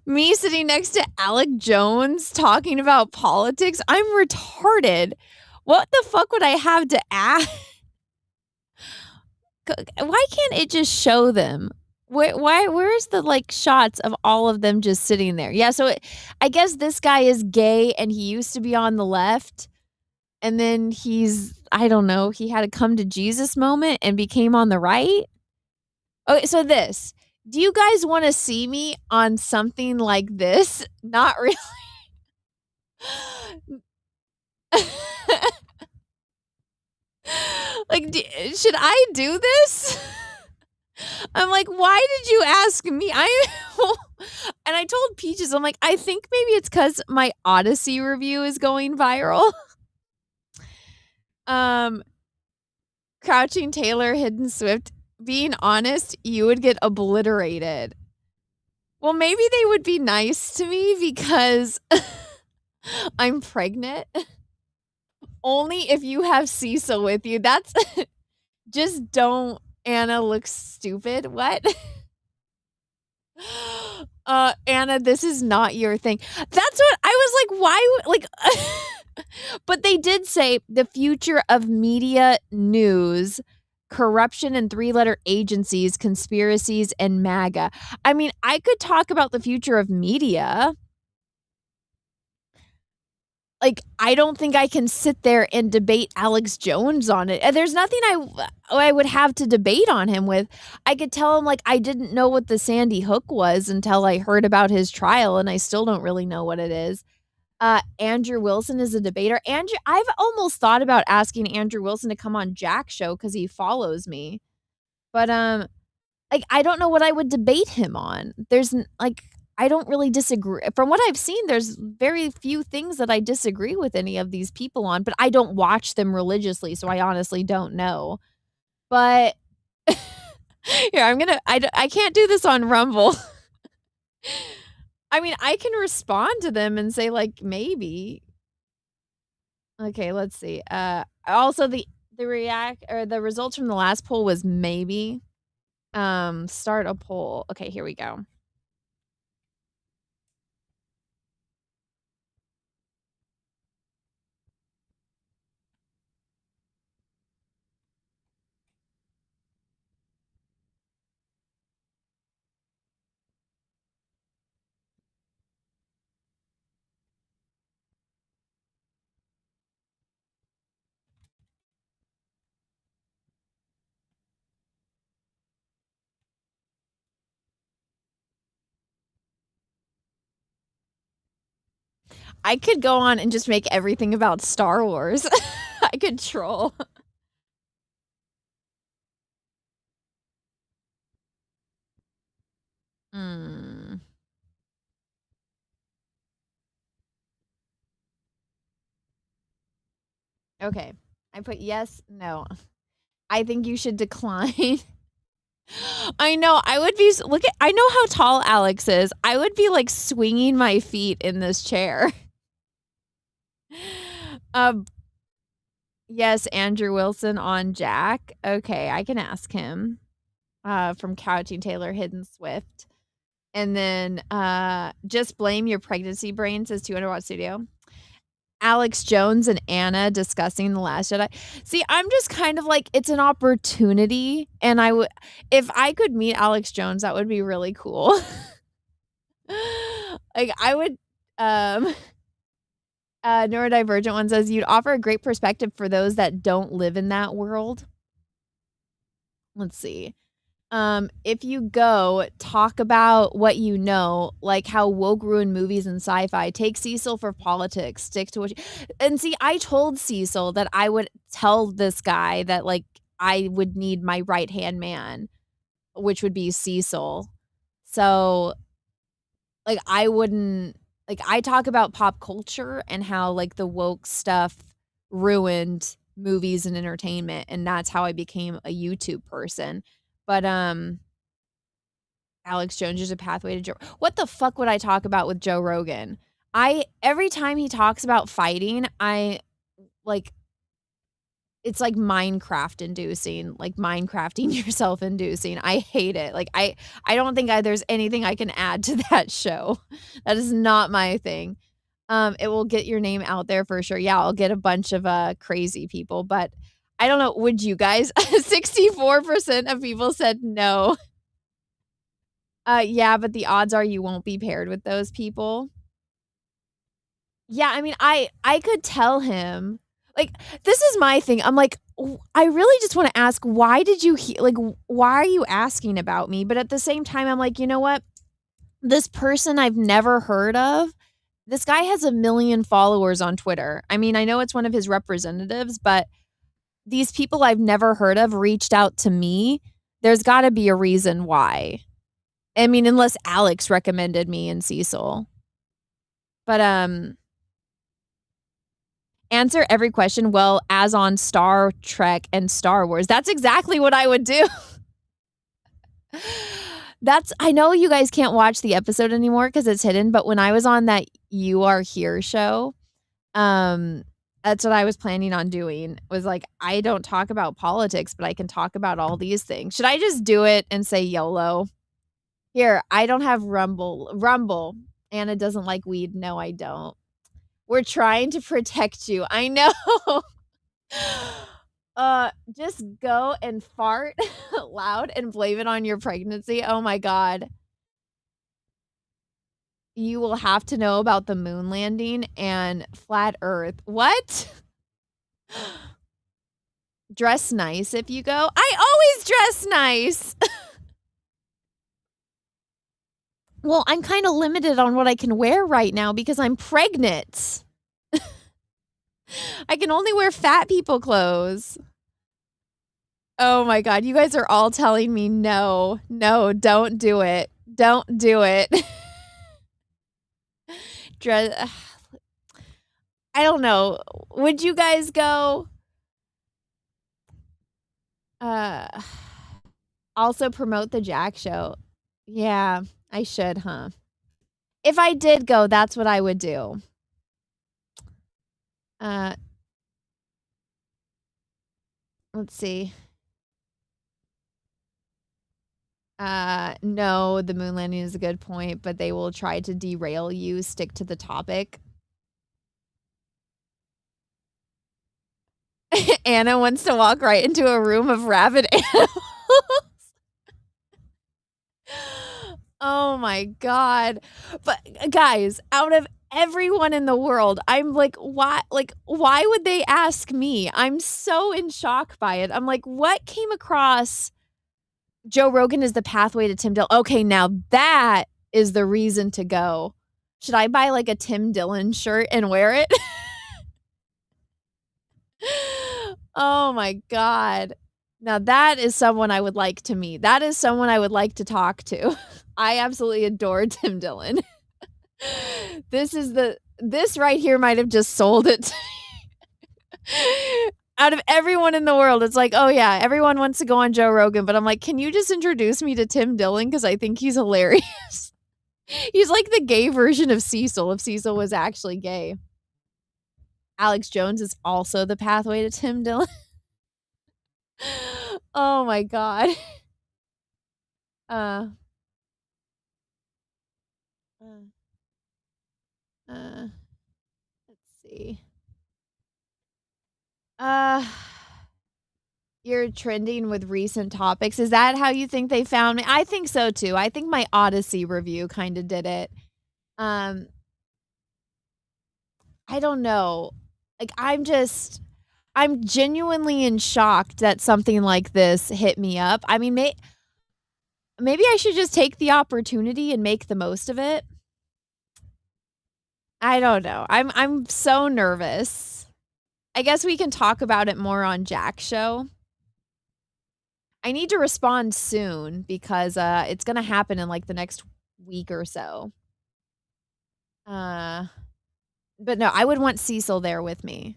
me sitting next to Alec Jones talking about politics? I'm retarded. What the fuck would I have to add? Why can't it just show them? Where's the like shots of all of them just sitting there? Yeah, so I guess this guy is gay and he used to be on the left, and then I don't know, he had a come to Jesus moment and became on the right. Okay, so do you guys want to see me on something like this? Not really. Like, should I do this? I'm like, why did you ask me? And I told Peaches, I'm like, I think maybe it's because my Odyssey review is going viral. Crouching Taylor, Hidden Swift. Being honest, you would get obliterated. Well, maybe they would be nice to me because I'm pregnant. Only if you have Cecil with you. That's just don't. Anna looks stupid. What? Anna, this is not your thing. That's what I was like, why? Like, but they did say the future of media, news, corruption in 3-letter agencies, conspiracies, and MAGA. I mean, I could talk about the future of media. like, I don't think I can sit there and debate Alex Jones on it. And there's nothing I would have to debate on him with. I could tell him, like, I didn't know what the Sandy Hook was until I heard about his trial, and I still don't really know what it is. Andrew Wilson is a debater. I've almost thought about asking Andrew Wilson to come on Jack's show because he follows me. But, like, I don't know what I would debate him on. I don't really disagree. From what I've seen, there's very few things that I disagree with any of these people on, but I don't watch them religiously, so I honestly don't know. But here, I can't do this on Rumble. I mean, I can respond to them and say, like, maybe. Okay, let's see. Also the results from the last poll was maybe. Start a poll. Okay, here we go. I could go on and just make everything about Star Wars. I could troll. Hmm. Okay. I put yes, no. I think you should decline. I know. I would be I know how tall Alex is. I would be like swinging my feet in this chair. Yes, Andrew Wilson on Jack. Okay, I can ask him. From Couching Taylor Hidden Swift. And then just blame your pregnancy brain, says 200 Watt Studio. Alex Jones and Anna discussing The Last Jedi. See, I'm just kind of like, it's an opportunity, and if I could meet Alex Jones, that would be really cool. Like, I would, Neurodivergent one says, you'd offer a great perspective for those that don't live in that world. Let's see. If you go talk about what you know, like how woke ruin movies and sci-fi, take Cecil for politics, stick to what and see, I told Cecil that I would tell this guy that, like, I would need my right-hand man, which would be Cecil. So, like, I wouldn't, like, I talk about pop culture and how, like, the woke stuff ruined movies and entertainment, and that's how I became a YouTube person. But, Alex Jones is a pathway to Joe. What the fuck would I talk about with Joe Rogan? Every time he talks about fighting, it's like Minecraft inducing, like Minecrafting yourself inducing. I hate it. Like, I don't think there's anything I can add to that show. That is not my thing. It will get your name out there for sure. Yeah, I'll get a bunch of crazy people, but I don't know. Would you guys? 64% of people said no. Yeah, but the odds are you won't be paired with those people. Yeah, I mean, I could tell him, like, this is my thing. I'm like, I really just want to ask, why did you why are you asking about me? But at the same time, I'm like, you know what? This person I've never heard of, this guy has 1 million followers on Twitter. I mean, I know it's one of his representatives, but these people I've never heard of reached out to me. There's got to be a reason why. I mean, unless Alex recommended me and Cecil. But answer every question well as on Star Trek and Star Wars. That's exactly what I would do. I know you guys can't watch the episode anymore because it's hidden, but when I was on that You Are Here show, that's what I was planning on doing, was like, I don't talk about politics, but I can talk about all these things. Should I just do it and say YOLO? Here, I don't have Rumble. Anna doesn't like weed. No, I don't. We're trying to protect you. I know. Just go and fart loud and blame it on your pregnancy. Oh my God. you will have to know about the moon landing and flat earth. What? Dress nice if you go. I always dress nice. Well, I'm kind of limited on what I can wear right now because I'm pregnant. I can only wear fat people clothes. Oh my God. You guys are all telling me no, don't do it. Don't do it. Dress. I don't know. Would you guys go? Also promote the Jack show. Yeah, I should, huh? If I did go, that's what I would do. Let's see. No, the moon landing is a good point, but they will try to derail you. Stick to the topic. Anna wants to walk right into a room of rabid animals. Oh my God. But guys, out of everyone in the world, I'm like, why would they ask me? I'm so in shock by it. I'm like, what came across Joe Rogan is the pathway to Tim Dillon? Okay, now that is the reason to go. Should I buy like a Tim Dillon shirt and wear it? Oh my God. Now that is someone I would like to meet. That is someone I would like to talk to. I absolutely adore Tim Dillon. This right here might have just sold it to me. Out of everyone in the world, it's like, oh yeah, everyone wants to go on Joe Rogan, but I'm like, can you just introduce me to Tim Dillon? Because I think he's hilarious. He's like the gay version of Cecil, if Cecil was actually gay. Alex Jones is also the pathway to Tim Dillon. Oh my God. Let's see. You're trending with recent topics. Is that how you think they found me? I think so too. I think my Odyssey review kind of did it. I don't know. Like I'm genuinely in shock that something like this hit me up. I mean, maybe I should just take the opportunity and make the most of it. I don't know. I'm so nervous. I guess we can talk about it more on Jack's show. I need to respond soon because it's going to happen in like the next week or so. But no, I would want Cecil there with me.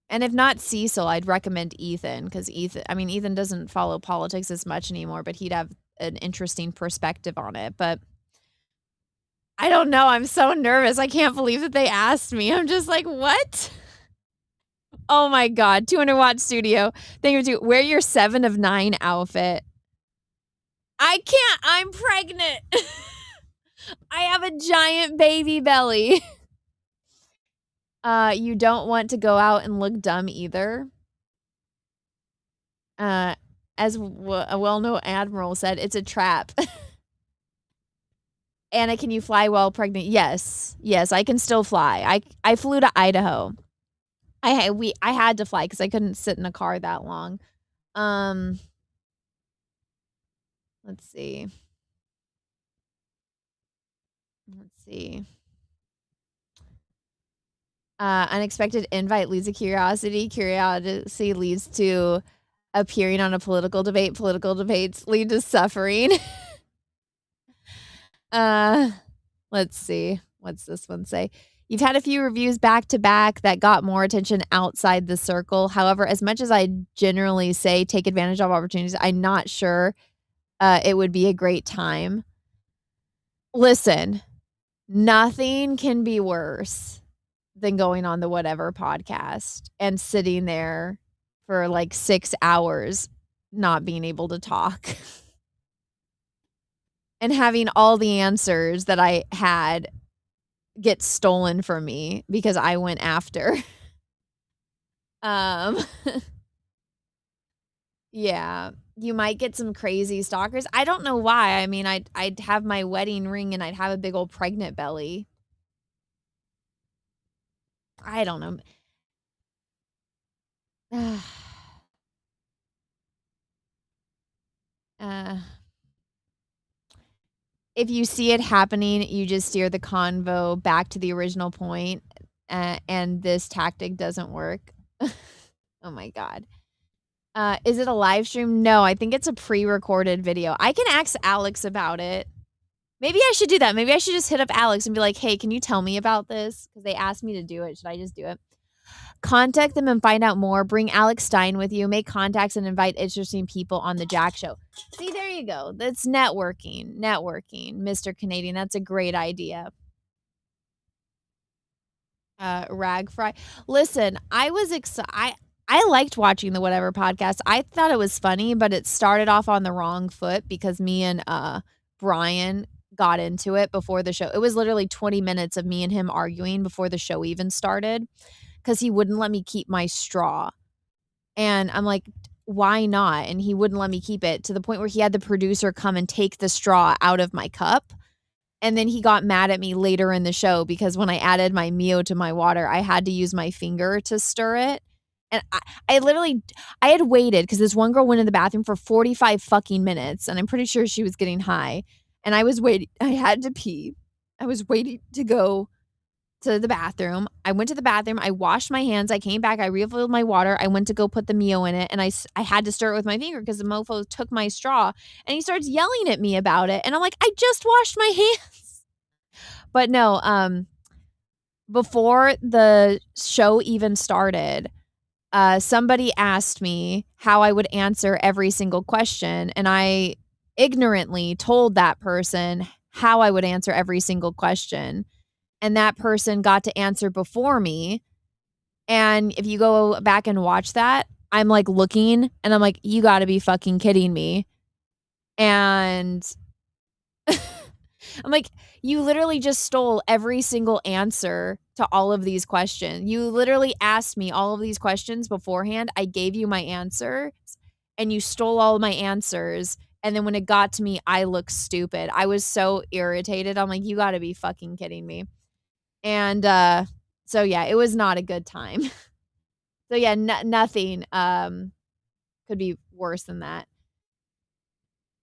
And if not Cecil, I'd recommend Ethan because Ethan doesn't follow politics as much anymore, but he'd have an interesting perspective on it. But I don't know. I'm so nervous. I can't believe that they asked me. I'm just like, what? Oh my God. 200-watt studio. Thank you. Wear your 7 of 9 outfit. I can't. I'm pregnant. I have a giant baby belly. You don't want to go out and look dumb either. As a well-known admiral said, it's a trap. Anna, can you fly while pregnant? Yes, I can still fly. I flew to Idaho. I had to fly because I couldn't sit in a car that long. Let's see. Unexpected invite leads to curiosity. Curiosity leads to appearing on a political debate. Political debates lead to suffering. Let's see. What's this one say? You've had a few reviews back to back that got more attention outside the circle. However, as much as I generally say take advantage of opportunities, I'm not sure it would be a great time. Listen, nothing can be worse than going on the Whatever podcast and sitting there for like 6 hours not being able to talk and having all the answers that I had get stolen from me because I went after. Yeah, Yeah, you might get some crazy stalkers. I don't know why. I mean, I'd have my wedding ring and I'd have a big old pregnant belly. I don't know. If you see it happening, you just steer the convo back to the original point, and this tactic doesn't work. Oh my God. Is it a live stream? No, I think it's a pre-recorded video. I can ask Alex about it. Maybe I should do that. Maybe I should just hit up Alex and be like, hey, can you tell me about this? Because they asked me to do it. Should I just do it? Contact them and find out more. Bring Alex Stein with you. Make contacts and invite interesting people on the Jack Show. See, there you go. That's networking. Networking, Mr. Canadian. That's a great idea. Rag Fry. Listen, I was excited. I liked watching the Whatever podcast. I thought it was funny, but it started off on the wrong foot because me and Brian got into it before the show. It was literally 20 minutes of me and him arguing before the show even started because he wouldn't let me keep my straw. And I'm like, why not? And he wouldn't let me keep it, to the point where he had the producer come and take the straw out of my cup. And then he got mad at me later in the show because when I added my Mio to my water, I had to use my finger to stir it. And I had waited because this one girl went in the bathroom for 45 fucking minutes, and I'm pretty sure she was getting high. And I was waiting. I had to pee. I was waiting to go to the bathroom. I went to the bathroom. I washed my hands. I came back. I refilled my water. I went to go put the Mio in it, and I had to stir it with my finger because the mofo took my straw, and he starts yelling at me about it. And I'm like, I just washed my hands. But no, before the show even started, somebody asked me how I would answer every single question, and I ignorantly told that person how I would answer every single question, and that person got to answer before me. And if you go back and watch that, I'm like looking and I'm like, you got to be fucking kidding me. And I'm like, you literally just stole every single answer to all of these questions. You literally asked me all of these questions beforehand. I gave you my answers and you stole all of my answers. And then when it got to me, I looked stupid. I was so irritated. I'm like, you got to be fucking kidding me. And so, yeah, it was not a good time. So, yeah, nothing could be worse than that.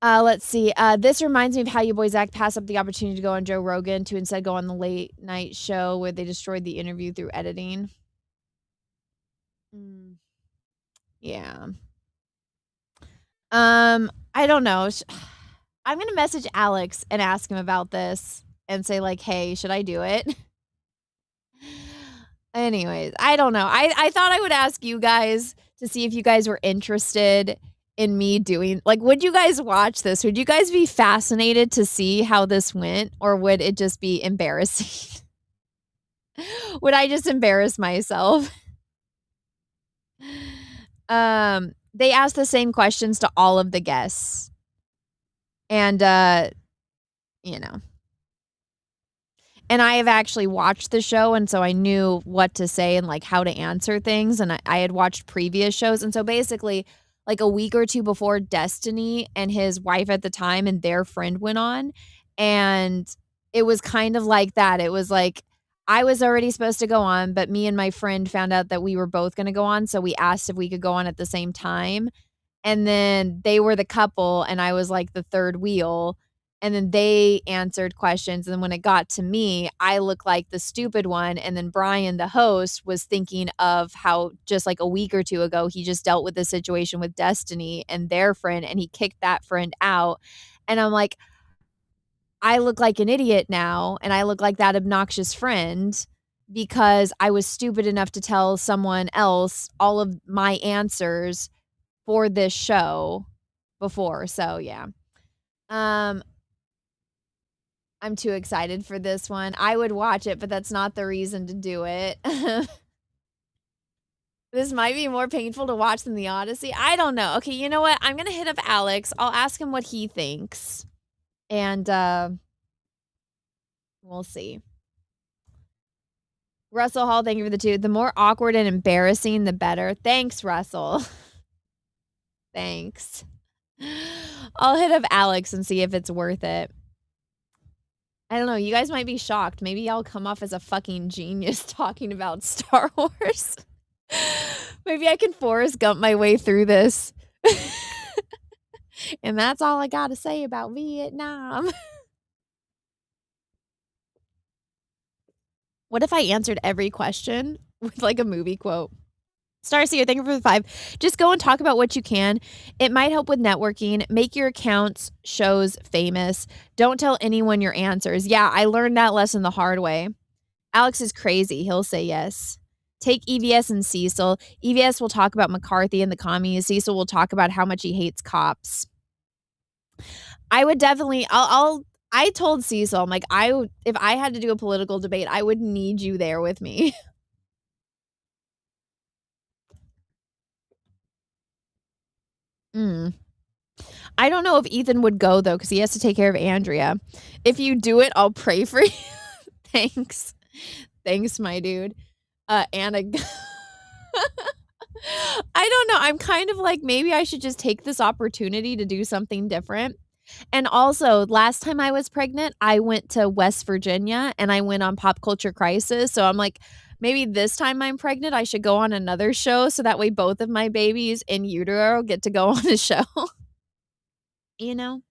Let's see. This reminds me of how you boys act pass up the opportunity to go on Joe Rogan to instead go on the late night show where they destroyed the interview through editing. Yeah. I don't know. I'm going to message Alex and ask him about this and say like, hey, should I do it? Anyways, I don't know. I thought I would ask you guys to see if you guys were interested in me doing, like, would you guys watch this? Would you guys be fascinated to see how this went, or would it just be embarrassing? Would I just embarrass myself? They asked the same questions to all of the guests. And you know. And I have actually watched the show, and so I knew what to say and like how to answer things, and I had watched previous shows. And so basically, like a week or two before, Destiny and his wife at the time and their friend went on, and it was kind of like that. It was like I was already supposed to go on, but me and my friend found out that we were both going to go on, so we asked if we could go on at the same time. And then they were the couple, and I was like the third wheel. And then they answered questions. And then when it got to me, I looked like the stupid one. And then Brian, the host, was thinking of how just like a week or two ago, he just dealt with the situation with Destiny and their friend, and he kicked that friend out. And I'm like, I look like an idiot now. And I look like that obnoxious friend because I was stupid enough to tell someone else all of my answers for this show before. So, yeah. I'm too excited for this one. I would watch it, but that's not the reason to do it. This might be more painful to watch than the Odyssey. I don't know. Okay, you know what? I'm going to hit up Alex. I'll ask him what he thinks. And we'll see. Russell Hall, thank you for the 2. The more awkward and embarrassing, the better. Thanks, Russell. Thanks. I'll hit up Alex and see if it's worth it. I don't know. You guys might be shocked. Maybe I'll come off as a fucking genius talking about Star Wars. Maybe I can Forrest Gump my way through this. And that's all I got to say about Vietnam. What if I answered every question with like a movie quote? Starseer, thank you for the 5. Just go and talk about what you can. It might help with networking. Make your accounts, shows famous. Don't tell anyone your answers. Yeah, I learned that lesson the hard way. Alex is crazy. He'll say yes. Take EVS and Cecil. EVS will talk about McCarthy and the commies. Cecil will talk about how much he hates cops. I would definitely, I told Cecil, I'm like, if I had to do a political debate, I would need you there with me. I don't know if Ethan would go though, because he has to take care of Andrea. If you do it, I'll pray for you. Thanks. Thanks, my dude. Anna. I don't know. I'm kind of like, maybe I should just take this opportunity to do something different. And also, last time I was pregnant, I went to West Virginia and I went on Pop Culture Crisis. So I'm like, maybe this time I'm pregnant, I should go on another show. So that way both of my babies in utero get to go on a show. You know?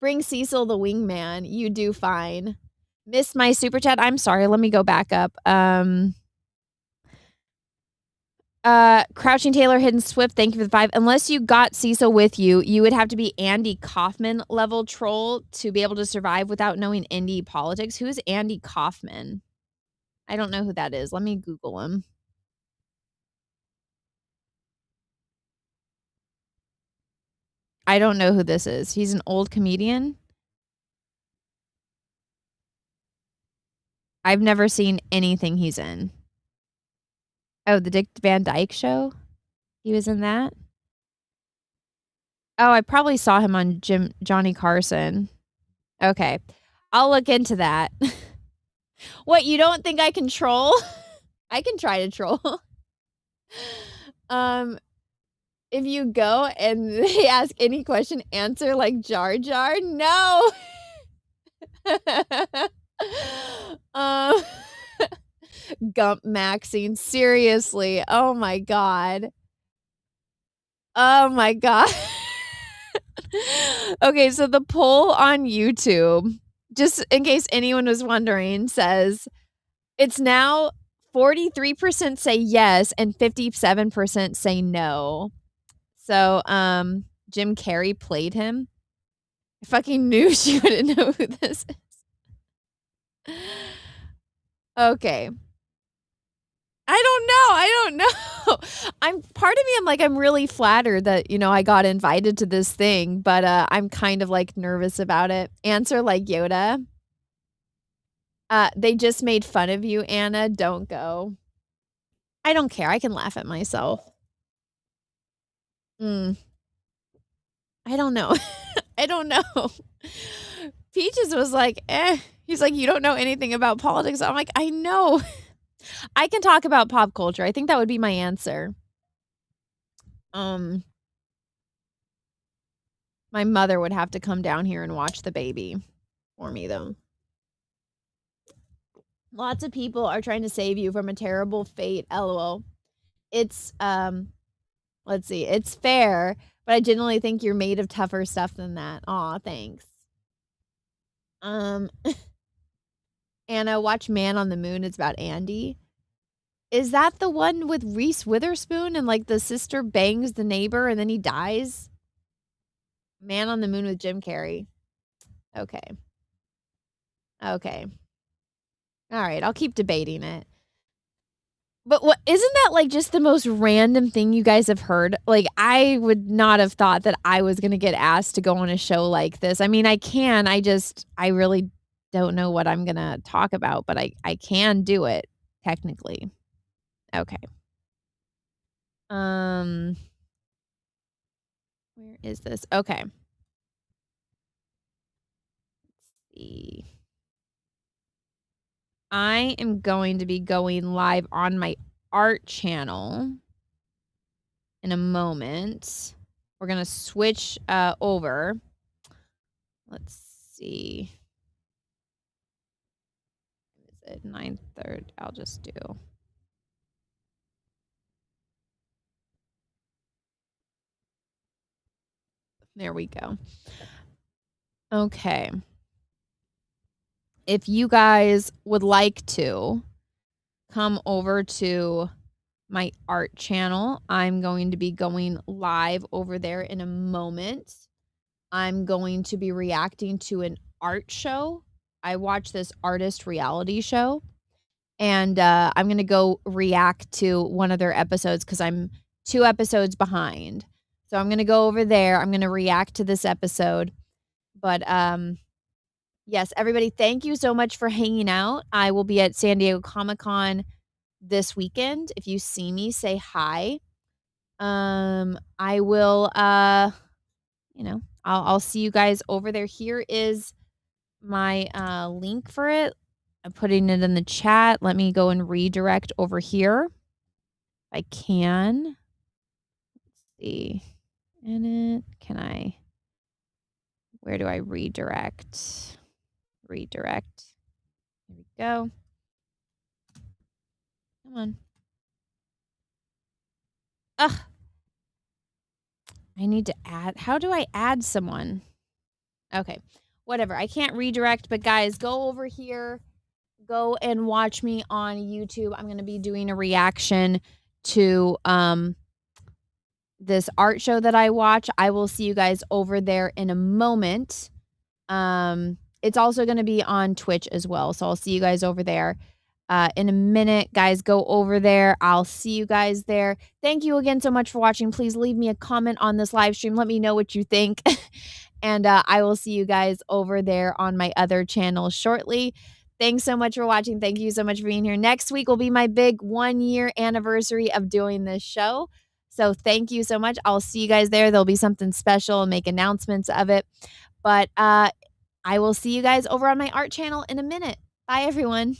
Bring Cecil the wingman. You do fine. Missed my super chat. I'm sorry. Let me go back up. Crouching Taylor, Hidden Swift, thank you for the 5. Unless you got Cecil with you, you would have to be Andy Kaufman level troll to be able to survive without knowing indie politics. Who's Andy Kaufman? I don't know who that is. Let me Google him. I don't know who this is. He's an old comedian. I've never seen anything he's in. Oh, the Dick Van Dyke Show? He was in that? Oh, I probably saw him on Johnny Carson. Okay. I'll look into that. What, you don't think I can troll? I can try to troll. If you go and they ask any question, answer like Jar Jar. No. Gump maxing. Seriously. Oh my God. Oh my God. Okay, so the poll on YouTube, just in case anyone was wondering, says it's now 43% say yes and 57% say no. So, Jim Carrey played him. I fucking knew she wouldn't know who this is. Okay. I don't know. I'm like, I'm really flattered that, you know, I got invited to this thing, but I'm kind of like nervous about it. Answer like Yoda. They just made fun of you, Anna. Don't go. I don't care. I can laugh at myself. I don't know. I don't know. Peaches was like, He's like, you don't know anything about politics. I'm like, I know. I can talk about pop culture. I think that would be my answer. My mother would have to come down here and watch the baby for me, though. Lots of people are trying to save you from a terrible fate. LOL. It's, let's see. It's fair, but I genuinely think you're made of tougher stuff than that. Aw, thanks. Anna, watch Man on the Moon. It's about Andy. Is that the one with Reese Witherspoon and like the sister bangs the neighbor and then he dies? Man on the Moon with Jim Carrey. Okay. Okay. All right, I'll keep debating it. But what isn't that like just the most random thing you guys have heard? Like, I would not have thought that I was going to get asked to go on a show like this. I mean, I can. I really don't know what I'm going to talk about, but I can do it technically. Okay. Where is this? Okay. Let's see. I am going to be going live on my art channel in a moment. we're going to switch over. Let's see. Is it 9:30? I'll just do. There we go. Okay. If you guys would like to come over to my art channel, I'm going to be going live over there in a moment. I'm going to be reacting to an art show. I watch this artist reality show, and I'm going to go react to one of their episodes because I'm 2 episodes behind. So I'm going to go over there. I'm going to react to this episode. But yes, everybody, thank you so much for hanging out. I will be at San Diego Comic-Con this weekend. If you see me, say hi. I will I'll see you guys over there. Here is my link for it. I'm putting it in the chat. Let me go and redirect over here. If I can. Let's see. Where do I redirect? Redirect. There we go. Come on. Ugh. I need to add. How do I add someone? Okay. Whatever. I can't redirect, but guys, go over here. Go and watch me on YouTube. I'm going to be doing a reaction to this art show that I watch. I will see you guys over there in a moment. It's also going to be on Twitch as well. So I'll see you guys over there in a minute. Guys, go over there. I'll see you guys there. Thank you again so much for watching. Please leave me a comment on this live stream. Let me know what you think. And I will see you guys over there on my other channel shortly. Thanks so much for watching. Thank you so much for being here. Next week will be my big 1-year anniversary of doing this show. So thank you so much. I'll see you guys there. There'll be something special and make announcements of it. But I will see you guys over on my art channel in a minute. Bye, everyone.